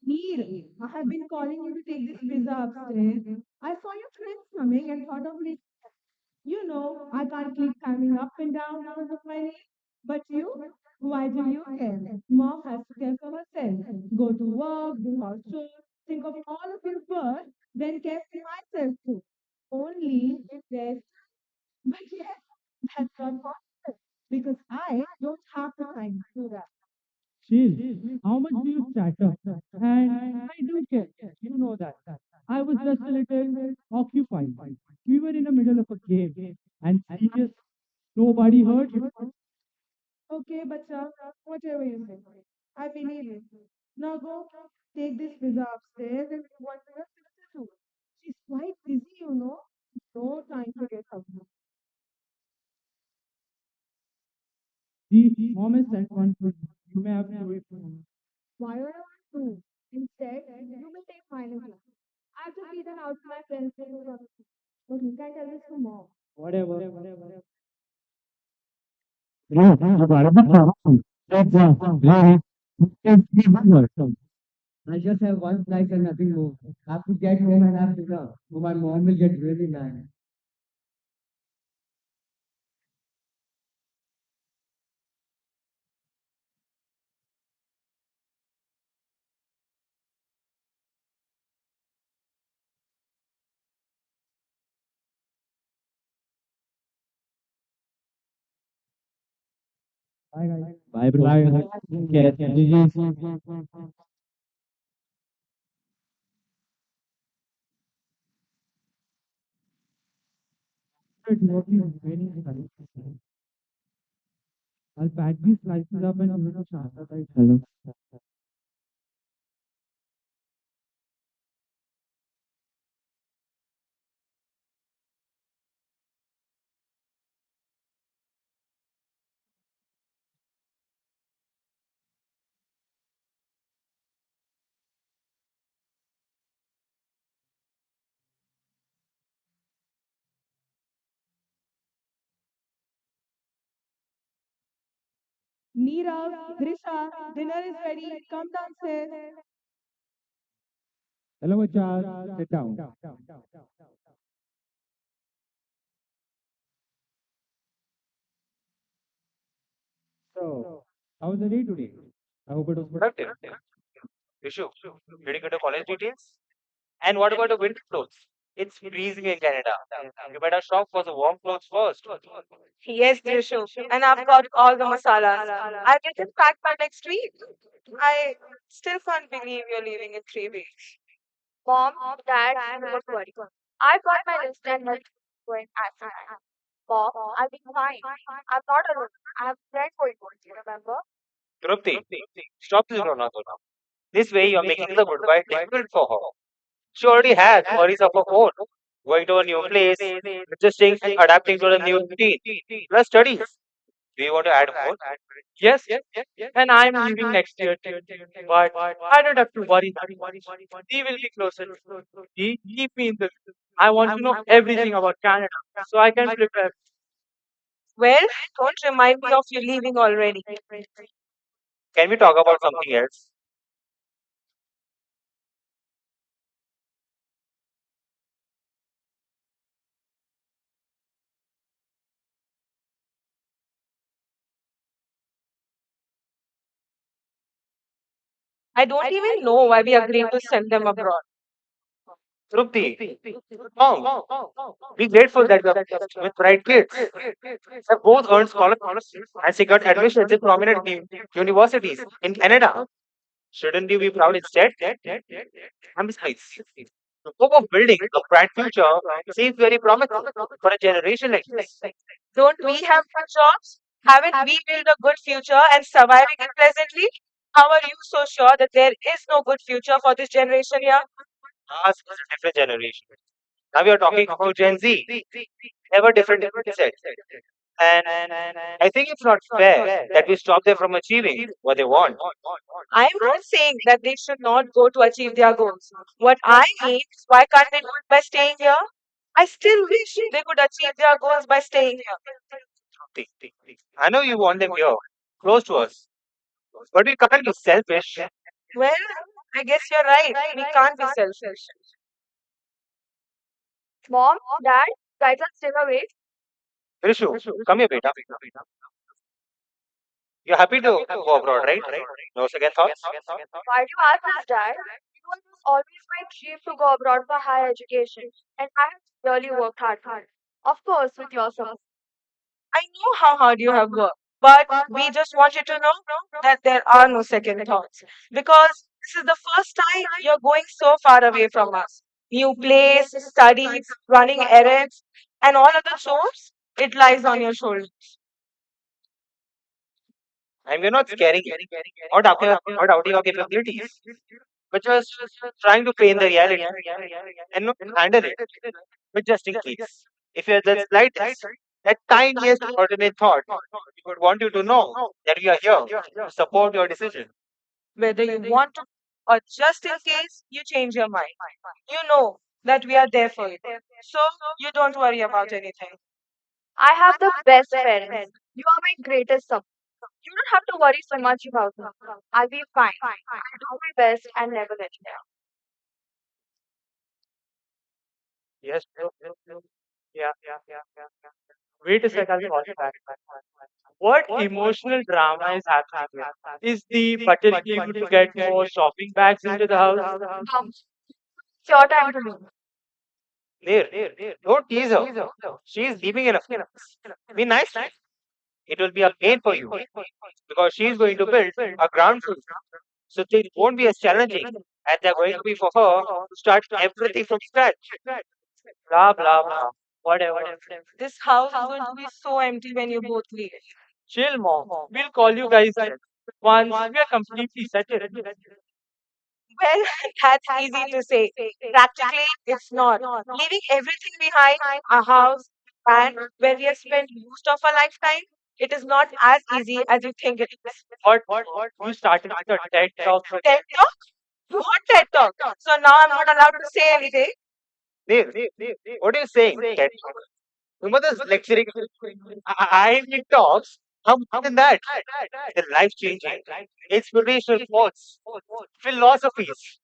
Neer, I have been calling you to take this pizza upstairs. I saw your friends coming and thought of it. You know, I can't keep climbing up and down because of my knee. But you, why do you care? Mom has to care for herself. Go to work, do house chores, think of all of you first, then care for myself too. Only if there's, but yes, that's not possible because I don't have the time to do that. Chill. How much do you chatter? And I do care. You know that. I was just a little occupied. We were in the middle of a game. And serious, nobody heard you. Okay, bacha, whatever you say. I believe you. Now go take this pizza upstairs and what to your sister too. She's quite busy, you know. No time to get up. The mom has sent one for you. You may have to wait for me. Why would I want to? Instead, you will take mine as well. I have just eaten out with my friends. But you can tell this to mom. Whatever. No, you got a bit wrong. Really? It's the homework. I just have one slice and nothing more. I have to get home and have dinner. So my mom will get really mad. Bye, guys. Bye, bro. Bye. Get I'll pack these slices up and give it to Shanta. Hello. Neerav, Drisha, dinner is ready. Come downstairs. Hello, Achar. Sit down. So, how was the day today? I hope it was productive. Issue. Heading into college details? And what about the winter clothes? It's freezing in Canada. You better shop for the warm clothes first. Yes, Drishu. And I've got all the masalas. I'll get it packed by next week. I still can't believe you're leaving in 3 weeks. Mom, Dad, don't worry. I've got my list and health going as planned. Mom, I'll be fine. I'm not alone. I have a friend going with you, remember? Trupti, stop this Ronaldo now. This way you're making the goodbye difficult for her. She already has worries of her own. Going to a new place, adjusting and adapting to the new routine. Plus studies. Do you want to add more? Yes, and I'm leaving next year too. But I don't have to worry that much. He will be closer to me. He keep me in the loop. I want to know everything about Canada so I can prepare. Well, don't remind me of you leaving already. Can we talk about something else? I don't even know why we agreed to send them abroad. Trupti, mom, be grateful that we are blessed with bright kids. They both earned scholarships and secured admissions in prominent universities in Canada. Shouldn't you be proud instead? And besides, the hope of building a bright future seems very promising for a generation like this. Don't we have good jobs? Haven't we built a good future and surviving it pleasantly? How are you so sure that there is no good future for this generation here? Ours is a different generation. Now we are talking about Gen Z. They have a different mindset. And I think it's not fair that we stop them from achieving what they want. I am not saying that they should not go to achieve their goals. What I mean is, why can't they do it by staying here? I still wish they could achieve their goals by staying here. I know you want them here, close to us, but we can't be selfish. Well, I guess you're right. We can't be selfish. Mom, Dad, guys are still awake. Rishu, come here, beta. You're happy to go abroad, right? No second thoughts? Why do you ask this, Dad? It was always my dream to go abroad for higher education, and I have really worked hard for it. Of course, with your support. I know how hard you have worked, but we just want you to know that there are no second thoughts. Because this is the first time you're going so far away from us. New place, studies, running errands, and all of the chores, it lies on your shoulders. And we're not scaring you or doubting your capabilities. We're just trying to paint the reality and not handle it. But just in case, if you have the slightest, that tiniest alternate thought, we would want you to know that we are here to support your decision. Whether you want to or just in case you change your mind. You know that we are there for you. So you don't worry about anything. I have the best parents. You are my greatest support. You don't have to worry so much about me. I'll be fine. I'll do my best and never let you down. Yes, yeah. Wait a second, I'll call you back. What emotional drama is happening here? Is the butler able to get more shopping bags into the house? It's your time to leave. There, don't tease her. She's leaving in a be nice to her. It will be a pain for you because she's going to build a ground floor. So it won't be as challenging as they're going to be for her to start everything from scratch. Blah, blah, blah. Whatever. This house is going to be so empty when you both leave. Chill, mom. We'll call you guys once we are completely settled. Well, that's easy to say. Practically, it's not. Leaving everything behind, a house, and where we have spent most of our lifetime, it is not as easy as you think it is. What? You started with a TED talk. TED Talk? What TED Talk? So now I'm not allowed to say anything. Dev, what are you saying? TED talk. Your mother's lecturing. I need talks. How more than that? They're life changing, inspirational quotes, philosophies.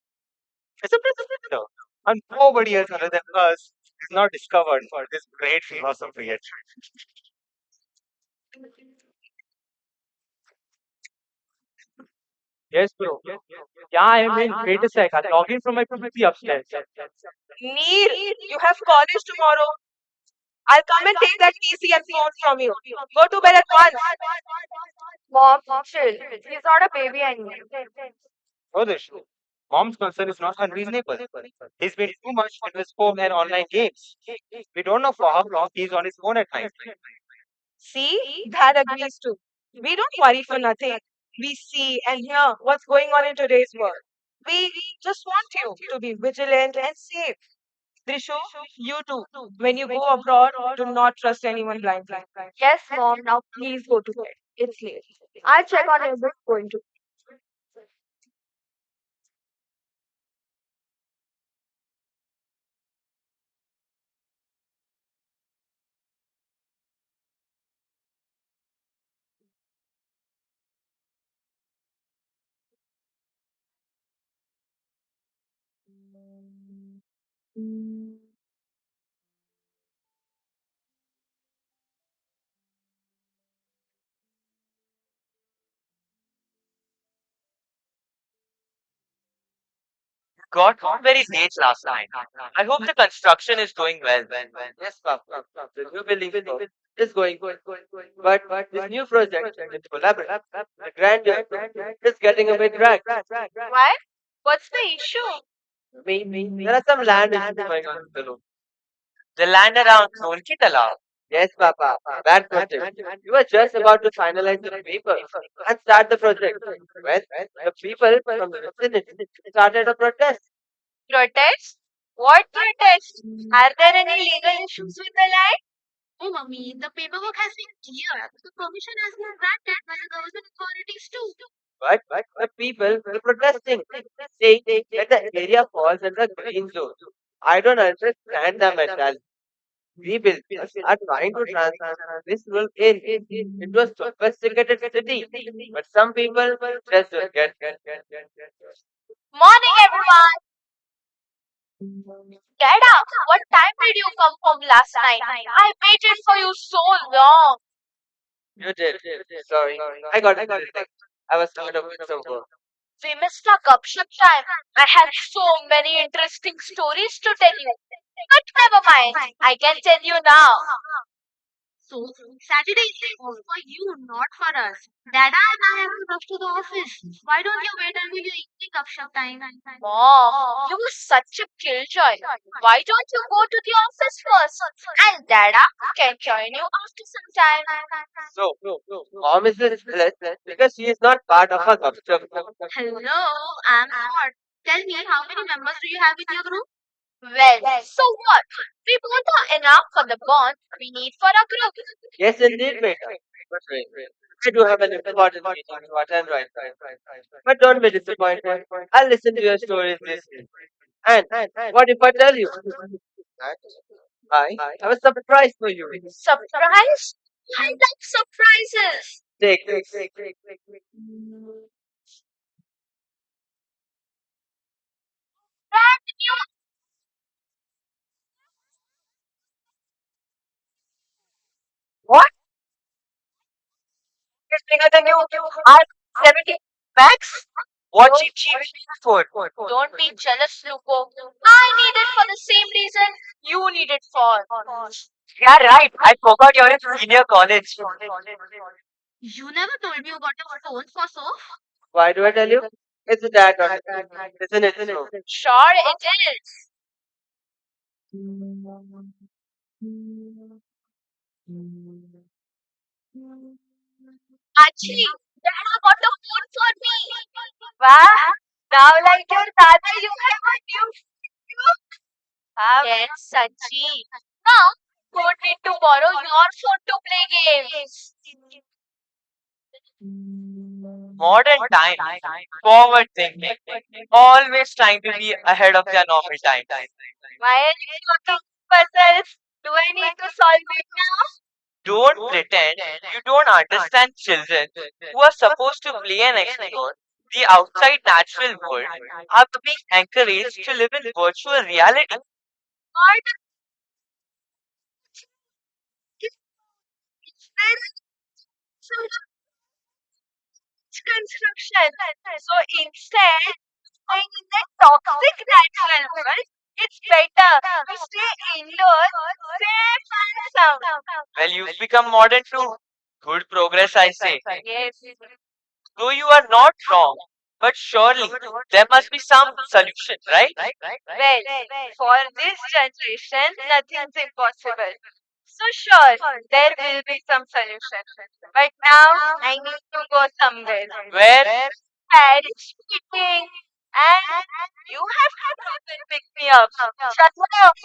It's a principle. And nobody else other than us is not discovered for this great philosophy yet. Yes, bro. Yeah, I am in. Wait a sec. I'll log in from my PC upstairs. Neil, you have college tomorrow. I'll come and take that PC and phone from you. Go to bed at once. Mom, chill. He's not a baby anymore. Rodish, mom's concern is not unreasonable. He's been too much into his phone and online games. We don't know for how long he's on his phone at night. See, that agrees too. We don't worry for nothing. We see and hear what's going on in today's world. We just want you to be vigilant and safe. Trishu, you too. When you go abroad, do not trust anyone blindly. Yes, mom, now please go to bed. It's late. I'll check on your book going to. Got home very late last night. I hope the construction is going well. Yes, Papa. The new building is going. But this new project with collaborate, the grandeur is getting a bit dragged. Why? What's the issue? There are some land issues going on below. The land around Nolki Talab. Yes, Papa. That project. You were just about to finalize the paper and start the project when the people from the vicinity started a protest. Protest? What protest? Are there any legal issues with the land? Oh, mummy, the paperwork has been cleared. The permission has been granted by the government authorities too. But the people were protesting, saying that the area falls under green zone. I don't understand the mentality. We builders are trying to transform this rural area into a sophisticated city, but some people just don't get. Morning, everyone. Dada, what time did you come home last night? I waited for you so long. You did. Sorry, I got it. I was caught up with some work. We missed our gupshup time. I had so many interesting stories to tell you. But never mind. I can tell you now. So, Saturday is off for you, not for us. Dada and I have to rush to the office. Why don't you wait until your evening upshot time? Mom, you were such a killjoy. Why don't you go to the office first? And Dada can join you after some time. So, mom is jealous because she is not part of our gupshup. Hello, I'm not. Tell me, how many members do you have in your group? Well, so what? We both are enough for the bond we need for a group. Yes, indeed, Beta. But wait, I do have an important meeting to attend right now. But don't be disappointed. I'll listen to your stories this week. And what if I tell you that I have a surprise for you? Surprise? I love surprises. Take this. Brand new. What? It's bigger than you. R70 Max? What's it cheap for? Don't be jealous, Lupo. I need it for the same reason you need it for. Yeah, right. I forgot you're in senior college. You never told me you got a phone for so. Why do I tell you? It's that honest. Isn't it so? Sure, it is. Actually, Dada got a phone for me. Wow. Now, like your dada, you have a new phone. Yes, Sanchi. Now, don't need to borrow your phone to play games. Modern time. Forward thinking. Always trying to be ahead of their normal times. Why are you talking puzzles? Do I need to solve it now? Don't pretend you don't understand children who are supposed to play and explore the outside natural world are being encouraged to live in virtual reality. What is construction? So instead, I in the toxic natural world, it's better to stay indoors, safe and sound. Well, you've become modern too. Good progress, I say. Yes. Though you are not wrong, but surely there must be some solution, right? Well, for this generation, nothing's impossible. So sure, there will be some solution. But now I need to go somewhere. Where Paris meeting. And you have to come and pick me up. Shut up.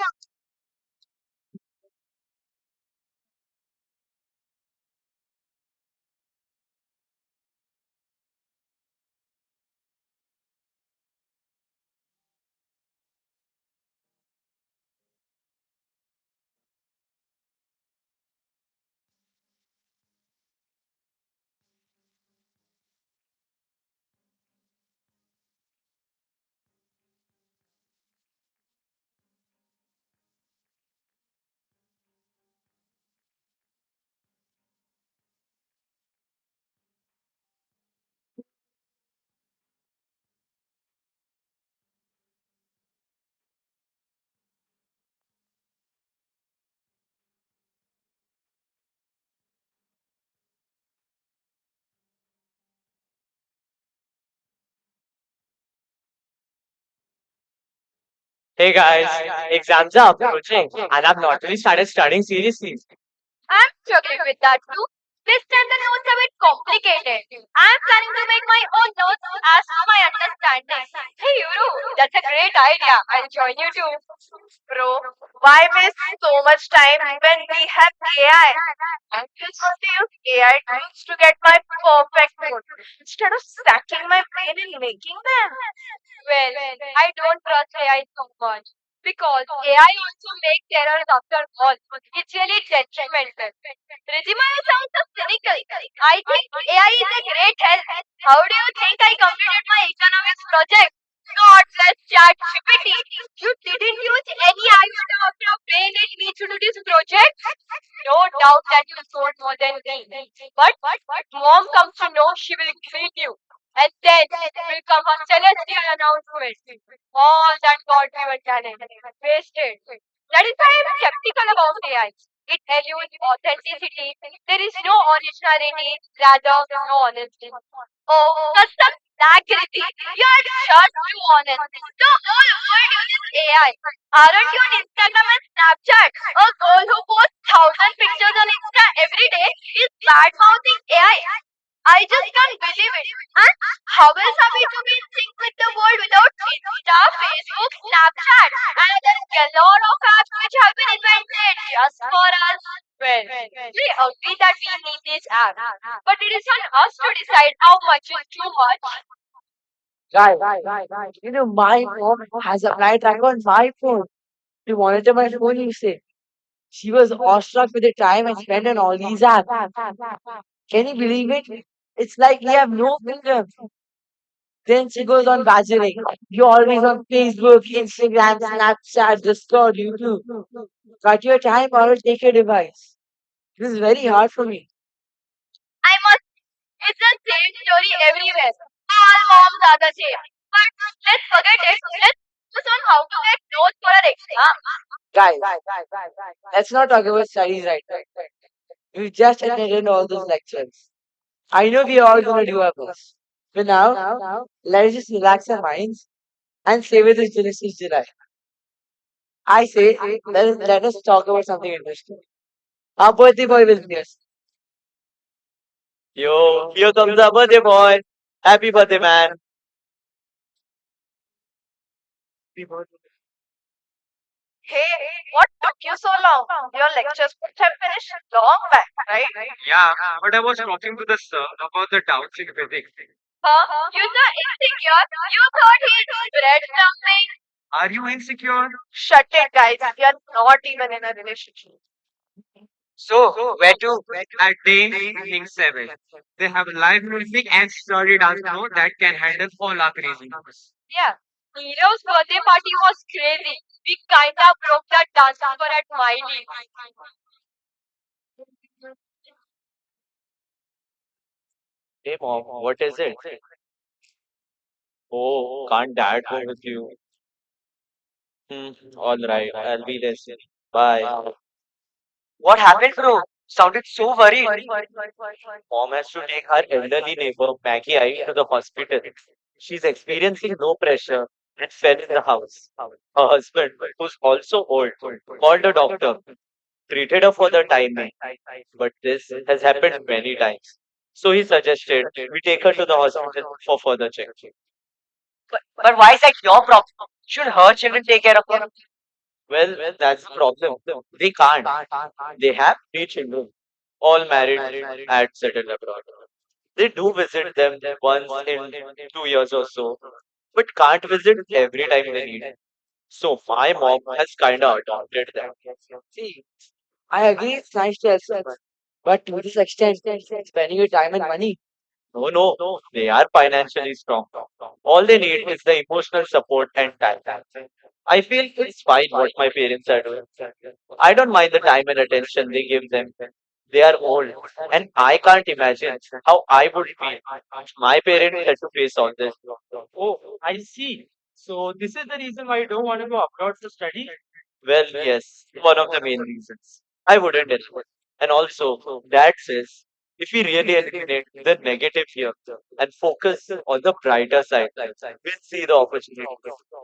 Hey guys, exams are approaching and I've not really started studying seriously. I'm struggling with that too. This time the notes are a bit complicated. I'm planning to make my own notes as per my understanding. Hey Yuru, that's a great idea. I'll join you too. Bro, why waste so much time when we have AI? I'm just going to use AI tools to get my perfect note instead of stacking my brain and making them. Well, I don't trust AI so much because AI also makes errors after all. It's really detrimental. Rizima, you sound so cynical. I think AI is a great help. How do you think I completed my economics project? God bless ChatGPT. You didn't use any iota of your brain in me to do this project? No doubt that you scored more than me. But mom comes to know she will kill you. And then will come a celestial announcement. All that God given talent. Wasted. That is why I'm skeptical about AI. It eludes authenticity. There is no originality, rather no honesty. Oh, custom integrity. You're just too honest. The whole world uses AI. Aren't you on Instagram and Snapchat? A girl who posts 1,000 pictures on Insta every day is bad mouthing AI. I just can't believe it. And how else are we to be in sync with the world without Insta, Facebook, Snapchat, and there's a lot of apps which have been invented just for us? Well, we agree that we need these apps, but it is on us to decide how much is too much. Guys, my mom has a night tracker on my phone. To monitor my phone usage. She was awestruck with the time I spent on all these apps. Can you believe it? It's like we have no freedom. Then she goes on badgering. You're always on Facebook, Instagram, Snapchat, Discord, YouTube. Cut your time or else take your device. This is very hard for me. I must. It's the same story everywhere. All moms are the same. But let's forget it. Let's focus on how to get notes for our exam. Guys, let's not talk about studies right now. We just attended all those lectures. I know we are all going to do our best. But now, let's just relax our minds and savor this delicious July. I say, let us talk about something interesting. Our birthday boy will be us. Yo, here comes the birthday boy. Happy birthday, man. Hey, what took you so long? Your lectures could have finished long back, right? Yeah, but I was talking to the sir about the doubts in physics. Huh? You're so insecure. You thought he'd spread something. Are you insecure? Shut it, guys. You're not even in a relationship. So, where to? At Dane's Evening 7. They have live music and story dance floor that can handle all our craziness. Yeah. Nero's birthday party was crazy. We kinda broke that dance floor at Miley. Hey mom, what is it? Oh, can't dad go with you? All right, I'll be listening. Bye. What happened, bro? Sounded so worried. Mom has to take her elderly neighbor Maggie I to the hospital. She's experiencing low pressure and fell in the house. Her husband, who's also old, called a doctor, treated her for the timing, but this has happened many times. So he suggested we take her to the hospital for further check. But why is that your problem? Should her children take care of her? Well, that's the problem. They can't. They have three children, all married and settled abroad. They do visit them once in 2 years or so, but can't visit every time they need. So my mom has kind of adopted them. See, I agree it's nice to help someone, but to this extent, spending your time and money. No, no, they are financially strong. All they need is the emotional support and time. I feel it's fine what my parents are doing. I don't mind the time and attention they give them. They are old, and I can't imagine how I would feel if my parents had to face all this. Oh, I see. So this is the reason why you don't want to go abroad to study? Well, yes, one of the main reasons. I wouldn't anyway. And also, Dad says if we really eliminate the negative here and focus on the brighter side, we'll see the opportunity.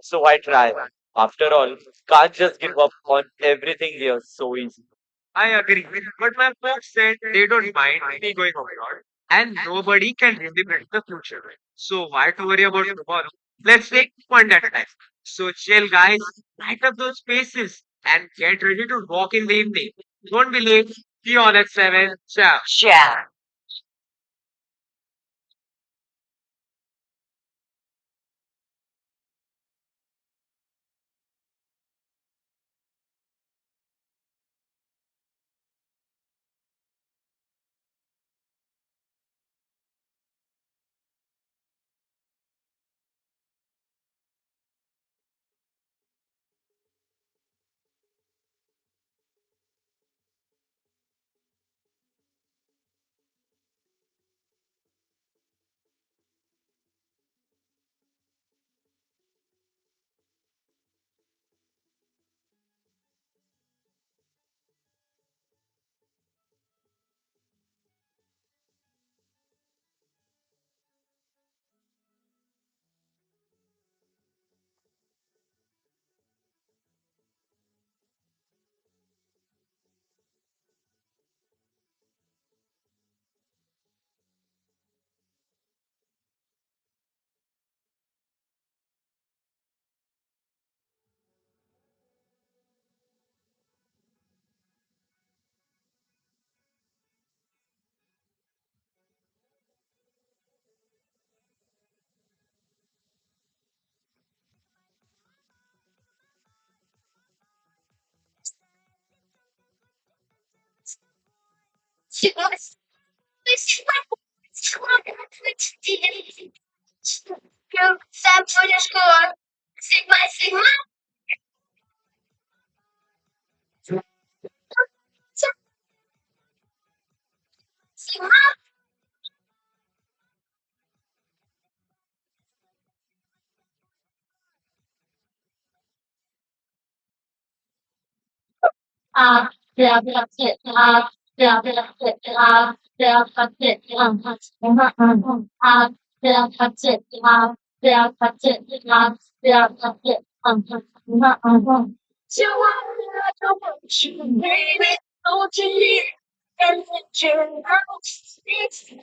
So I try. After all, can't just give up on everything here so easy. I agree. But my folks said they don't mind me going abroad and nobody can really predict the future. So why to worry about tomorrow? Let's take one at a time. So chill guys, light up those spaces and get ready to walk in the evening. Don't be late. See you all at 7. Ciao. Ciao. Sam British score. Sigma, Sigma, Sigma. Yeah, that's it. Yeah, that's it. Yeah, that's it. Yeah, that's it. Yeah, that's it. Yeah, that's it. So I don't want you, baby. Don't you leave and let your house it's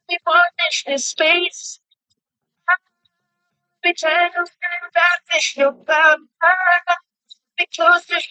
We furnish this space. We try to establish your power. Because the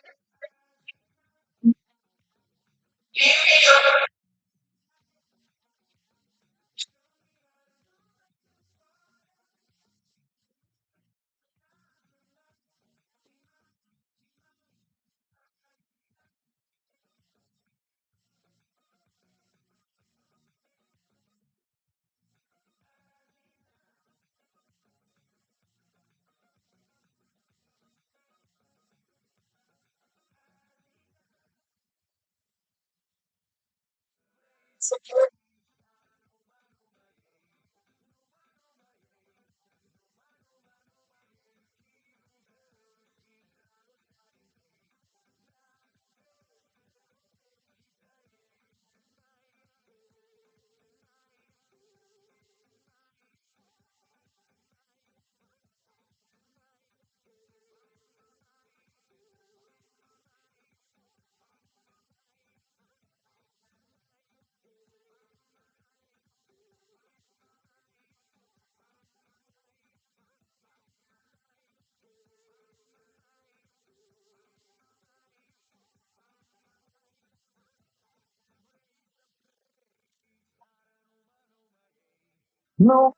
no.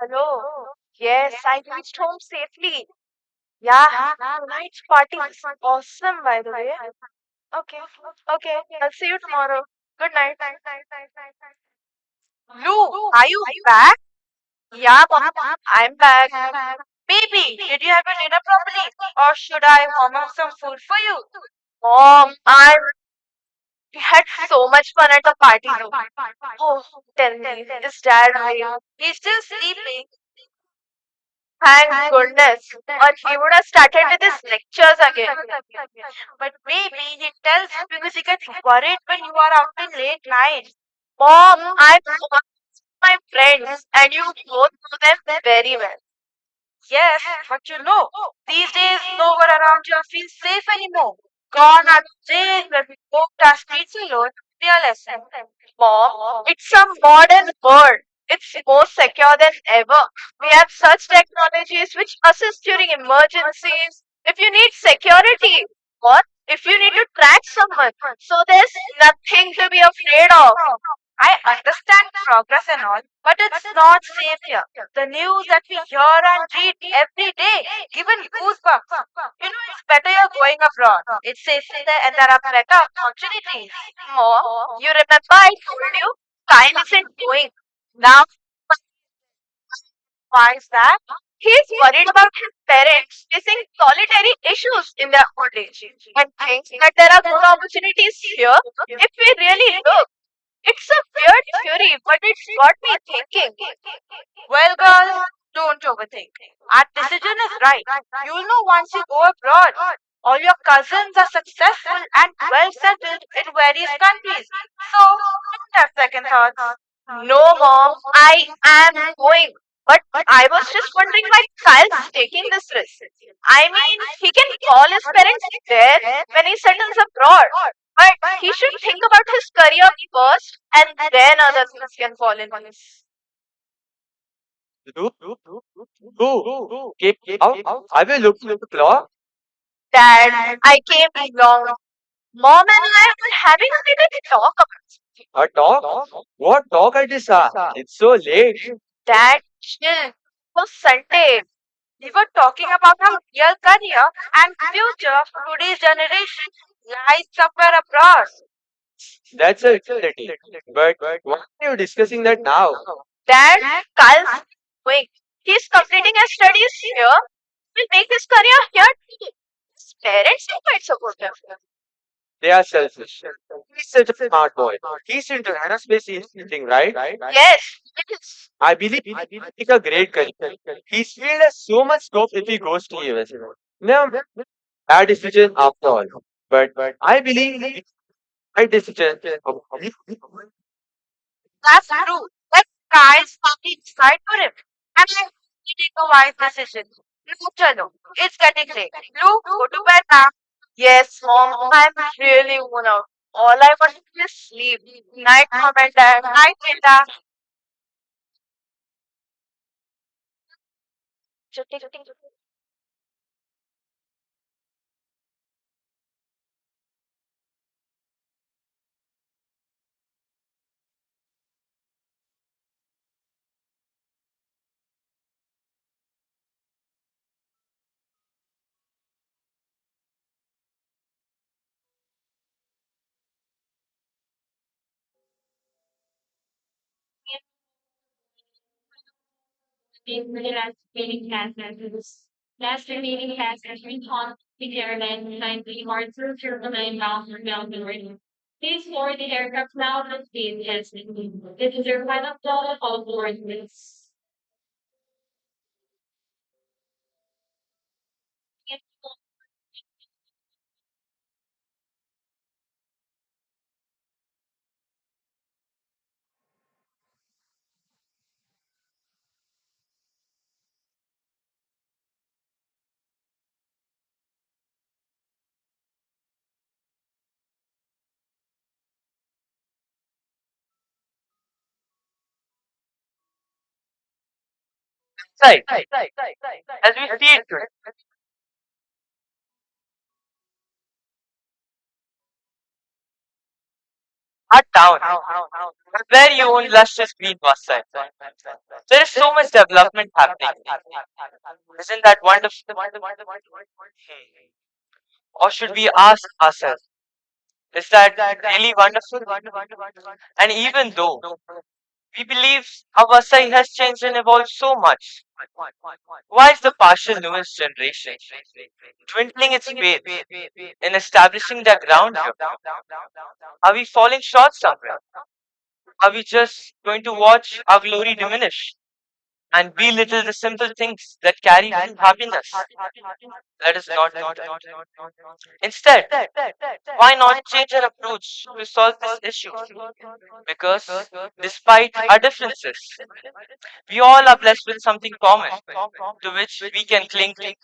Hello. Yes, I reached home safely. Yeah, tonight's party was awesome, by the way. Okay, okay. I'll see you tomorrow. Good night. Lou, are you back? Yeah, Mom, I'm back. Baby, did you have your dinner properly? Or should I warm up some food for you? Mom, we had so much fun at the party. Though. Oh, tell me, is Dad awake? He's still sleeping. Thank goodness. Or he would have started with his lectures again. But maybe he tells you because he gets worried when you are out in late nights. Mom, I'm so much with my friends, and you both know them very well. Yes, but you know, these days no one around you feels safe anymore. Gone are the days when we walked our streets alone. Fearless. Mom, it's a modern world. It's more secure than ever. We have such technologies which assist during emergencies. If you need security, what? If you need to track someone. So there's nothing to be afraid of. I understand progress and all, but it's not safe here. The news that we hear and read every day, given goosebumps. You know, it's better you're going abroad. It's safer there and there are better opportunities. More, you remember I told you, Kyle isn't going. Now, why is that? He's worried about his parents facing solitary issues in their old age and thinks that there are good opportunities here if we really look. It's a weird theory, but it's got me thinking. Well, girl, don't overthink. Our decision is right. You'll know once you go abroad. All your cousins are successful and well settled in various countries. So, don't have second thoughts. No, Mom, I am going. But I was just wondering why Kyle's taking this risk. I mean, he can call his parents there when he settles abroad. But he should think about his career first and then other things can fall in place. Look, look, I will look at the clock. Dad, I came along. Mom and I were having a bit of talk about A talk? What talk at this hour? It's so late. Dad. Chill. It was Sunday. We were talking about our real career and future of today's generation lies somewhere abroad. That's a reality. But why are you discussing that now? Dad, Kyle's going. He's completing his studies here. Will make his career here too. His parents are quite supportive. They are selfish. He's such a smart boy. He's into aerospace engineering, right? Yes, yes. I believe he'll make a great career. His field has so much scope if he goes to US. No, bad decision after all. But I believe it's right decision. That's true. But Kyle's family decide for him. And I hope he take a wise decision. No, chalo. It's getting late. Luke, go to bed now. Yes, Mom. I'm really worn out. All I want to do is sleep. Night, Mom and Dad. Night, Beta. Last remaining task has been on the airline behind the departure turbine bound for Melbourne. Please board the aircraft now and speed has been. This is your final call. All board, please. Right. As we see it today, our town, a very own luscious green Vasai. There is so much development happening. Isn't that wonderful? Or should we ask ourselves, is that really wonderful? And even though we believe our Vasai has changed and evolved so much, why is the partial newest generation dwindling its faith in establishing their ground here? Are we falling short somewhere? Are we just going to watch our glory diminish and belittle the simple things that carry true happiness? Let us not do that. Instead, why not change our approach to solve this issue? Because despite our differences, we all are blessed with something common to which we can cling to.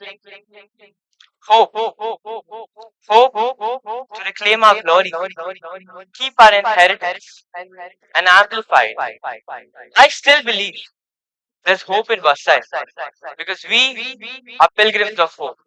Hope. Hope to reclaim our glory, keep our inheritance, and amplify it. I still believe there's hope in Vasai because we are pilgrims of hope.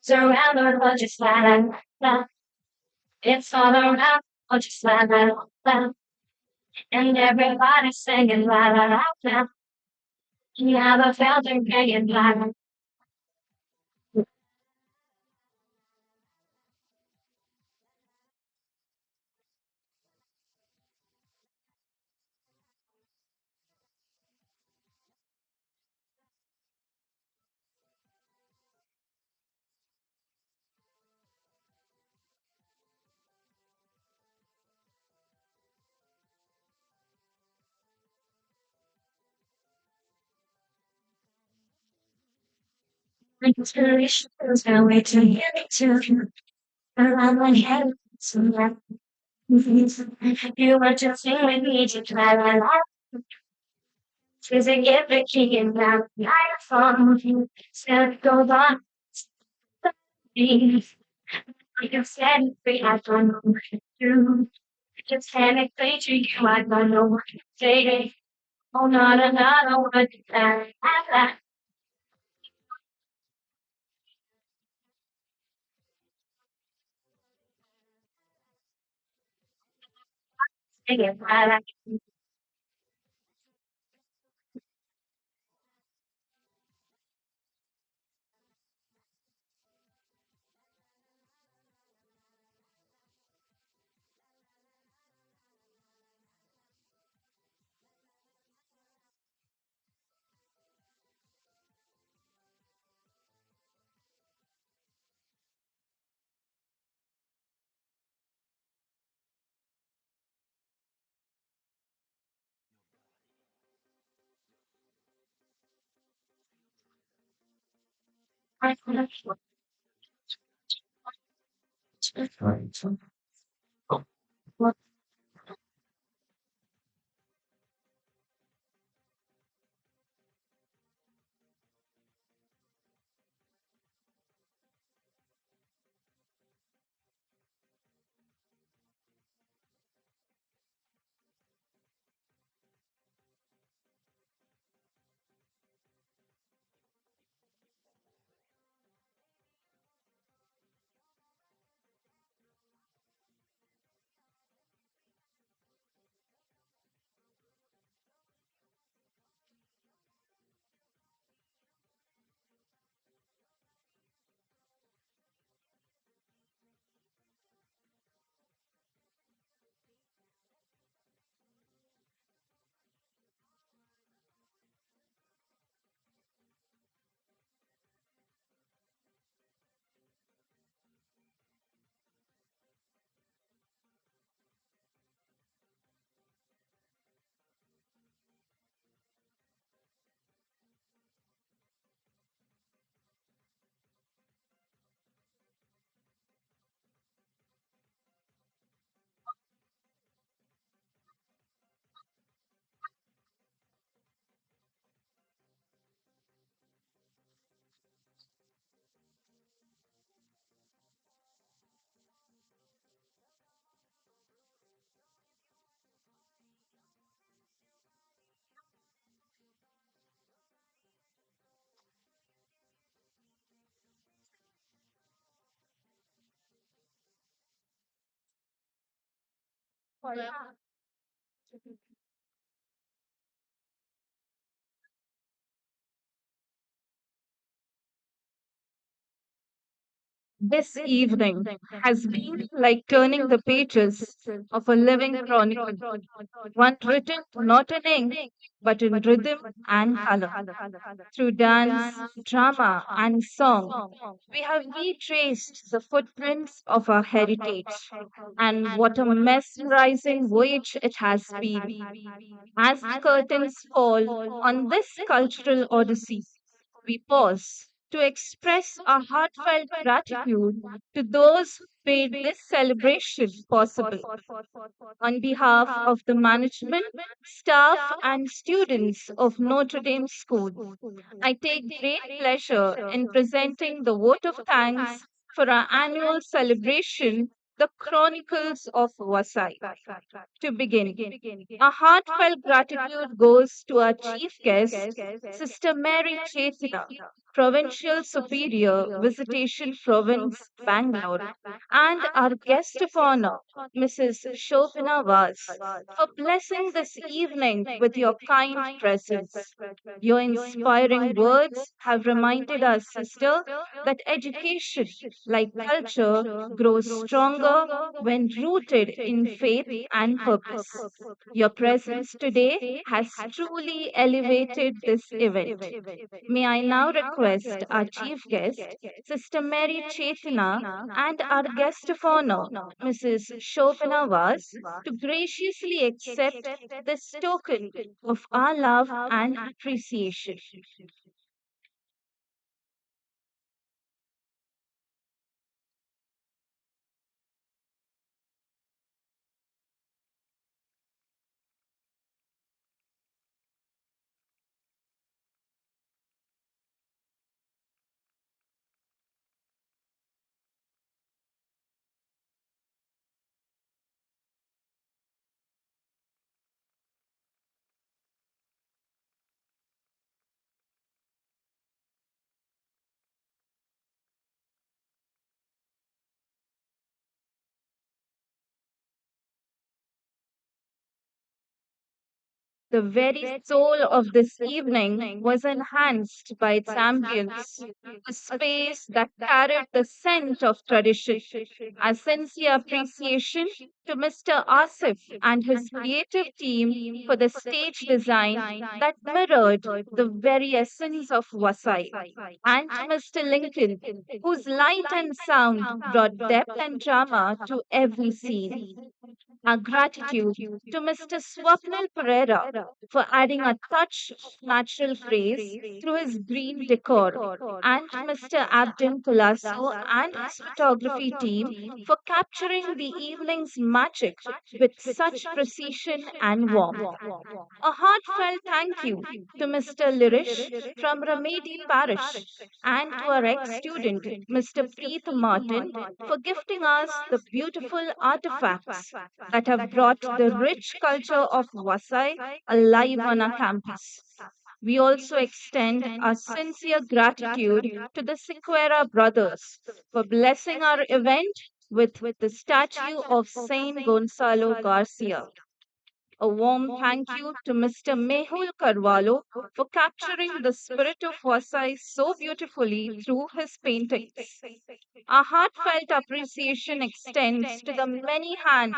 Surround or just la la la. It's all around or just la la la. And everybody's singing la la la la. You never felt her banging la la. Inspirations are way to get to around my head. So that you were just saying we need to try la la. She's a gift that she can have. I saw you said go on. Like you said, free, I don't know what to do. Just technically to you, I don't know what to say. Oh, not another one to say. I sing it, I This evening has been like turning the pages of a living chronicle, one written not in ink, but in rhythm and color. Through dance, drama, and song, we have retraced the footprints of our heritage, and what a mesmerizing voyage it has been. As the curtains fall on this cultural odyssey, we pause to express our heartfelt gratitude to those who made this celebration possible. On behalf of the management, staff, and students of Notre Dame School, I take great pleasure in presenting the vote of thanks for our annual celebration, the Chronicles of Vasai. To begin, a heartfelt gratitude goes to our chief guest, Sister Mary Chaitanya, Provincial Superior, Visitation Province, Bangalore, and our guest of honor, Mrs. Shobhana Vas, for blessing this evening with your kind presence. Your inspiring words have reminded us, sister, that education, like culture, grows stronger when rooted in faith and purpose. Your presence today has truly elevated this event. May I now request our chief guest, Sister Mary Chetna, and our guest of honor, Mrs. Shobhana Vas, to graciously accept this token of our love and appreciation. The very soul of this evening was enhanced by its ambience, a space that carried the scent of tradition. A sincere appreciation to Mr. Asif and his creative team for the stage design that mirrored the very essence of Vasai, and to Mr. Lincoln, whose light and sound brought depth and drama to every scene. Our gratitude to Mr. Swapnil Pereira for adding a touch of natural grace through his green decor, and Mr. Abdin Colasso and his photography team for capturing the evening's magic with such precision and warmth. A heartfelt thank you to Mr. Lirish from Ramedi Parish and to our ex-student, Mr. Preet Martin, for gifting us the beautiful artifacts that have brought the rich culture of Vasai alive on our campus. We also extend our sincere gratitude to the Sequeira brothers for blessing our event with the statue of Saint Gonzalo Garcia. A warm thank you to Mr. Mehul Carvalho for capturing the spirit of Vasai so beautifully through his paintings. Our heartfelt appreciation extends to the many hands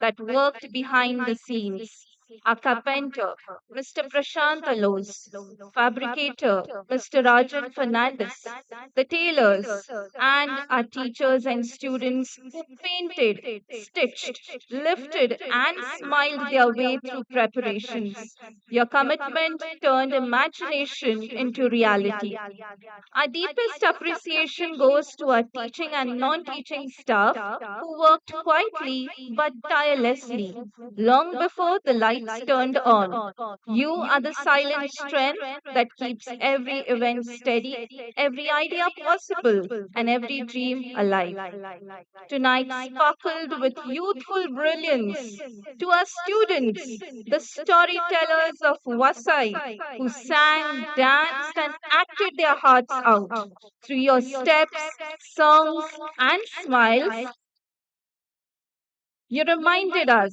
that worked behind the scenes. Our carpenter, Mr. Prashant Alos, fabricator, Mr. Rajan Fernandez, the tailors, and our teachers and students who painted, stitched, lifted, and smiled their way through preparations. Your commitment turned imagination into reality. Our deepest appreciation goes to our teaching and non teaching staff who worked quietly but tirelessly long before the lights turned on. You are the silent strength that keeps every event steady, every idea possible, and every dream alive. Tonight sparkled with youthful brilliance. To our students, the storytellers of Vasai, who sang, danced, and acted their hearts out. Through your steps, songs, and smiles, you reminded us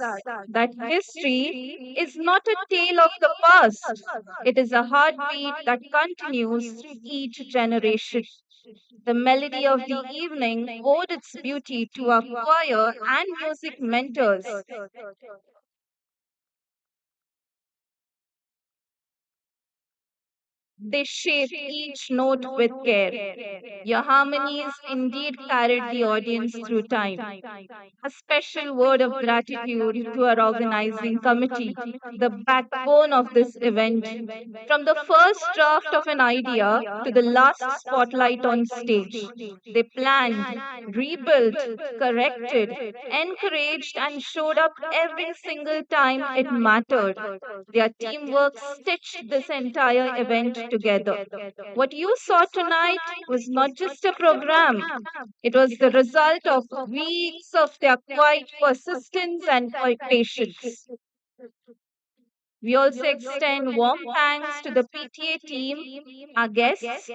that history is not a tale of the past. It is a heartbeat that continues through each generation. The melody of the evening owed its beauty to our choir and music mentors. They shaped each note with care. Your harmonies indeed carried the audience through time. A special word of gratitude to our organizing committee, the backbone of this event. From the first draft of an idea to the last spotlight on stage, they planned, rebuilt, corrected, encouraged, and showed up every single time it mattered. Their teamwork stitched this entire event together. What you saw tonight was not just a program, it was the result of weeks of their quiet persistence and patience. We also extend warm thanks to the PTA team, our guests,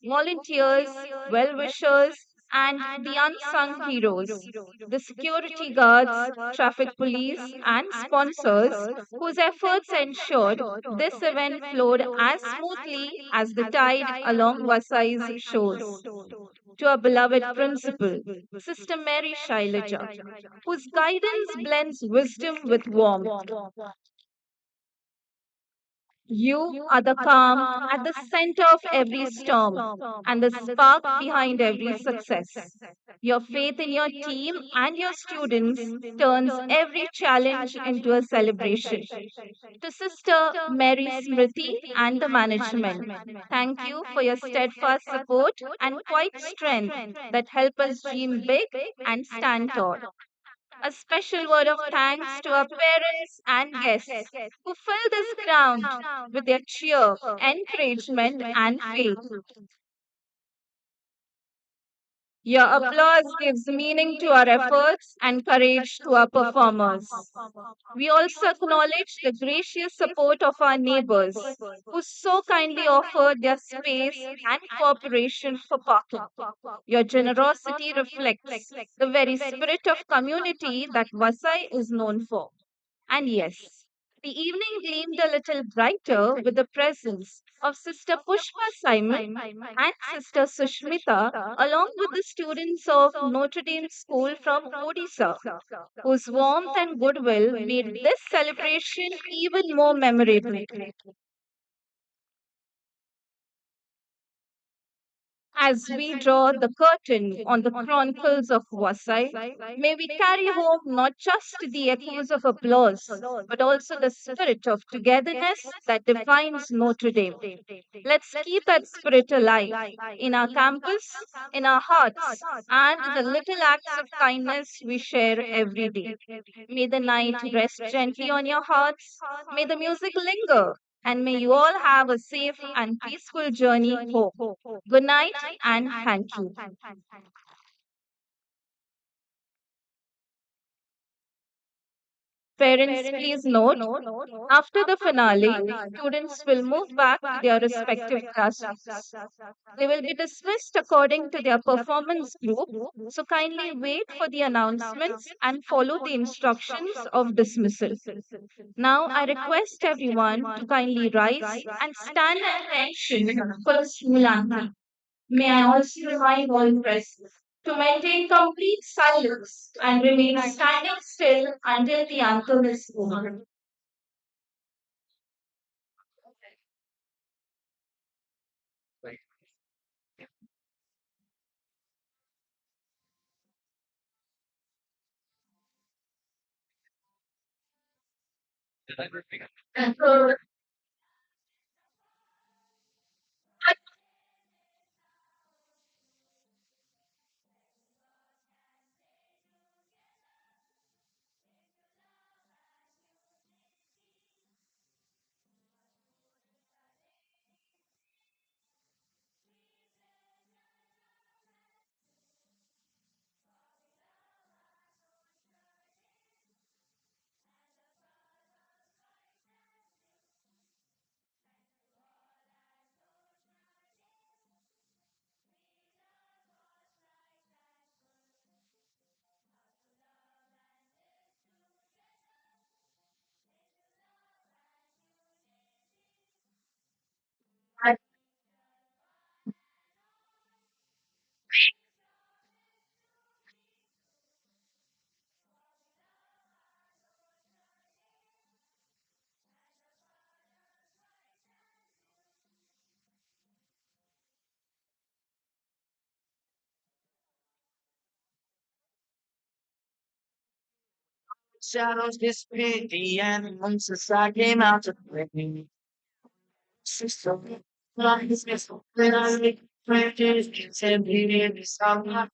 volunteers, well wishers, and the unsung heroes, the security guards, traffic police, and sponsors whose efforts ensured this event flowed as smoothly as the tide along Vasai's shores. To our beloved principal, Sister Mary Shailaja, whose guidance blends wisdom with warmth. You are the calm at the center of every storm and the spark behind every success. Your faith in your team and your students turns every challenge into a celebration. To Sister Mary Smriti and the management, thank you for your steadfast support and quiet strength that help us dream big and stand tall. A special word of thanks to our parents and guests who fill this ground with their cheer, encouragement, and faith. Your applause gives meaning to our efforts and courage to our performers. We also acknowledge the gracious support of our neighbors who so kindly offered their space and cooperation for parking. Your generosity reflects the very spirit of community that Vasai is known for. And yes, the evening gleamed a little brighter with the presence of Sister Pushpa Simon and Sister Sushmita, along with the students of Notre Dame School from Odisha, whose warmth and goodwill made this celebration even more memorable. As we draw the curtain on the Chronicles of Vasai, may we carry home not just the echoes of applause, but also the spirit of togetherness that defines Notre Dame. Let's keep that spirit alive in our campus, in our hearts, and in the little acts of kindness we share every day. May the night rest gently on your hearts. May the music linger. And may you all have a safe and peaceful journey home. Good night and thank you. Parents, please note, after the finale, students will move back to their respective classrooms. They will be dismissed according to their performance group, so kindly wait for the announcements and follow the instructions of dismissal. Now, I request everyone to kindly rise and stand at attention for the school anthem. May I also remind all present to maintain complete silence and remain standing still until the anthem is over. Shadows disappeared, the and monsters I came out to play me. Sister, life is missile. When I make friends, it's every every summer.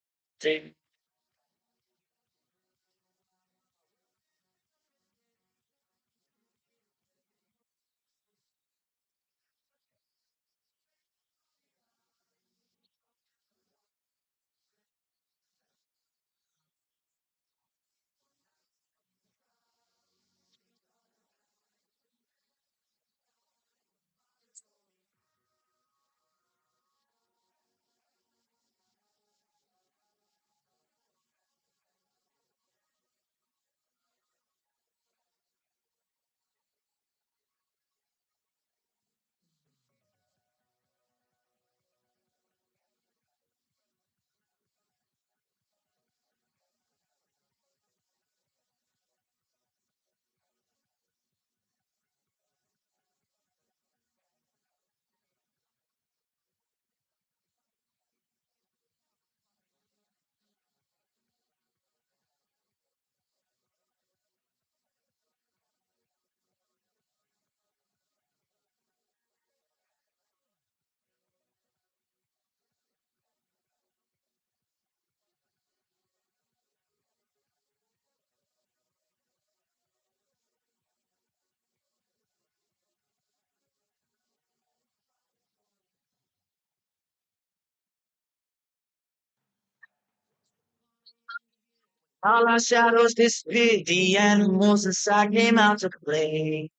All our shadows displayed, the animals inside came out to play.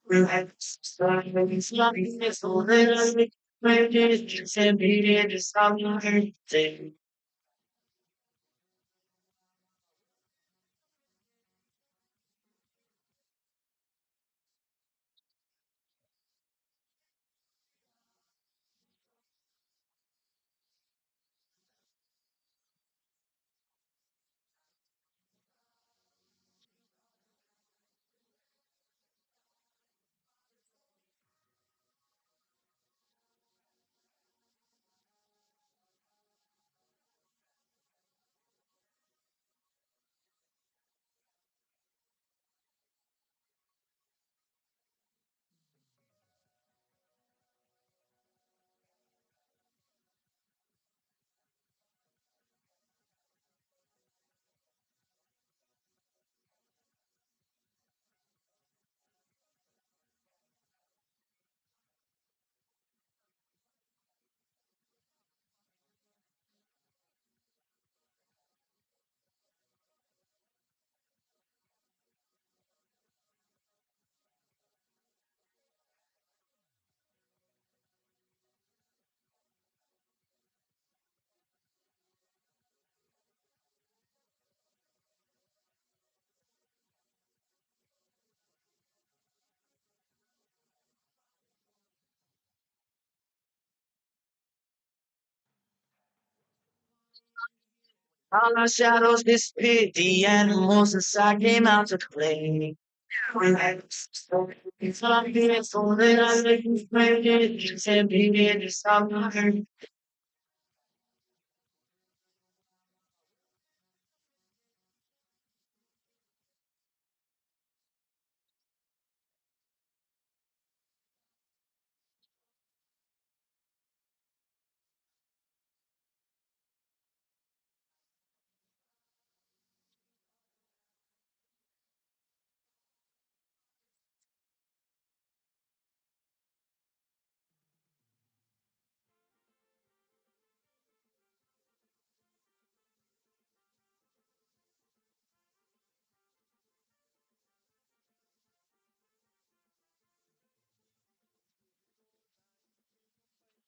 We had stories, nothing is so little. When it's and beating the summer day. All our shadows displayed, the animals inside came out to play. We had stories, nothing is so little. When it's and beating the summer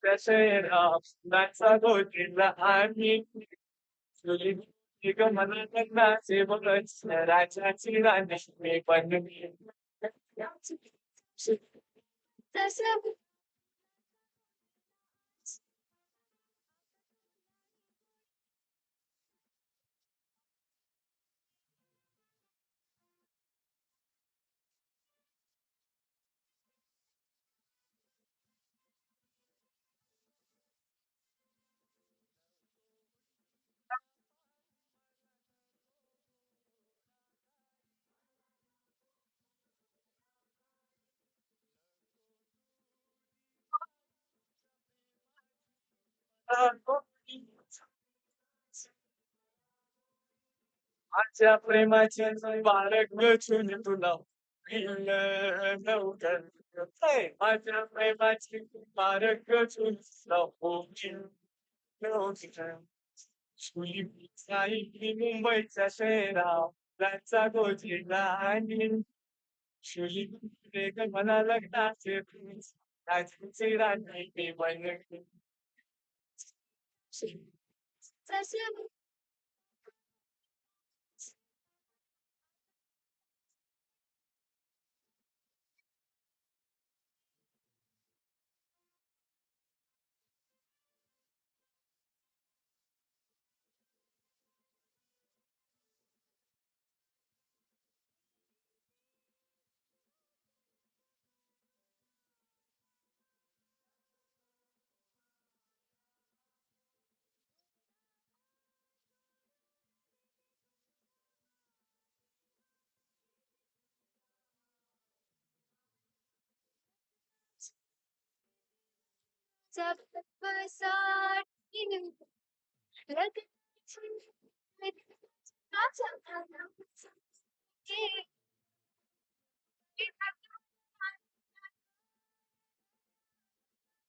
Kasera, nasa kotila ani, suli ika manatag na si Bogats, na raja sila na may panumi. माझ्या प्रेमाचे बाळग छुन तुला मिळलं नव्हतं माझ्या प्रेमाची बाळग छुन तुला नव्हतं शुली साई मुंबईचा शहराव त्यांचा गोजीला आणि शुली रे मला लग्नाचे राजकीय राणी मी बनली सब साथ लग